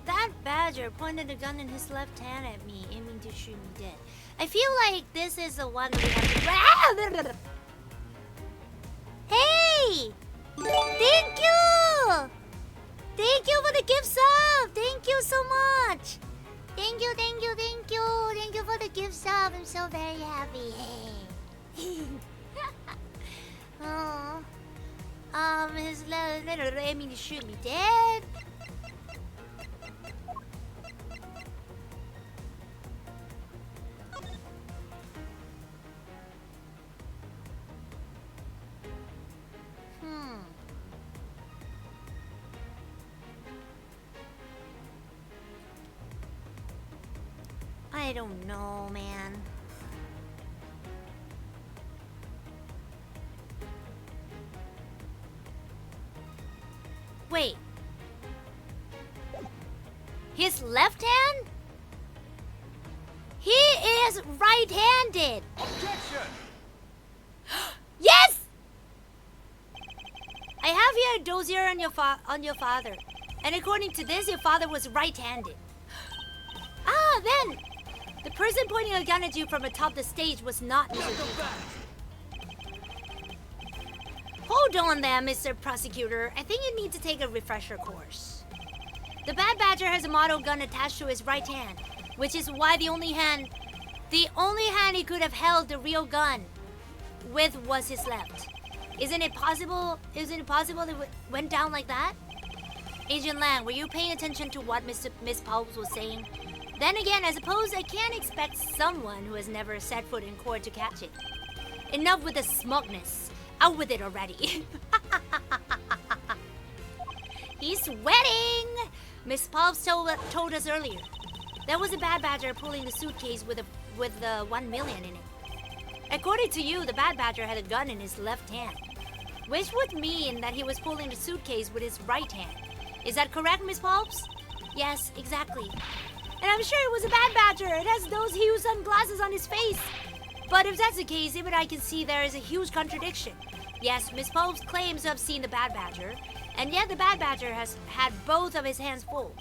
That badger pointed a gun in his left hand at me, aiming to shoot me dead. I feel like this is the one we have to... Hey! Thank you! Thank you for the gift sub! Thank you so much! Thank you for the gift sub. I'm so very happy. His little aiming to shoot me dead. I don't know, man. Wait. His left hand? He is right-handed. Objection! Yes! I have here a dossier on your father. And according to this, your father was right-handed. Ah, then! The person pointing a gun at you from atop the stage was not Mr. Hold on there, Mr. Prosecutor. I think you need to take a refresher course. The Bad Badger has a model gun attached to his right hand, which is why the only hand he could have held the real gun with was his left. Isn't it possible it went down like that? Agent Lang, were you paying attention to what Miss Pulps was saying? Then again, I suppose I can't expect someone who has never set foot in court to catch it. Enough with the smugness. Out with it already. He's sweating! Miss Pulps told us earlier. There was a Bad Badger pulling the suitcase with the 1 million in it. According to you, the Bad Badger had a gun in his left hand, which would mean that he was pulling the suitcase with his right hand. Is that correct, Miss Pulps? Yes, exactly. And I'm sure it was a Bad Badger. It has those huge sunglasses on his face. But if that's the case, even I can see there is a huge contradiction. Yes, Miss Pulps claims to have seen the Bad Badger, and yet the Bad Badger has had both of his hands full.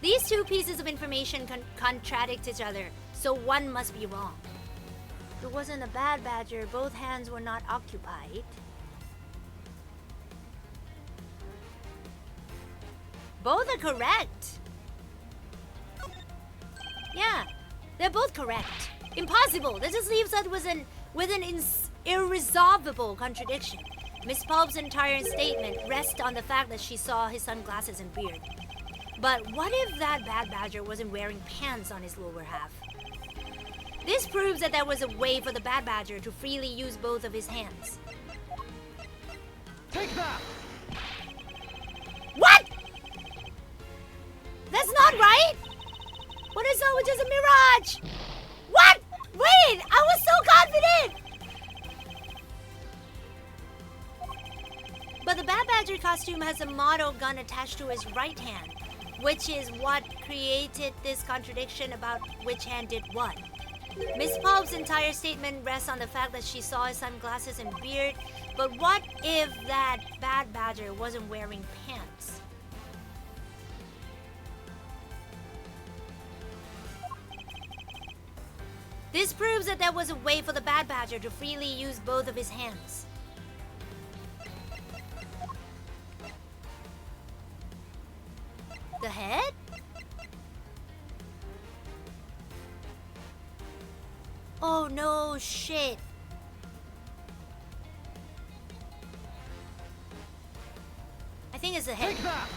These two pieces of information contradict each other, so one must be wrong. If it wasn't a Bad Badger, both hands were not occupied. Both are correct. Yeah, they're both correct. Impossible. That just leaves us with an irresolvable contradiction. Miss Pulp's entire statement rests on the fact that she saw his sunglasses and beard. But what if that bad badger wasn't wearing pants on his lower half? This proves that there was a way for the bad badger to freely use both of his hands. Take that! What? That's not right! What I saw was just a mirage! What? Wait! I was so confident! But the Bad Badger costume has a model gun attached to his right hand, which is what created this contradiction about which hand did what. Miss Pulp's entire statement rests on the fact that she saw his sunglasses and beard, but what if that Bad Badger wasn't wearing pants? This proves that there was a way for the Bad Badger to freely use both of his hands. The head? Oh no, shit. I think it's the head. Take that!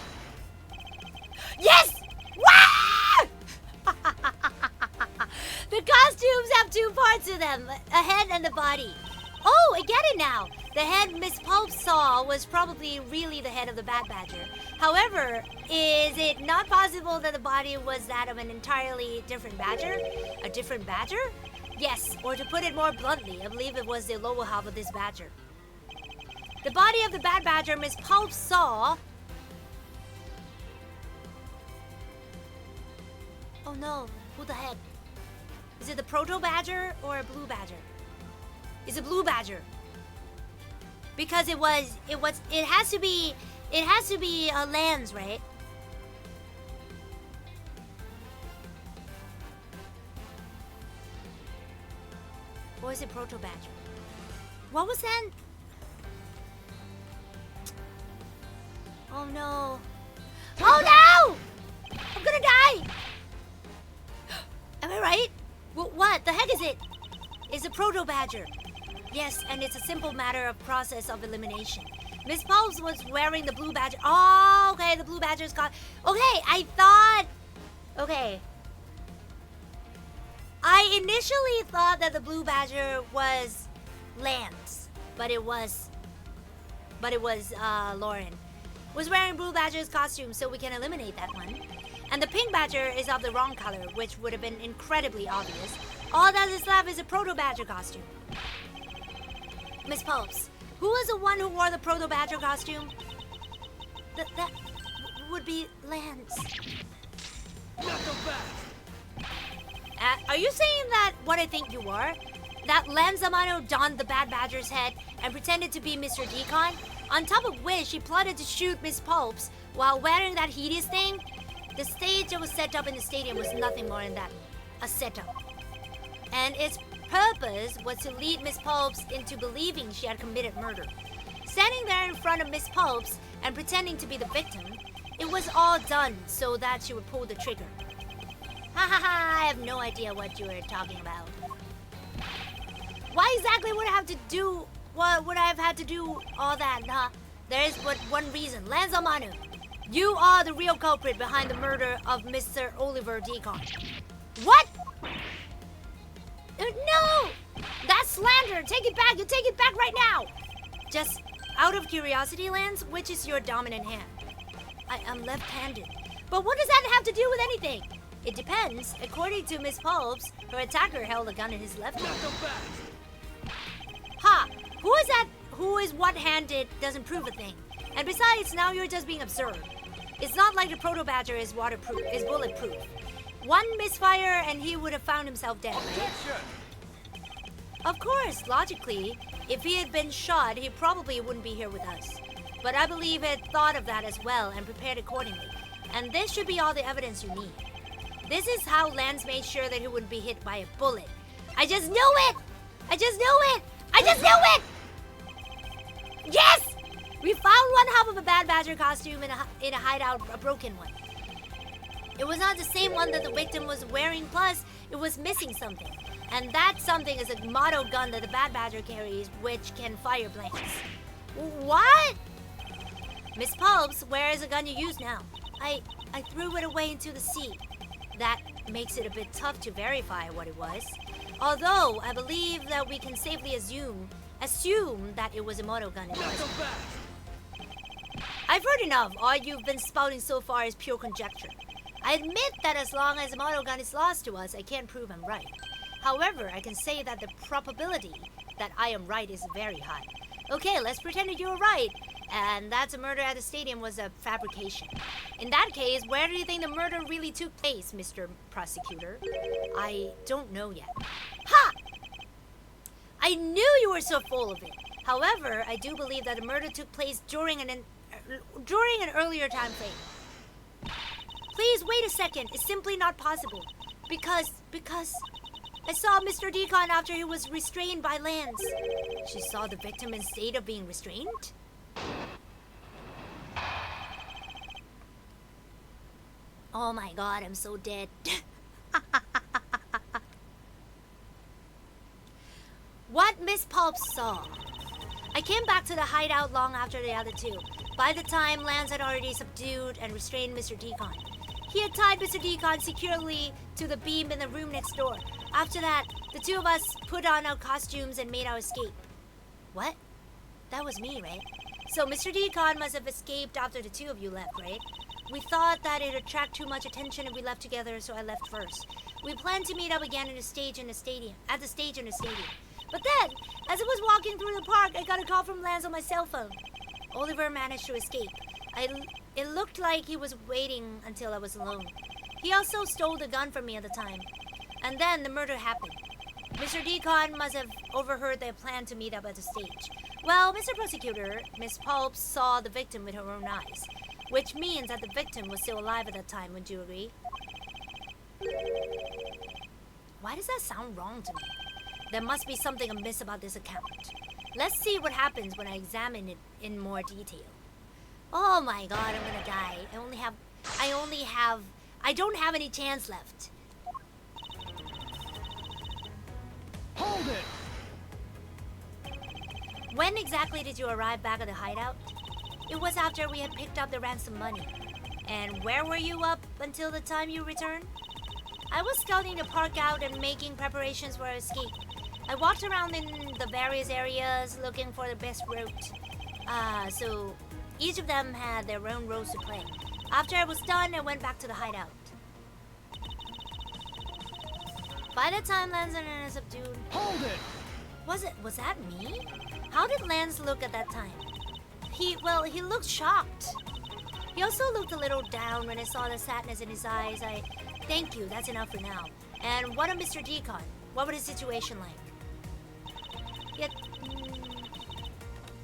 Yes! Wow! The costumes have two parts to them, a head and the body. Oh, I get it now. The head Miss Pulp saw was probably really the head of the Bad Badger. However, is it not possible that the body was that of an entirely different badger? A different badger? Yes, or to put it more bluntly, I believe it was the lower half of this badger. The body of the Bad Badger Miss Pulp saw... Oh no, who the heck? Is it the Proto Badger or a Blue Badger? It's a Blue Badger. Because it has to be a Lance, right? Or is it Proto Badger? What was that? Oh no. Oh no! I'm gonna die! Am I right? What the heck is it? It's a Proto Badger. Yes, and it's a simple matter of process of elimination. Miss Pulse was wearing the Blue Badger. Oh, okay, the Blue Badger's got... Okay, I thought... Okay. I initially thought that the Blue Badger was Lance, but it was Lauren. Was wearing Blue Badger's costume, so we can eliminate that one. And the Pink Badger is of the wrong color, which would have been incredibly obvious. All that is left is a Proto Badger costume. Miss Pulps, who was the one who wore the Proto Badger costume? That would be Lance. Not so fast! Are you saying that what I think you are? That Lance Amano donned the Bad Badger's head and pretended to be Mr. Decon? On top of which, he plotted to shoot Miss Pulps while wearing that hideous thing? The stage that was set up in the stadium was nothing more than that, a setup. And its purpose was to lead Miss Pulps into believing she had committed murder. Standing there in front of Miss Pulps and pretending to be the victim, it was all done so that she would pull the trigger. Ha ha ha, I have no idea what you were talking about. Why exactly would I have had to do all that, huh? There is but one reason. Lance Amanu, you are the real culprit behind the murder of Mr. Oliver Decon. What? No! That's slander! Take it back! You take it back right now! Just out of curiosity, Lance, which is your dominant hand? I'm left-handed. But what does that have to do with anything? It depends. According to Miss Pulps, her attacker held a gun in his left hand. Not so fast! Ha! Who is that? Who is what-handed doesn't prove a thing. And besides, now you're just being absurd. It's not like the Proto Badger is bulletproof. One misfire and he would have found himself dead, right? Objection! Of course, logically, if he had been shot, he probably wouldn't be here with us. But I believe he had thought of that as well and prepared accordingly. And this should be all the evidence you need. This is how Lance made sure that he wouldn't be hit by a bullet. I just knew it! I just knew it! I just knew it! Yes! We found one half of a Bad Badger costume in a hideout, a broken one. It was not the same one that the victim was wearing, plus it was missing something. And that something is a motto gun that the Bad Badger carries, which can fire blanks. What? Miss Pulps, where is the gun you use now? I threw it away into the sea. That makes it a bit tough to verify what it was. Although, I believe that we can safely assume that it was a moto gun. Not so fast. I've heard enough. All you've been spouting so far is pure conjecture. I admit that as long as the moto gun is lost to us, I can't prove I'm right. However, I can say that the probability that I am right is very high. Okay, let's pretend that you're right, and that the murder at the stadium was a fabrication. In that case, where do you think the murder really took place, Mr. Prosecutor? I don't know yet. Ha! I knew you were so full of it. However, I do believe that the murder took place during an earlier time frame. Please wait a second. It's simply not possible. Because I saw Mr. Decon after he was restrained by Lance. She saw the victim in state of being restrained? Oh my god, I'm so dead. What Miss Pulps saw. I came back to the hideout long after the other two. By the time, Lance had already subdued and restrained Mr. Decon. He had tied Mr. Decon securely to the beam in the room next door. After that, the two of us put on our costumes and made our escape. What? That was me, right? So Mr. Decon must have escaped after the two of you left, right? We thought that it'd attract too much attention if we left together, so I left first. We planned to meet up again at the stage in the stadium. But then, as I was walking through the park, I got a call from Lance on my cell phone. Oliver managed to escape. It looked like he was waiting until I was alone. He also stole the gun from me at the time. And then the murder happened. Mr. Decon must have overheard their plan to meet up at the stage. Well, Mr. Prosecutor, Miss Pulps saw the victim with her own eyes, which means that the victim was still alive at that time, wouldn't you agree? Why does that sound wrong to me? There must be something amiss about this account. Let's see what happens when I examine it in more detail. Oh my god, I'm gonna die. I don't have any chance left. Hold it! When exactly did you arrive back at the hideout? It was after we had picked up the ransom money. And where were you up until the time you returned? I was scouting the park out and making preparations for our escape. I walked around in the various areas looking for the best route. So each of them had their own roles to play. After I was done, I went back to the hideout. By the time Lance and Anna subdued... Hold it! Was that me? How did Lance look at that time? He looked shocked. He also looked a little down when I saw the sadness in his eyes. Thank you, that's enough for now. And what of Mr. Decon? What was his situation like? Yet...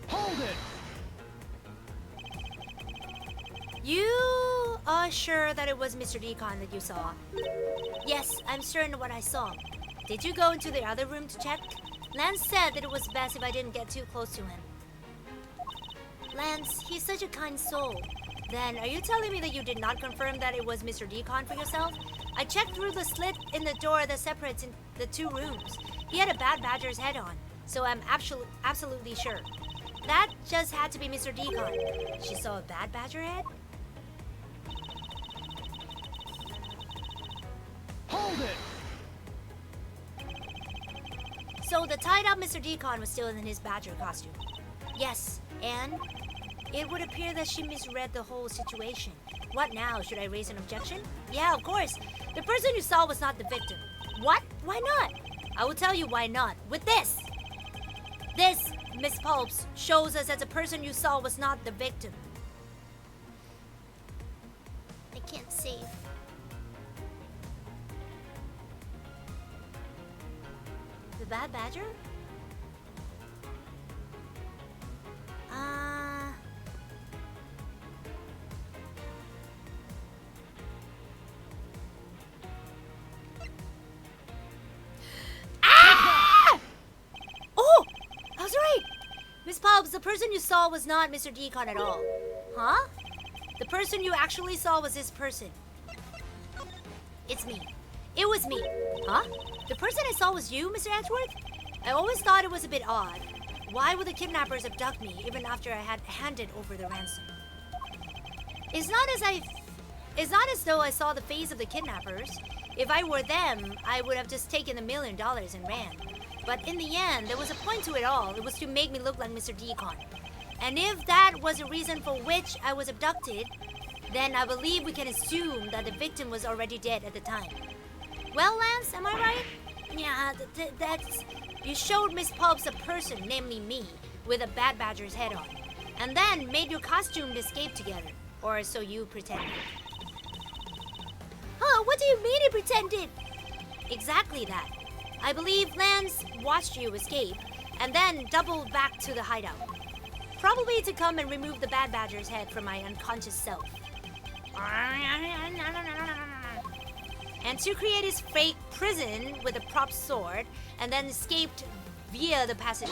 Hold it! You are sure that it was Mr. Decon that you saw? Yes, I'm certain of what I saw. Did you go into the other room to check? Lance said that it was best if I didn't get too close to him. Lance, he's such a kind soul. Then, are you telling me that you did not confirm that it was Mr. Decon for yourself? I checked through the slit in the door that separates in the two rooms. He had a Bad Badger's head on, so I'm absolutely sure. That just had to be Mr. Decon. She saw a Bad Badger head? Hold it! So the tied-up Mr. Decon was still in his Badger costume. Yes, and it would appear that she misread the whole situation. What now? Should I raise an objection? Yeah, of course. The person you saw was not the victim. What? Why not? I will tell you why not. With this! This, Miss Pulps, shows us that the person you saw was not the victim. I can't save. The Bad Badger? Oh! I was right! Miss Pulps, the person you saw was not Mr. Decon at all. Huh? The person you actually saw was this person. It's me. It was me. Huh? The person I saw was you, Mr. Edgeworth? I always thought it was a bit odd. Why would the kidnappers abduct me even after I had handed over the ransom? It's not as though I saw the face of the kidnappers. If I were them, I would have just taken $1 million and ran. But in the end, there was a point to it all. It was to make me look like Mr. Decon. And if that was the reason for which I was abducted, then I believe we can assume that the victim was already dead at the time. Well, Lance, am I right? Yeah, that's... You showed Miss Pulps a person, namely me, with a Bad Badger's head on, and then made your costume escape together. Or so you pretended. Huh, what do you mean he pretended? Exactly that. I believe Lance watched you escape, and then doubled back to the hideout. Probably to come and remove the Bad Badger's head from my unconscious self. And to create his fake prison with a prop sword, and then escaped via the passage.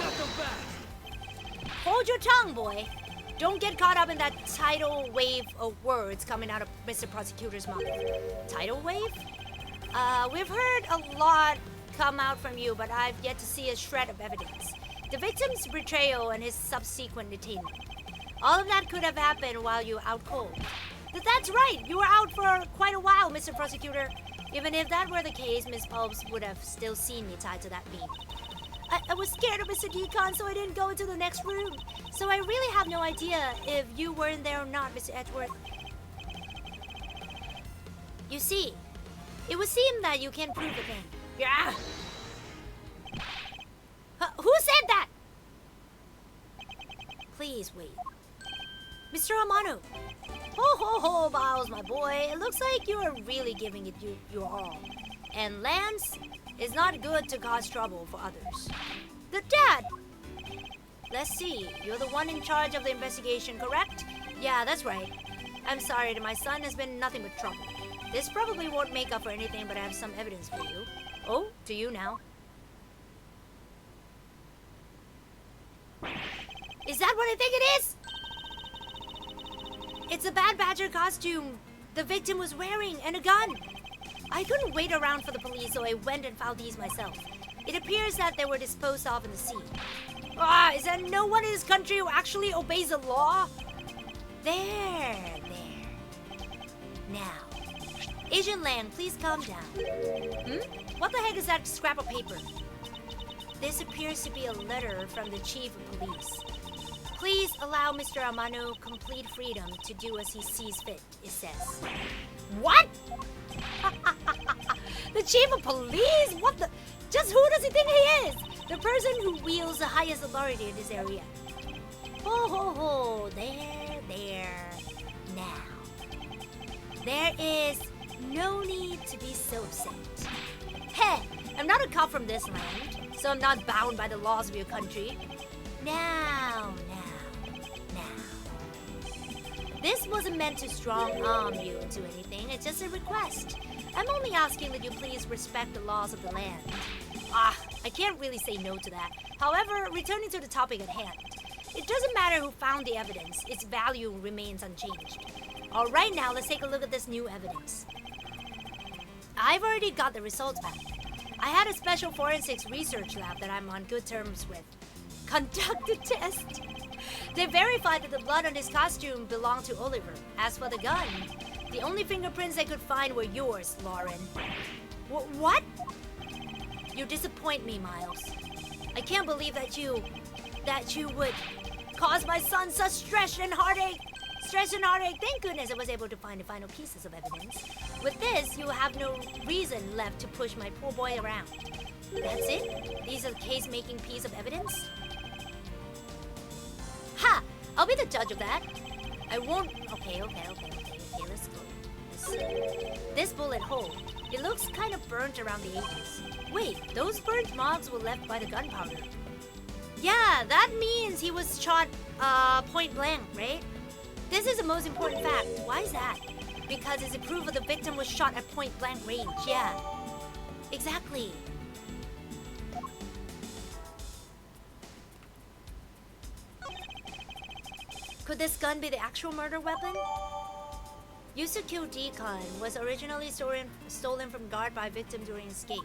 Hold your tongue, boy. Don't get caught up in that tidal wave of words coming out of Mr. Prosecutor's mouth. Tidal wave? We've heard a lot come out from you, but I've yet to see a shred of evidence. The victim's betrayal and his subsequent detainment. All of that could have happened while you were out cold. That's right, you were out for quite a while, Mr. Prosecutor. Even if that were the case, Miss Pulps would have still seen me tied to that beam. I was scared of Mr. Decon, so I didn't go into the next room. So I really have no idea if you were in there or not, Mr. Edgeworth. You see, it would seem that you can prove a thing. Yeah. Who said that? Please wait. Mr. Amano. Ho ho ho, Miles, my boy. It looks like you are really giving it your all. And Lance is not good to cause trouble for others. The dad! Let's see, you're the one in charge of the investigation, correct? Yeah, that's right. I'm sorry, my son has been nothing but trouble. This probably won't make up for anything, but I have some evidence for you. Oh, to you now. Is that what I think it is? It's a Bad Badger costume the victim was wearing and a gun. I couldn't wait around for the police, so I went and found these myself. It appears that they were disposed of in the sea. Is there no one in this country who actually obeys the law? There. Now, Agent Lang, please calm down. What the heck is that scrap of paper? This appears to be a letter from the chief of police. Please allow Mr. Amano complete freedom to do as he sees fit, it says. What? The chief of police? What the? Just who does he think he is? The person who wields the highest authority in this area. Ho, there. Now. There is no need to be so upset. Hey, I'm not a cop from this land, so I'm not bound by the laws of your country. Now. This wasn't meant to strong-arm you into anything, it's just a request. I'm only asking that you please respect the laws of the land. I can't really say no to that. However, returning to the topic at hand, it doesn't matter who found the evidence, its value remains unchanged. Alright, now let's take a look at this new evidence. I've already got the results back. I had a special forensics research lab that I'm on good terms with. Conduct a test. They verified that the blood on his costume belonged to Oliver. As for the gun, the only fingerprints they could find were yours, Lauren. What? You disappoint me, Miles. I can't believe that you would cause my son such stress and heartache. Thank goodness I was able to find the final pieces of evidence. With this, you have no reason left to push my poor boy around. That's it? These are the case-making piece of evidence? Ha! I'll be the judge of that. I won't... Okay, let's go. Let's see. This bullet hole. It looks kind of burnt around the edges. Wait, those burnt marks were left by the gunpowder. Yeah, that means he was shot, point blank, right? This is the most important fact. Why is that? Because it's a proof that the victim was shot at point blank range, yeah. Exactly. Could this gun be the actual murder weapon? Used to kill Decon, was originally stolen from guard by victim during escape.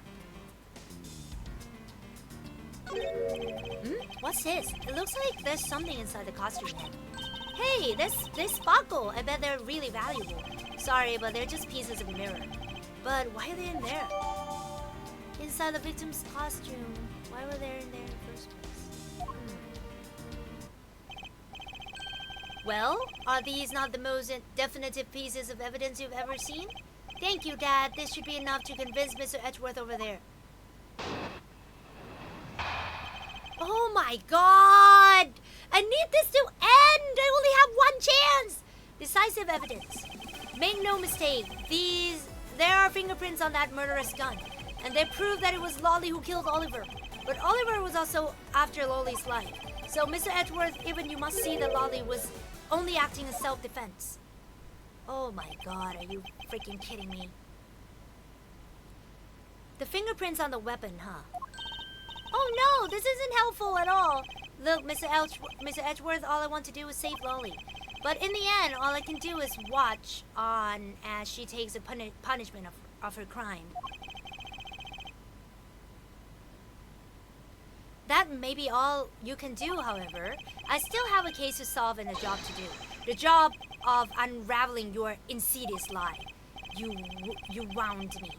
What's this? It looks like there's something inside the costume head. Hey, this sparkle. I bet they're really valuable. Sorry, but they're just pieces of mirror. But why are they in there? Inside the victim's costume. Why were they in there in the first place? Well, are these not the most definitive pieces of evidence you've ever seen? Thank you, Dad. This should be enough to convince Mr. Edgeworth over there. Oh my god! I need this to end! I only have one chance! Decisive evidence. Make no mistake, there are fingerprints on that murderous gun. And they prove that it was Lolly who killed Oliver. But Oliver was also after Lolly's life. So, Mr. Edgeworth, even you must see that Lolly was only acting in self-defense. Oh my god, are you freaking kidding me? The fingerprints on the weapon, huh? Oh no, this isn't helpful at all. Look, Mr. Edgeworth, all I want to do is save Lolly. But in the end, all I can do is watch on as she takes a punishment of her crime. That may be all you can do, however. I still have a case to solve and a job to do. The job of unraveling your insidious lie. You wound me.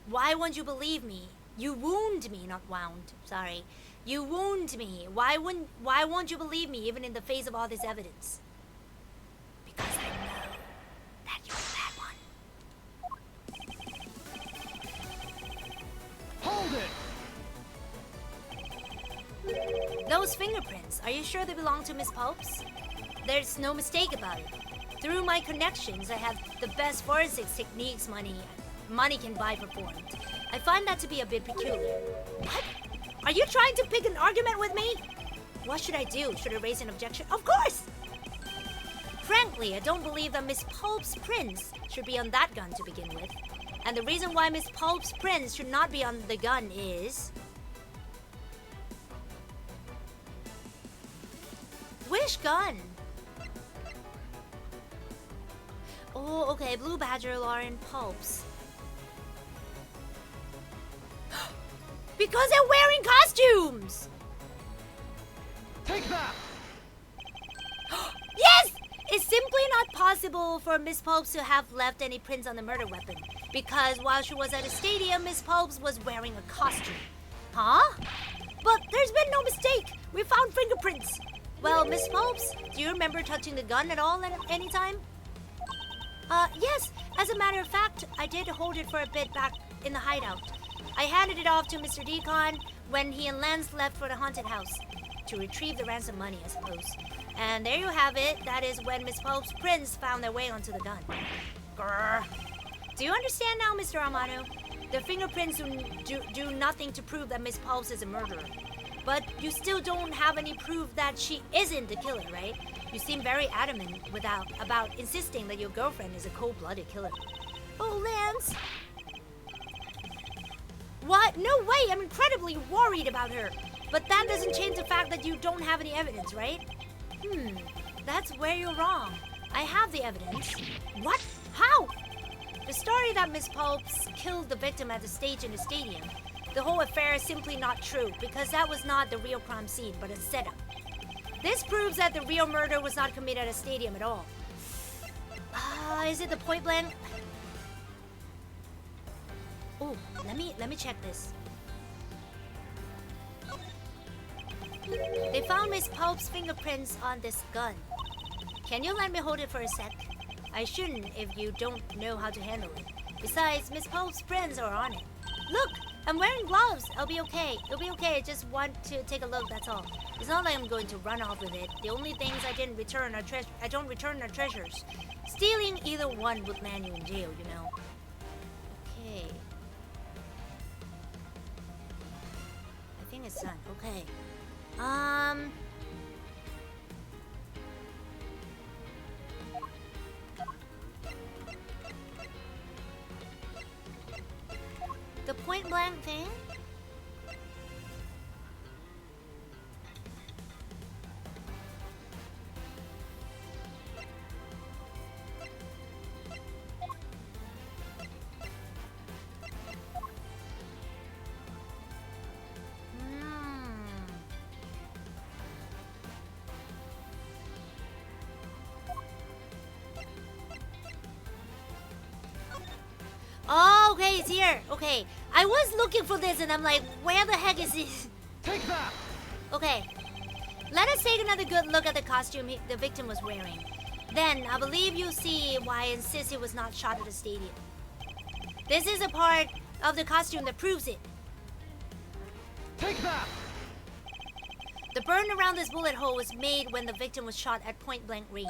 Why won't you believe me? You wound me, not wound. Sorry. You wound me. Why won't you believe me even in the face of all this evidence? Because I know that you're that one. Hold it! Those fingerprints, are you sure they belong to Miss Popes? There's no mistake about it. Through my connections, I have the best forensics techniques money can buy performed. I find that to be a bit peculiar. What? Are you trying to pick an argument with me? What should I do? Should I raise an objection? Of course! Frankly, I don't believe that Miss Pope's prints should be on that gun to begin with. And the reason why Miss Pope's prints should not be on the gun is... Which gun? Oh, okay, Blue Badger, Lauren, Popes. Because they're wearing costumes! Take that! Yes! It's simply not possible for Miss Popes to have left any prints on the murder weapon. Because while she was at a stadium, Miss Popes was wearing a costume. Huh? But there's been no mistake! We found fingerprints! Well, Miss Popes, do you remember touching the gun at all at any time? Yes. As a matter of fact, I did hold it for a bit back in the hideout. I handed it off to Mr. Decon when he and Lance left for the haunted house. To retrieve the ransom money, I suppose. And there you have it. That is when Miss Pope's prints found their way onto the gun. Grrr. Do you understand now, Mr. Amano? The fingerprints do nothing to prove that Miss Pope's is a murderer. But you still don't have any proof that she isn't the killer, right? You seem very adamant about insisting that your girlfriend is a cold-blooded killer. Oh, Lance! What? No way! I'm incredibly worried about her. But that doesn't change the fact that you don't have any evidence, right? That's where you're wrong. I have the evidence. What? How? The story that Miss Popes killed the victim at the stage in the stadium. The whole affair is simply not true, because that was not the real crime scene, but a setup. This proves that the real murder was not committed at a stadium at all. Is it the point blank? Oh, let me check this. They found Miss Pope's fingerprints on this gun. Can you let me hold it for a sec? I shouldn't if you don't know how to handle it. Besides, Miss Pope's prints are on it. Look! I'm wearing gloves. I'll be okay. It'll be okay. I just want to take a look, that's all. It's not like I'm going to run off with it. The only things I don't return are treasures. Stealing either one would land you in jail, you know. Okay. I think it's done. Okay. The point blank thing? Oh, okay, it's here. Okay. I was looking for this and I'm like, where the heck is this? Take that! Okay. Let us take another good look at the costume the victim was wearing. Then, I believe you'll see why I insist he was not shot at the stadium. This is a part of the costume that proves it. Take that! The burn around this bullet hole was made when the victim was shot at point-blank range.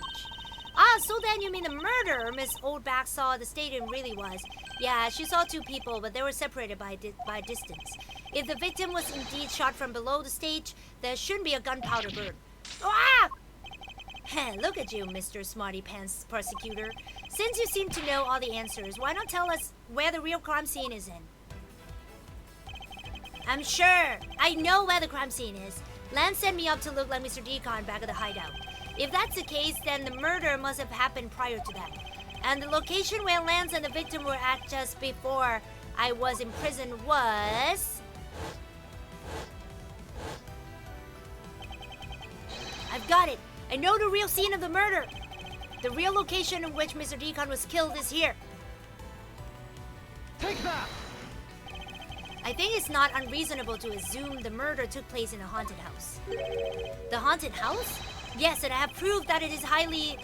Ah, so then you mean the murderer Miss Oldback saw at the stadium really was. Yeah, she saw two people, but they were separated by distance. If the victim was indeed shot from below the stage, there shouldn't be a gunpowder burn. Ah! Look at you, Mr. Smarty Pants Prosecutor. Since you seem to know all the answers, why not tell us where the real crime scene is in? I'm sure. I know where the crime scene is. Lance sent me up to look like Mr. Decon back at the hideout. If that's the case, then the murder must have happened prior to that. And the location where Lance and the victim were at just before I was in prison was... I've got it. I know the real scene of the murder. The real location in which Mr. Decon was killed is here. Take that! I think it's not unreasonable to assume the murder took place in a haunted house. The haunted house? Yes, and I have proved that it is highly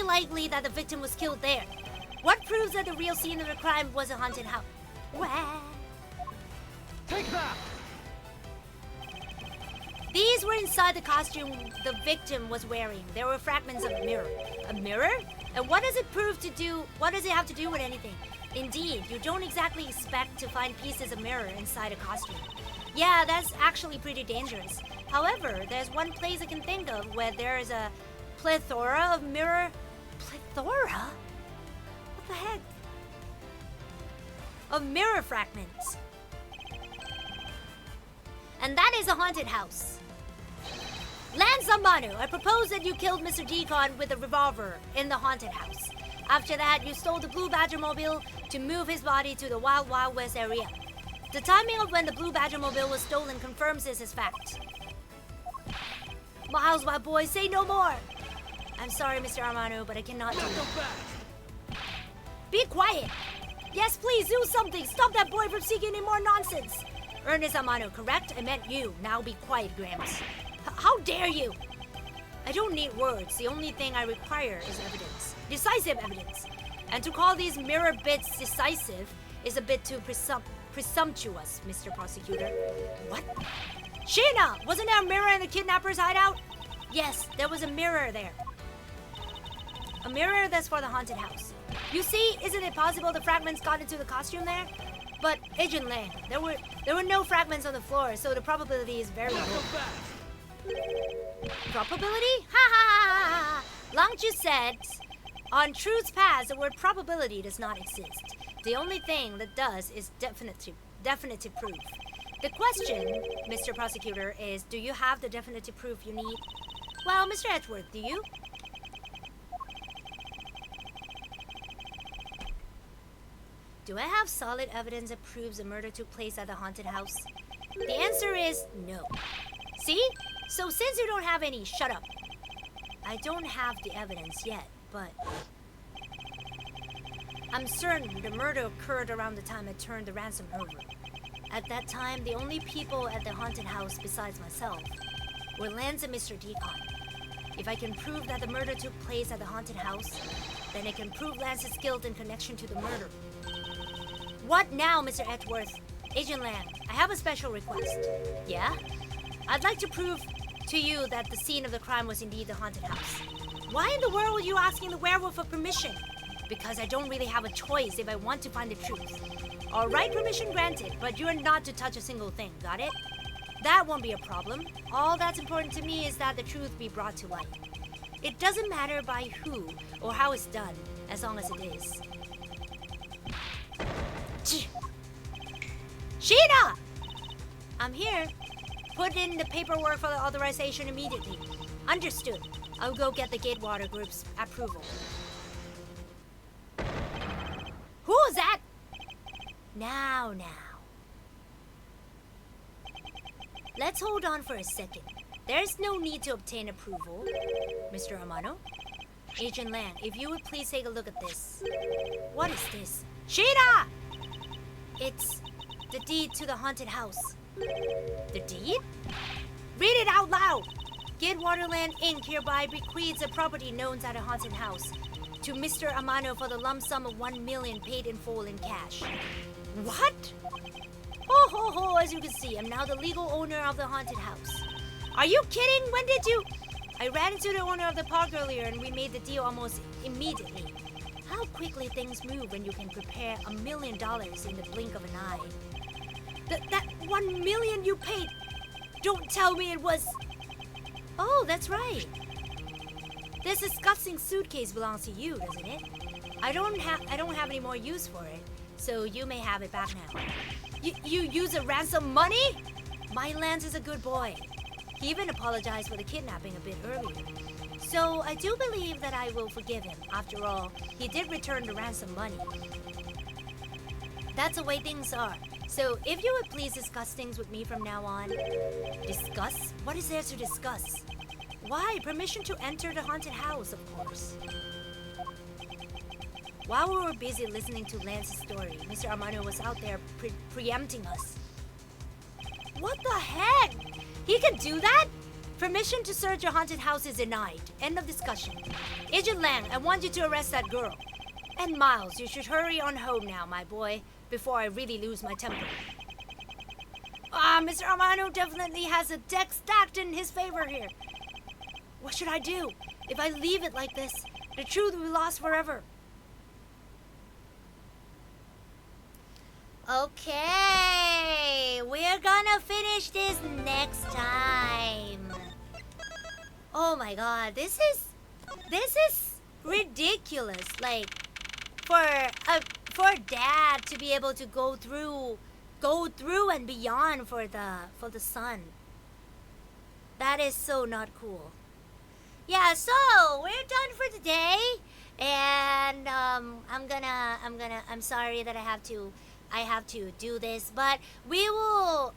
likely that the victim was killed there. What proves that the real scene of the crime was a haunted house? Wah. Take that! These were inside the costume the victim was wearing. There were fragments of a mirror. A mirror? And what does it prove to do? What does it have to do with anything? Indeed, you don't exactly expect to find pieces of mirror inside a costume. Yeah, that's actually pretty dangerous. However, there's one place I can think of where there is a plethora of mirror... Plethora? What the heck? Of mirror fragments. And that is a haunted house. Lance Zamanu, I propose that you killed Mr. Decon with a revolver in the haunted house. After that, you stole the Blue Badger Mobile to move his body to the Wild Wild West area. The timing of when the Blue Badger Mobile was stolen confirms this as fact. Miles, my boy, say no more! I'm sorry, Mr. Armano, but I cannot do it. Be quiet! Yes, please, do something! Stop that boy from seeking any more nonsense! Ernest Armano, correct? I meant you. Now be quiet, Gramps. How dare you? I don't need words. The only thing I require is evidence. Decisive evidence. And to call these mirror bits decisive is a bit too presumptuous, Mr. Prosecutor. What? Sheena! Wasn't there a mirror in the kidnapper's hideout? Yes, there was a mirror there. A mirror that's for the haunted house. You see, isn't it possible the fragments got into the costume there? But, Agent Lang, there were no fragments on the floor, so the probability is very low. Probability? Ha ha ha ha! Lang just said, on truth's path, the word probability does not exist. The only thing that does is definitive proof. The question, Mr. Prosecutor, is do you have the definitive proof you need? Well, Mr. Edgeworth, do you? Do I have solid evidence that proves the murder took place at the haunted house? The answer is no. See? So since you don't have any, shut up. I don't have the evidence yet, but... I'm certain the murder occurred around the time I turned the ransom over. At that time, the only people at the haunted house besides myself were Lance and Mr. Decon. If I can prove that the murder took place at the haunted house, then I can prove Lance's guilt in connection to the murder. What now, Mr. Edgeworth? Agent Lang, I have a special request. Yeah? I'd like to prove to you that the scene of the crime was indeed the haunted house. Why in the world are you asking the werewolf for permission? Because I don't really have a choice if I want to find the truth. Alright, permission granted, but you're not to touch a single thing, got it? That won't be a problem. All that's important to me is that the truth be brought to light. It doesn't matter by who or how it's done, as long as it is. Sheena! I'm here. Put in the paperwork for the authorization immediately. Understood. I'll go get the Gatewater Group's approval. Who is that? Now. Let's hold on for a second. There's no need to obtain approval. Mr. Amano? Agent Lang, if you would please take a look at this. What is this? Sheeta! It's the deed to the haunted house. The deed? Read it out loud! Get Waterland Inc. hereby bequeaths a property known as a haunted house to Mr. Amano for the lump sum of 1 million paid in full in cash. What? Ho ho ho, as you can see, I'm now the legal owner of the haunted house. Are you kidding? When did you... I ran into the owner of the park earlier and we made the deal almost immediately. How quickly things move when you can prepare $1 million in the blink of an eye. That 1 million you paid, don't tell me it was... Oh, that's right. This disgusting suitcase belongs to you, doesn't it? I don't have any more use for it, so you may have it back now. You use a ransom money? My Lance is a good boy. He even apologized for the kidnapping a bit earlier. So I do believe that I will forgive him. After all, he did return the ransom money. That's the way things are. So if you would please discuss things with me from now on. Discuss? What is there to discuss? Why? Permission to enter the haunted house, of course. While we were busy listening to Lance's story, Mr. Amano was out there preempting us. What the heck? He could do that? Permission to search a haunted house is denied. End of discussion. Agent Lang, I want you to arrest that girl. And Miles, you should hurry on home now, my boy, before I really lose my temper. Mr. Amano definitely has a deck stacked in his favor here. What should I do? If I leave it like this, the truth will be lost forever. Okay, we're gonna finish this next time. Oh my god, this is ridiculous. Like, for Dad to be able to go through and beyond for the son. That is so not cool. Yeah, so we're done for today, and I'm sorry that I have to do this, but we will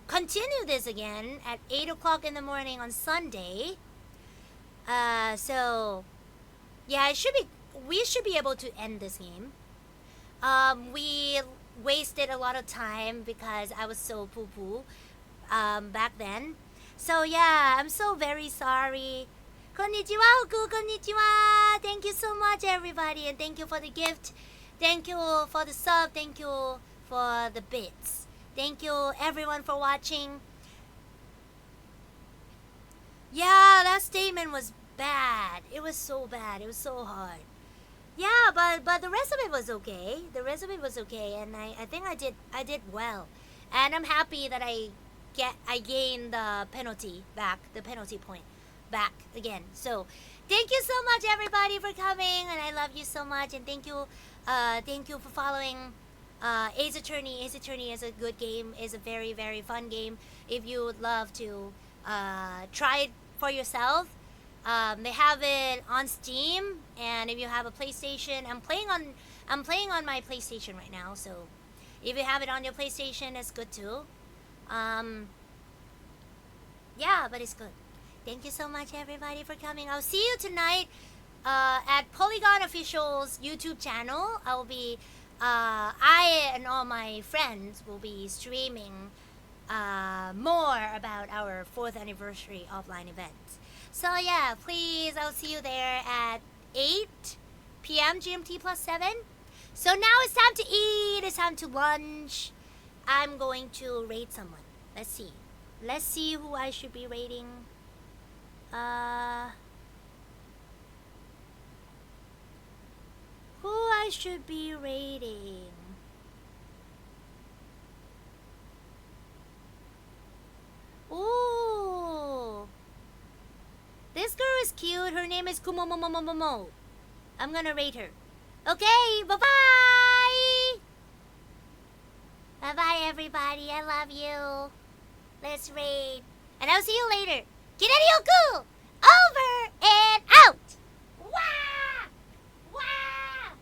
continue this again at 8 o'clock in the morning on Sunday. So yeah, we should be able to end this game. We wasted a lot of time because I was so poo-poo back then. So yeah, I'm so very sorry. Konnichiwa, Hoku, konnichiwa. Thank you so much, everybody, and thank you for the gift. Thank you for the sub. Thank you for the bits. Thank you, everyone, for watching. Yeah, that statement was bad. It was so bad. It was so hard. Yeah, but the rest of it was okay. The rest of it was okay, and I think I did well. And I'm happy that I gained the penalty back, the penalty point back again. So, thank you so much, everybody, for coming, and I love you so much, and thank you for following Ace Attorney. Ace Attorney is a good game. It's a very, very fun game. If you would love to try it for yourself, they have it on Steam, and if you have a PlayStation, I'm playing on my PlayStation right now. So, if you have it on your PlayStation, it's good too. Yeah, but it's good. Thank you so much, everybody, for coming. I'll see you tonight at Polygon Official's YouTube channel. I and all my friends will be streaming more about our 4th anniversary offline events. So yeah, please, I'll see you there at 8 p.m. GMT plus 7. So now it's time to eat. It's time to lunch. I'm going to rate someone. Let's see. Let's see who I should be rating. Who I should be rating? Ooh. This girl is cute. Her name is Kumomomomomo. I'm gonna rate her. Okay, bye-bye! Bye-bye, everybody. I love you. Let's rate. And I'll see you later. Kiraryoku! Over and out! Wah! Wah!